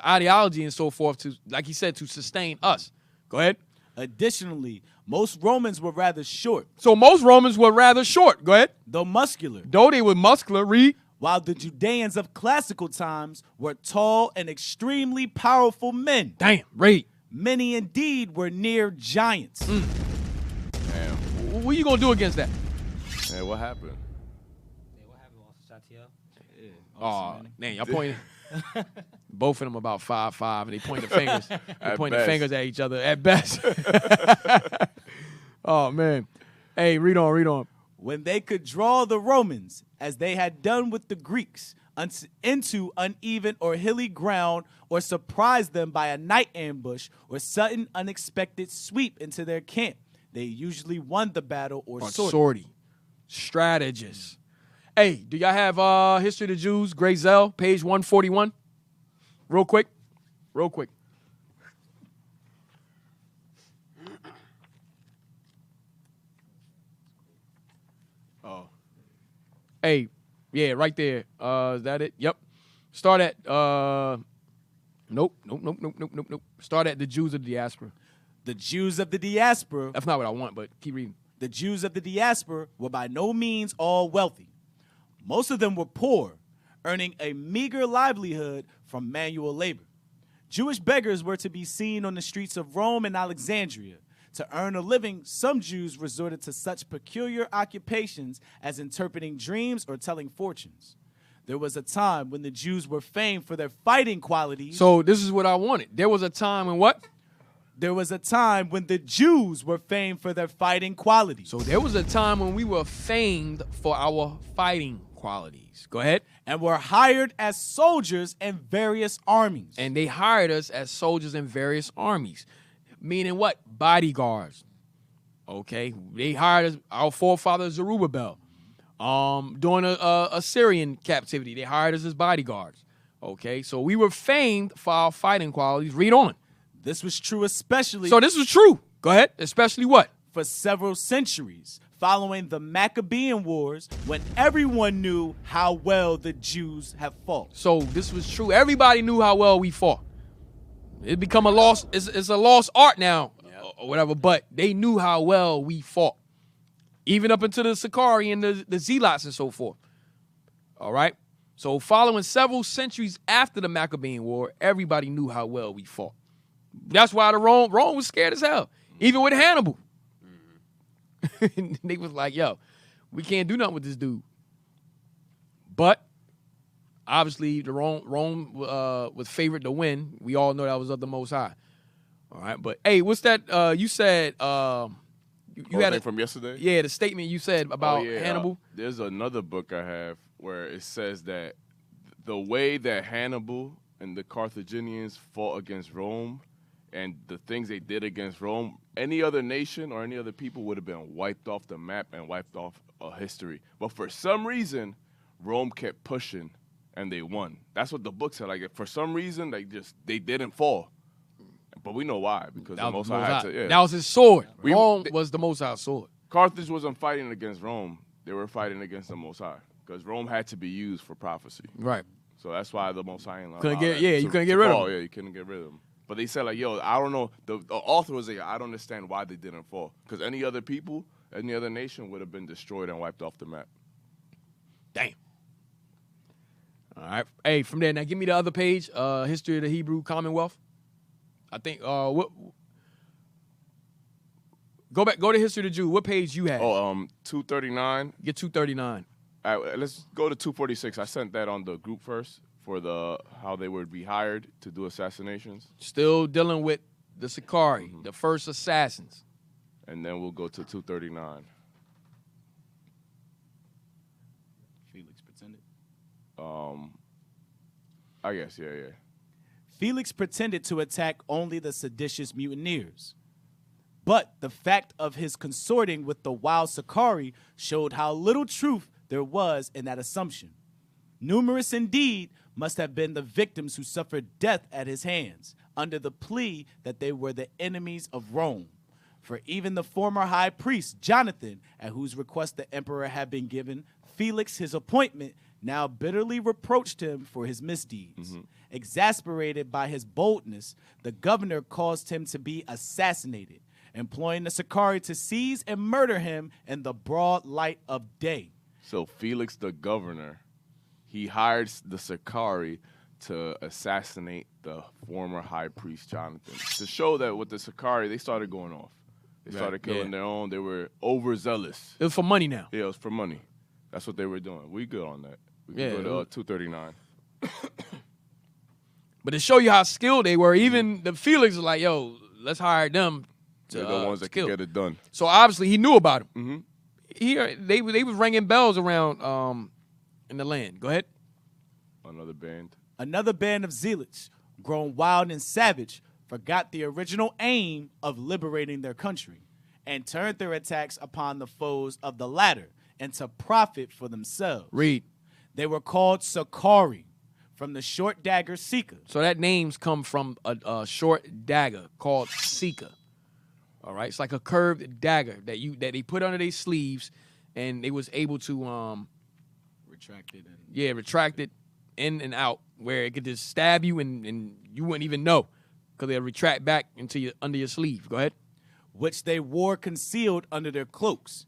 ideology and so forth to, like he said, to sustain us. Go ahead. Additionally, most Romans were rather short. So most Romans were rather short. Go ahead. Though muscular. Though they were muscular. Read. While the Judeans of classical times were tall and extremely powerful men. Damn. Read. Many indeed were near giants. Damn. What are you going to do against that? Hey, what happened? What happened, Shatiel? Oh, man, y'all pointing. Both of them about 5'5", and they pointing fingers. They pointing fingers at each other at best. Oh, man. Hey, read on. When they could draw the Romans, as they had done with the Greeks, into uneven or hilly ground, or surprise them by a night ambush or sudden unexpected sweep into their camp, they usually won the battle or sortie. Strategist. Hey, do y'all have History of the Jews, Great Zell, page 141? Real quick. Oh. Hey, yeah, right there. Is that it? Yep. Start at Nope. Start at the Jews of the diaspora. The Jews of the diaspora. That's not what I want, but keep reading. The Jews of the diaspora were by no means all wealthy. Most of them were poor, earning a meager livelihood from manual labor. Jewish beggars were to be seen on the streets of Rome and Alexandria. To earn a living, some Jews resorted to such peculiar occupations as interpreting dreams or telling fortunes. There was a time when the Jews were famed for their fighting qualities. So this is what I wanted. There was a time when what? There was a time when the Jews were famed for their fighting qualities. So there was a time when we were famed for our fighting qualities. Go ahead. and were hired as soldiers in various armies. And they hired us as soldiers in various armies. Meaning what? Bodyguards. Okay? They hired us, our forefather Zerubbabel. During a Syrian captivity, they hired us as bodyguards. Okay? So we were famed for our fighting qualities. Read on. This was true especially... So this was true. Go ahead. Especially what? For several centuries, following the Maccabean Wars, when everyone knew how well the Jews have fought. So this was true. Everybody knew how well we fought. It become a lost, it's a lost art now, or whatever, but they knew how well we fought. Even up into the Sicarii and the Zealots and so forth. All right? So following several centuries after the Maccabean War, everybody knew how well we fought. That's why Rome was scared as hell. Even with Hannibal. They was like, yo, we can't do nothing with this dude. But obviously, the Rome was favored to win. We all know that was of the Most High. All right, but hey, what's that? You said you had from yesterday. Yeah, the statement you said about Hannibal. There's another book I have where it says that the way that Hannibal and the Carthaginians fought against Rome and the things they did against Rome, any other nation or any other people would have been wiped off the map and wiped off history. But for some reason, Rome kept pushing and they won. That's what the book said. Like, for some reason, they didn't fall. But we know why, because the Most High had to. Yeah. That was his sword. Rome was the Most High's sword. Carthage wasn't fighting against Rome. They were fighting against the Most High, because Rome had to be used for prophecy. Right. So that's why the Most High you couldn't get rid of him. Yeah, you couldn't get rid of him. But they said, like, yo, I don't know. The author was like, I don't understand why they didn't fall, because any other people, any other nation would have been destroyed and wiped off the map. Damn. All right. Hey, from there, now give me the other page, History of the Hebrew Commonwealth. I think go to History of the Jew. What page you had? 239. Get 239. All right, let's go to 246. I sent that on the group first for how they would be hired to do assassinations. Still dealing with the Sicarii, the first assassins. And then we'll go to 239. Felix pretended. I guess, yeah. Felix pretended to attack only the seditious mutineers. But the fact of his consorting with the wild Sicarii showed how little truth there was in that assumption. Numerous indeed must have been the victims who suffered death at his hands, under the plea that they were the enemies of Rome. For even the former high priest, Jonathan, at whose request the emperor had been given Felix his appointment, now bitterly reproached him for his misdeeds. Exasperated by his boldness, the governor caused him to be assassinated, employing the Sicarii to seize and murder him in the broad light of day. So Felix the governor, he hires the Sicarii to assassinate the former high priest Jonathan, to show that with the Sicarii, they started going off. They started killing their own. They were overzealous. It was for money now. Yeah, it was for money. That's what they were doing. We good on that. We can go to 239. But to show you how skilled they were, even the Felix was like, yo, let's hire them to They're the ones that can get it done. So obviously he knew about him. They was ringing bells around in the land. Go ahead. Another band of zealots, grown wild and savage, forgot the original aim of liberating their country and turned their attacks upon the foes of the latter and to profit for themselves. Read. They were called Sicarii, from the short dagger Sika. So that name's come from a short dagger called Sika. All right, it's like a curved dagger that they put under their sleeves, and they was able to retract it. Retract it in and out, where it could just stab you and you wouldn't even know, because they'll retract back into under your sleeve. Go ahead. Which they wore concealed under their cloaks,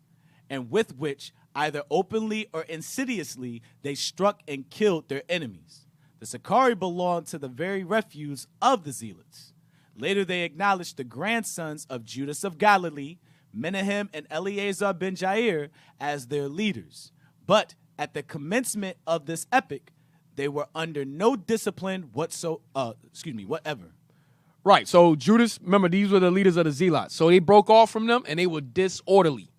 and with which, either openly or insidiously, they struck and killed their enemies. The Sicarii belonged to the very refuse of the Zealots. Later they acknowledged the grandsons of Judas of Galilee, Menahem and Eleazar ben Jair, as their leaders. But at the commencement of this epic, they were under no discipline whatever. Right, so Judas, remember, these were the leaders of the Zealots. So they broke off from them, and they were disorderly.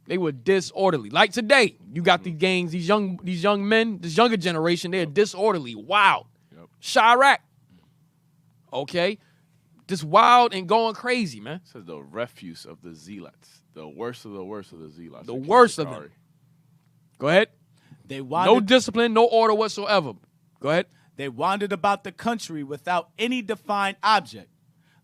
They were disorderly. Like today, you got these gangs, these young men, this younger generation, they're disorderly, wild. Chirac. Okay? Just wild and going crazy, man. It says the refuse of the Zealots. The worst of the worst of the Zealots. The worst of them. Go ahead. No discipline, no order whatsoever. Go ahead. They wandered about the country without any defined object,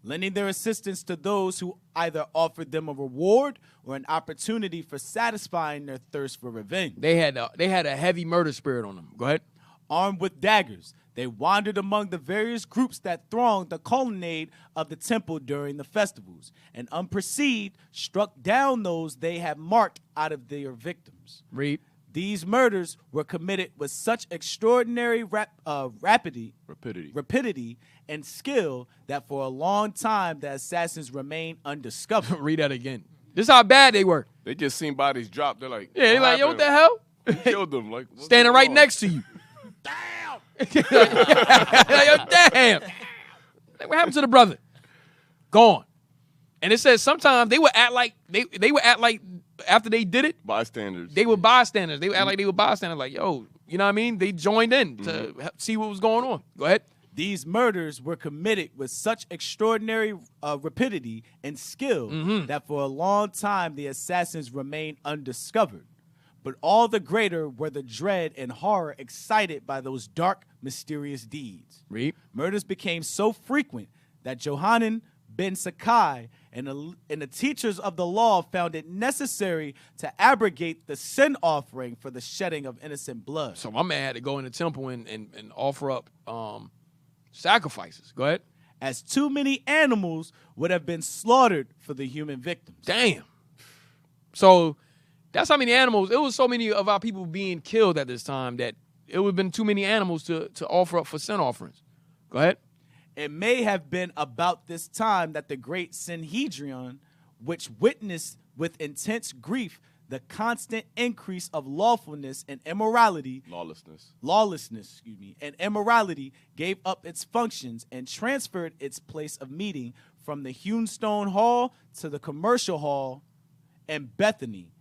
lending their assistance to those who either offered them a reward or an opportunity for satisfying their thirst for revenge. They had a heavy murder spirit on them. Go ahead. Armed with daggers, they wandered among the various groups that thronged the colonnade of the temple during the festivals, and unperceived struck down those they had marked out of their victims. Read. These murders were committed with such extraordinary rapidity and skill that for a long time the assassins remained undiscovered. Read that again. This is how bad they were. They just seen bodies drop. They're like, yeah, they're like, yo, what the hell? Who killed them? Like, standing right next to you. Damn. Yo, damn. What happened to the brother? Gone. And it says sometimes they would act like they would act like after they did it, bystanders. They were bystanders. They would act like they were bystanders. Like, yo, you know what I mean? They joined in to see what was going on. Go ahead. These murders were committed with such extraordinary rapidity and skill that for a long time the assassins remained undiscovered. But all the greater were the dread and horror excited by those dark, mysterious deeds. Read. Murders became so frequent that Johanan ben Sakai and the teachers of the law found it necessary to abrogate the sin offering for the shedding of innocent blood. So my man had to go in the temple and offer up sacrifices. Go ahead. As too many animals would have been slaughtered for the human victims. Damn. So that's how many animals. It was so many of our people being killed at this time that it would have been too many animals to offer up for sin offerings. Go ahead. It may have been about this time that the great Sanhedrin, which witnessed with intense grief the constant increase of lawlessness, and immorality, gave up its functions and transferred its place of meeting from the hewn stone hall to the commercial hall and Bethany,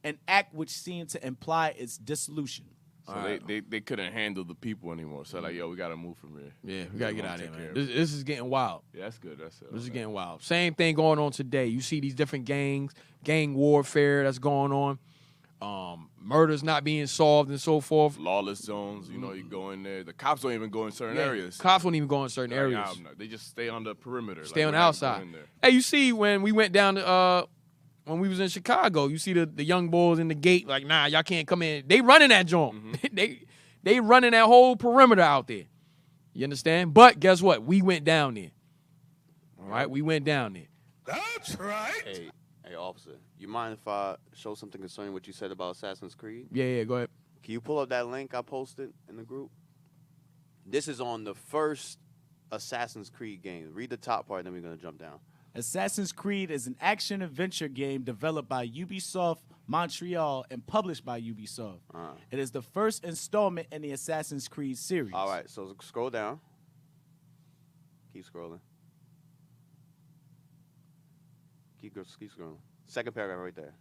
an act which seemed to imply its dissolution. So they couldn't handle the people anymore. So like, yo, we got to move from here. Yeah, we got to get out of here, man. This is getting wild. Yeah, that's good. That's it. This is getting wild. Same thing going on today. You see these different gangs, gang warfare that's going on. Murders not being solved and so forth. Lawless zones, you know, you go in there. The cops don't even go in certain areas. Cops won't even go in certain areas. They just stay on the perimeter. Stay on the outside. Hey, you see when we went down to when we was in Chicago, you see the young boys in the gate, like, nah, y'all can't come in. They running that joint. They running that whole perimeter out there. You understand? But guess what? We went down there. All right? We went down there. That's right. Hey, officer, you mind if I show something concerning what you said about Assassin's Creed? Yeah, go ahead. Can you pull up that link I posted in the group? This is on the first Assassin's Creed game. Read the top part, then we're going to jump down. Assassin's Creed is an action-adventure game developed by Ubisoft Montreal and published by Ubisoft. It is the first installment in the Assassin's Creed series. All right, so scroll down. Keep scrolling. Keep scrolling. Second paragraph right there.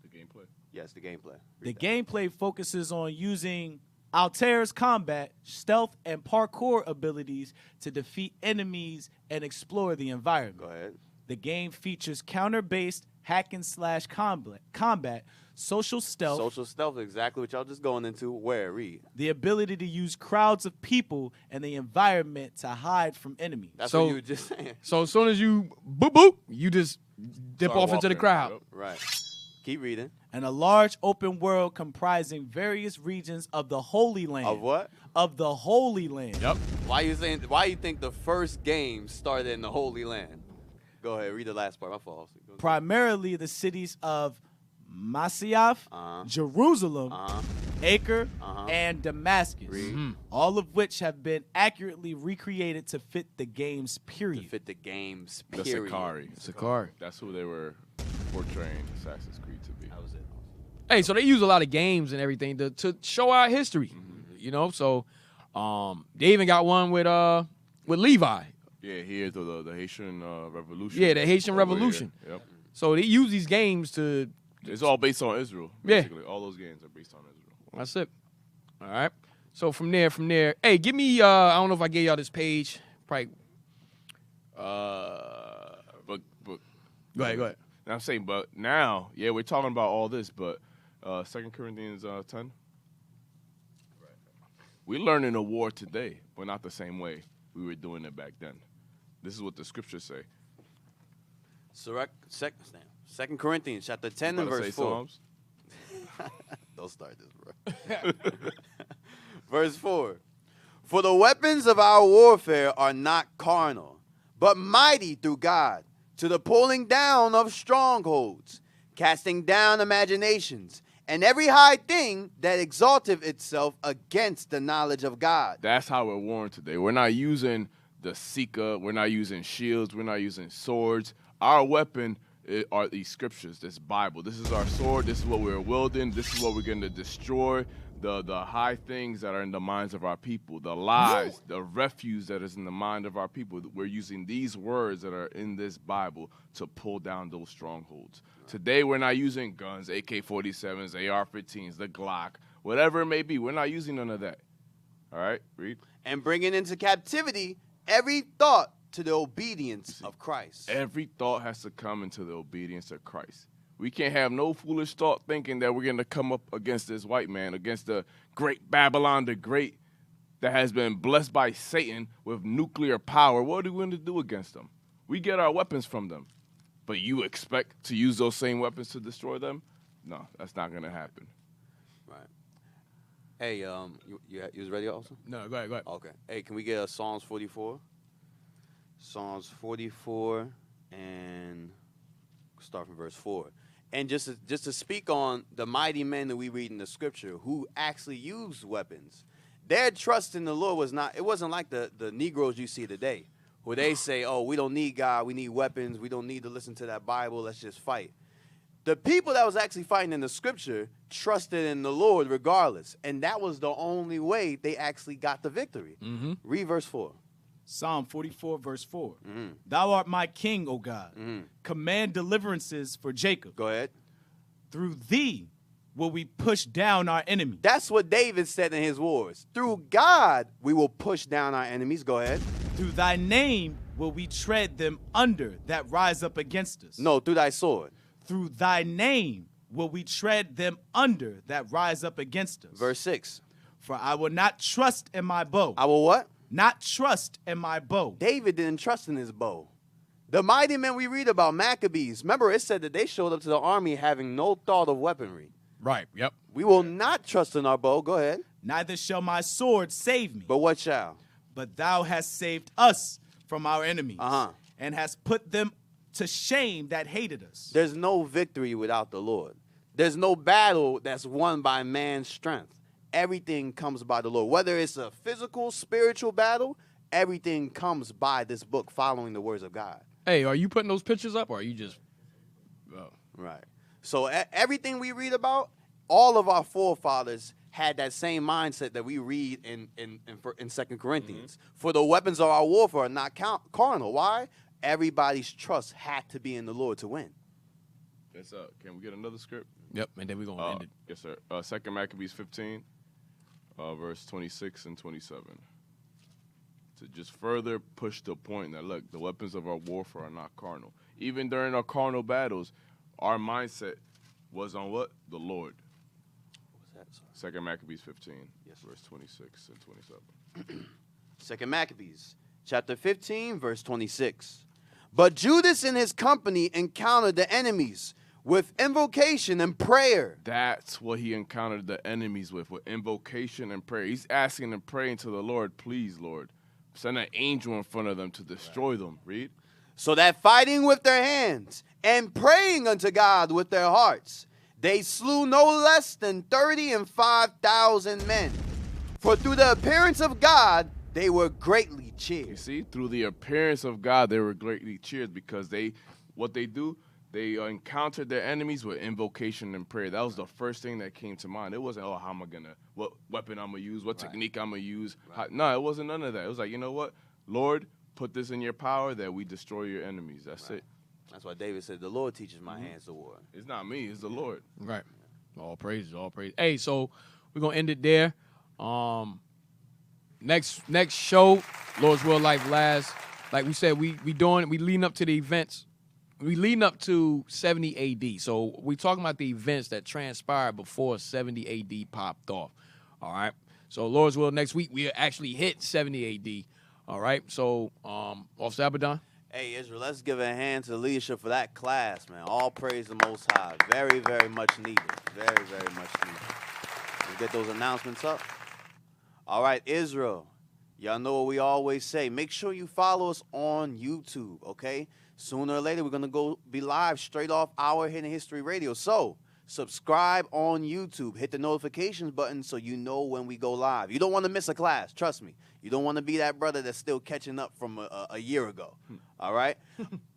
The gameplay? Yes, the gameplay. The gameplay focuses on using Altair's combat, stealth, and parkour abilities to defeat enemies and explore the environment. Go ahead. The game features counter-based hack-and-slash combat, social stealth. Social stealth, exactly what y'all just going into. Where? Read. The ability to use crowds of people and the environment to hide from enemies. That's what you were just saying. So as soon as you boop, you just dip off into the crowd. Yep. Right. Keep reading. And a large open world comprising various regions of the Holy Land. Of what? Of the Holy Land. Yep. Why you think the first game started in the Holy Land? Go ahead, read the last part. My fault. Primarily the cities of Masyaf, Jerusalem, Acre, and Damascus, all of which have been accurately recreated to fit the game's period. The Sicarii. That's who they were portraying Assassin's Creed to be. That was it. Hey, so they use a lot of games and everything to show our history, you know. So they even got one with Levi. Yeah, here the Haitian Revolution. Yeah, the Haitian Revolution. Yep. So they use these games to It's all based on Israel. Yeah. Basically, all those games are based on Israel. That's it. All right. So from there, hey, give me. I don't know if I gave y'all this page. Probably. But Go ahead. I'm saying, but now, yeah, we're talking about all this, but 2 Corinthians 10. We're learning a war today, but not the same way we were doing it back then. This is what the scriptures say. 2 Corinthians chapter 10 and verse 4. Psalms? Don't start this, bro. Verse 4. For the weapons of our warfare are not carnal, but mighty through God, to the pulling down of strongholds, casting down imaginations, and every high thing that exalteth itself against the knowledge of God. That's how we're warned today. We're not using the Sika. We're not using shields. We're not using swords. Our weapon are these scriptures, this Bible. This is our sword. This is what we're wielding. This is what we're going to destroy. The high things that are in the minds of our people, the lies, the refuse that is in the mind of our people. We're using these words that are in this Bible to pull down those strongholds. Today, we're not using guns, AK-47s, AR-15s, the Glock, whatever it may be. We're not using none of that. All right, read. And bringing into captivity every thought to the obedience of Christ. Every thought has to come into the obedience of Christ. We can't have no foolish thought thinking that we're going to come up against this white man, against the great Babylon, the great that has been blessed by Satan with nuclear power. What are we going to do against them? We get our weapons from them. But you expect to use those same weapons to destroy them? No, that's not going to happen. Right. Hey, you was ready also? No, go ahead. Okay. Hey, can we get a Psalms 44? Psalms 44 and start from verse 4. And just to speak on the mighty men that we read in the scripture who actually used weapons, their trust in the Lord wasn't like the Negroes you see today, where they say, oh, we don't need God, we need weapons, we don't need to listen to that Bible, let's just fight. The people that was actually fighting in the scripture trusted in the Lord regardless, and that was the only way they actually got the victory. Mm-hmm. Read verse 4. Psalm 44, verse 4. Thou art my king, O God. Command deliverances for Jacob. Go ahead. Through thee will we push down our enemies. That's what David said in his wars. Through God, we will push down our enemies. Go ahead. Through thy name will we tread them under that rise up against us. No, through thy sword. Through thy name will we tread them under that rise up against us. Verse 6. For I will not trust in my bow. I will what? Not trust in my bow. David didn't trust in his bow. The mighty men we read about, Maccabees, remember it said that they showed up to the army having no thought of weaponry. Right, yep. We will not trust in our bow. Go ahead. Neither shall my sword save me. But what shall? But thou hast saved us from our enemies. Uh-huh. And hast put them to shame that hated us. There's no victory without the Lord. There's no battle that's won by man's strength. Everything comes by the Lord. Whether it's a physical, spiritual battle, everything comes by this book, following the words of God. Hey, are you putting those pictures up, or are you just... Right. So everything we read about, all of our forefathers had that same mindset that we read in 2 Corinthians. For the weapons of our warfare are not carnal. Why? Everybody's trust had to be in the Lord to win. Yes, can we get another script? Yep, and then we're going to end it. Yes, sir. 2 Maccabees 15, verse 26 and 27. To just further push the point that, look, the weapons of our warfare are not carnal. Even during our carnal battles, our mindset was on what? The Lord. What was that? 2 Maccabees 15, verse 26 and 27. 2 Maccabees, chapter 15, verse 26. But Judas and his company encountered the enemies with invocation and prayer. That's what he encountered the enemies with invocation and prayer. He's asking and praying to the Lord, please, Lord, send an angel in front of them to destroy them. Read. So that fighting with their hands and praying unto God with their hearts, they slew no less than 35,000 men. For through the appearance of God, they were greatly cheered. You see, through the appearance of God, they were greatly cheered because they encountered their enemies with invocation and prayer. That was the first thing that came to mind. It wasn't, oh, how am I what weapon I'm going to use, what technique I'm going to use. No, it wasn't none of that. It was like, you know what? Lord, put this in your power that we destroy your enemies. That's it. That's why David said, the Lord teaches my hands to war. It's not me, it's the Lord. Right. All praises, all praise. Hey, so we're gonna end it there. Next show, Lord's Will Life Last. Like we said, we leading up to the events. We leading up to 70 AD. So we talking about the events that transpired before 70 AD popped off. All right. So Lord's Will, next week we actually hit 70 AD. All right. So Officer Abaddon. Hey, Israel, let's give a hand to the leadership for that class, man. All praise the Most High. Very, very much needed. Very, very much needed. Let's get those announcements up. All right, Israel. Y'all know what we always say. Make sure you follow us on YouTube, okay? Sooner or later, we're going to go be live straight off our Hidden History Radio. So, subscribe on YouTube. Hit the notifications button so you know when we go live. You don't want to miss a class. Trust me. You don't want to be that brother that's still catching up from a year ago. All right?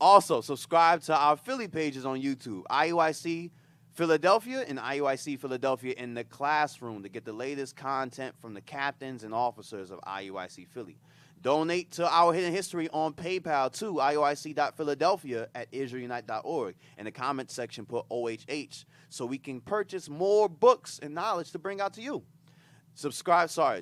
Also, subscribe to our Philly pages on YouTube. IUIC Philadelphia and IUIC Philadelphia in the classroom to get the latest content from the captains and officers of IUIC Philly. Donate to our Hidden History on PayPal to iuic.philadelphia@israelunite.org. In the comment section, put OHH so we can purchase more books and knowledge to bring out to you.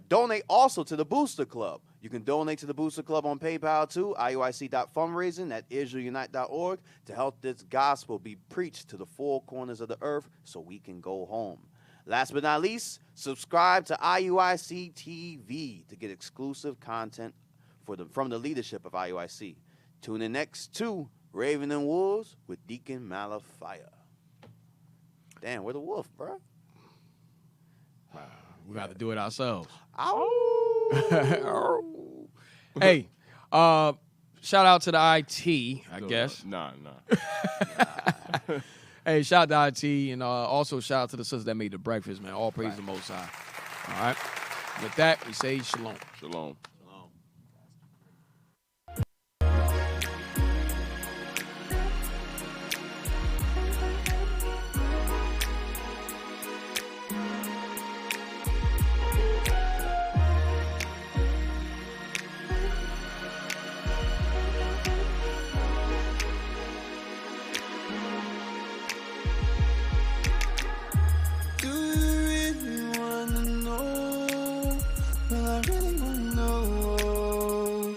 Donate also to the Booster Club. You can donate to the Booster Club on PayPal to iuic.fundraising@israelunite.org to help this gospel be preached to the four corners of the earth so we can go home. Last but not least, subscribe to IUIC TV to get exclusive content from the leadership of IUIC. Tune in next to Raven and Wolves with Deacon Malafia. Damn, we're the wolf, bro. We got to do it ourselves. Ow. Hey, shout out to the IT, I guess. Nah. Hey, shout out to IT, and also shout out to the sisters that made the breakfast, man. All praise the Most High. All right. With that, we say shalom. Shalom.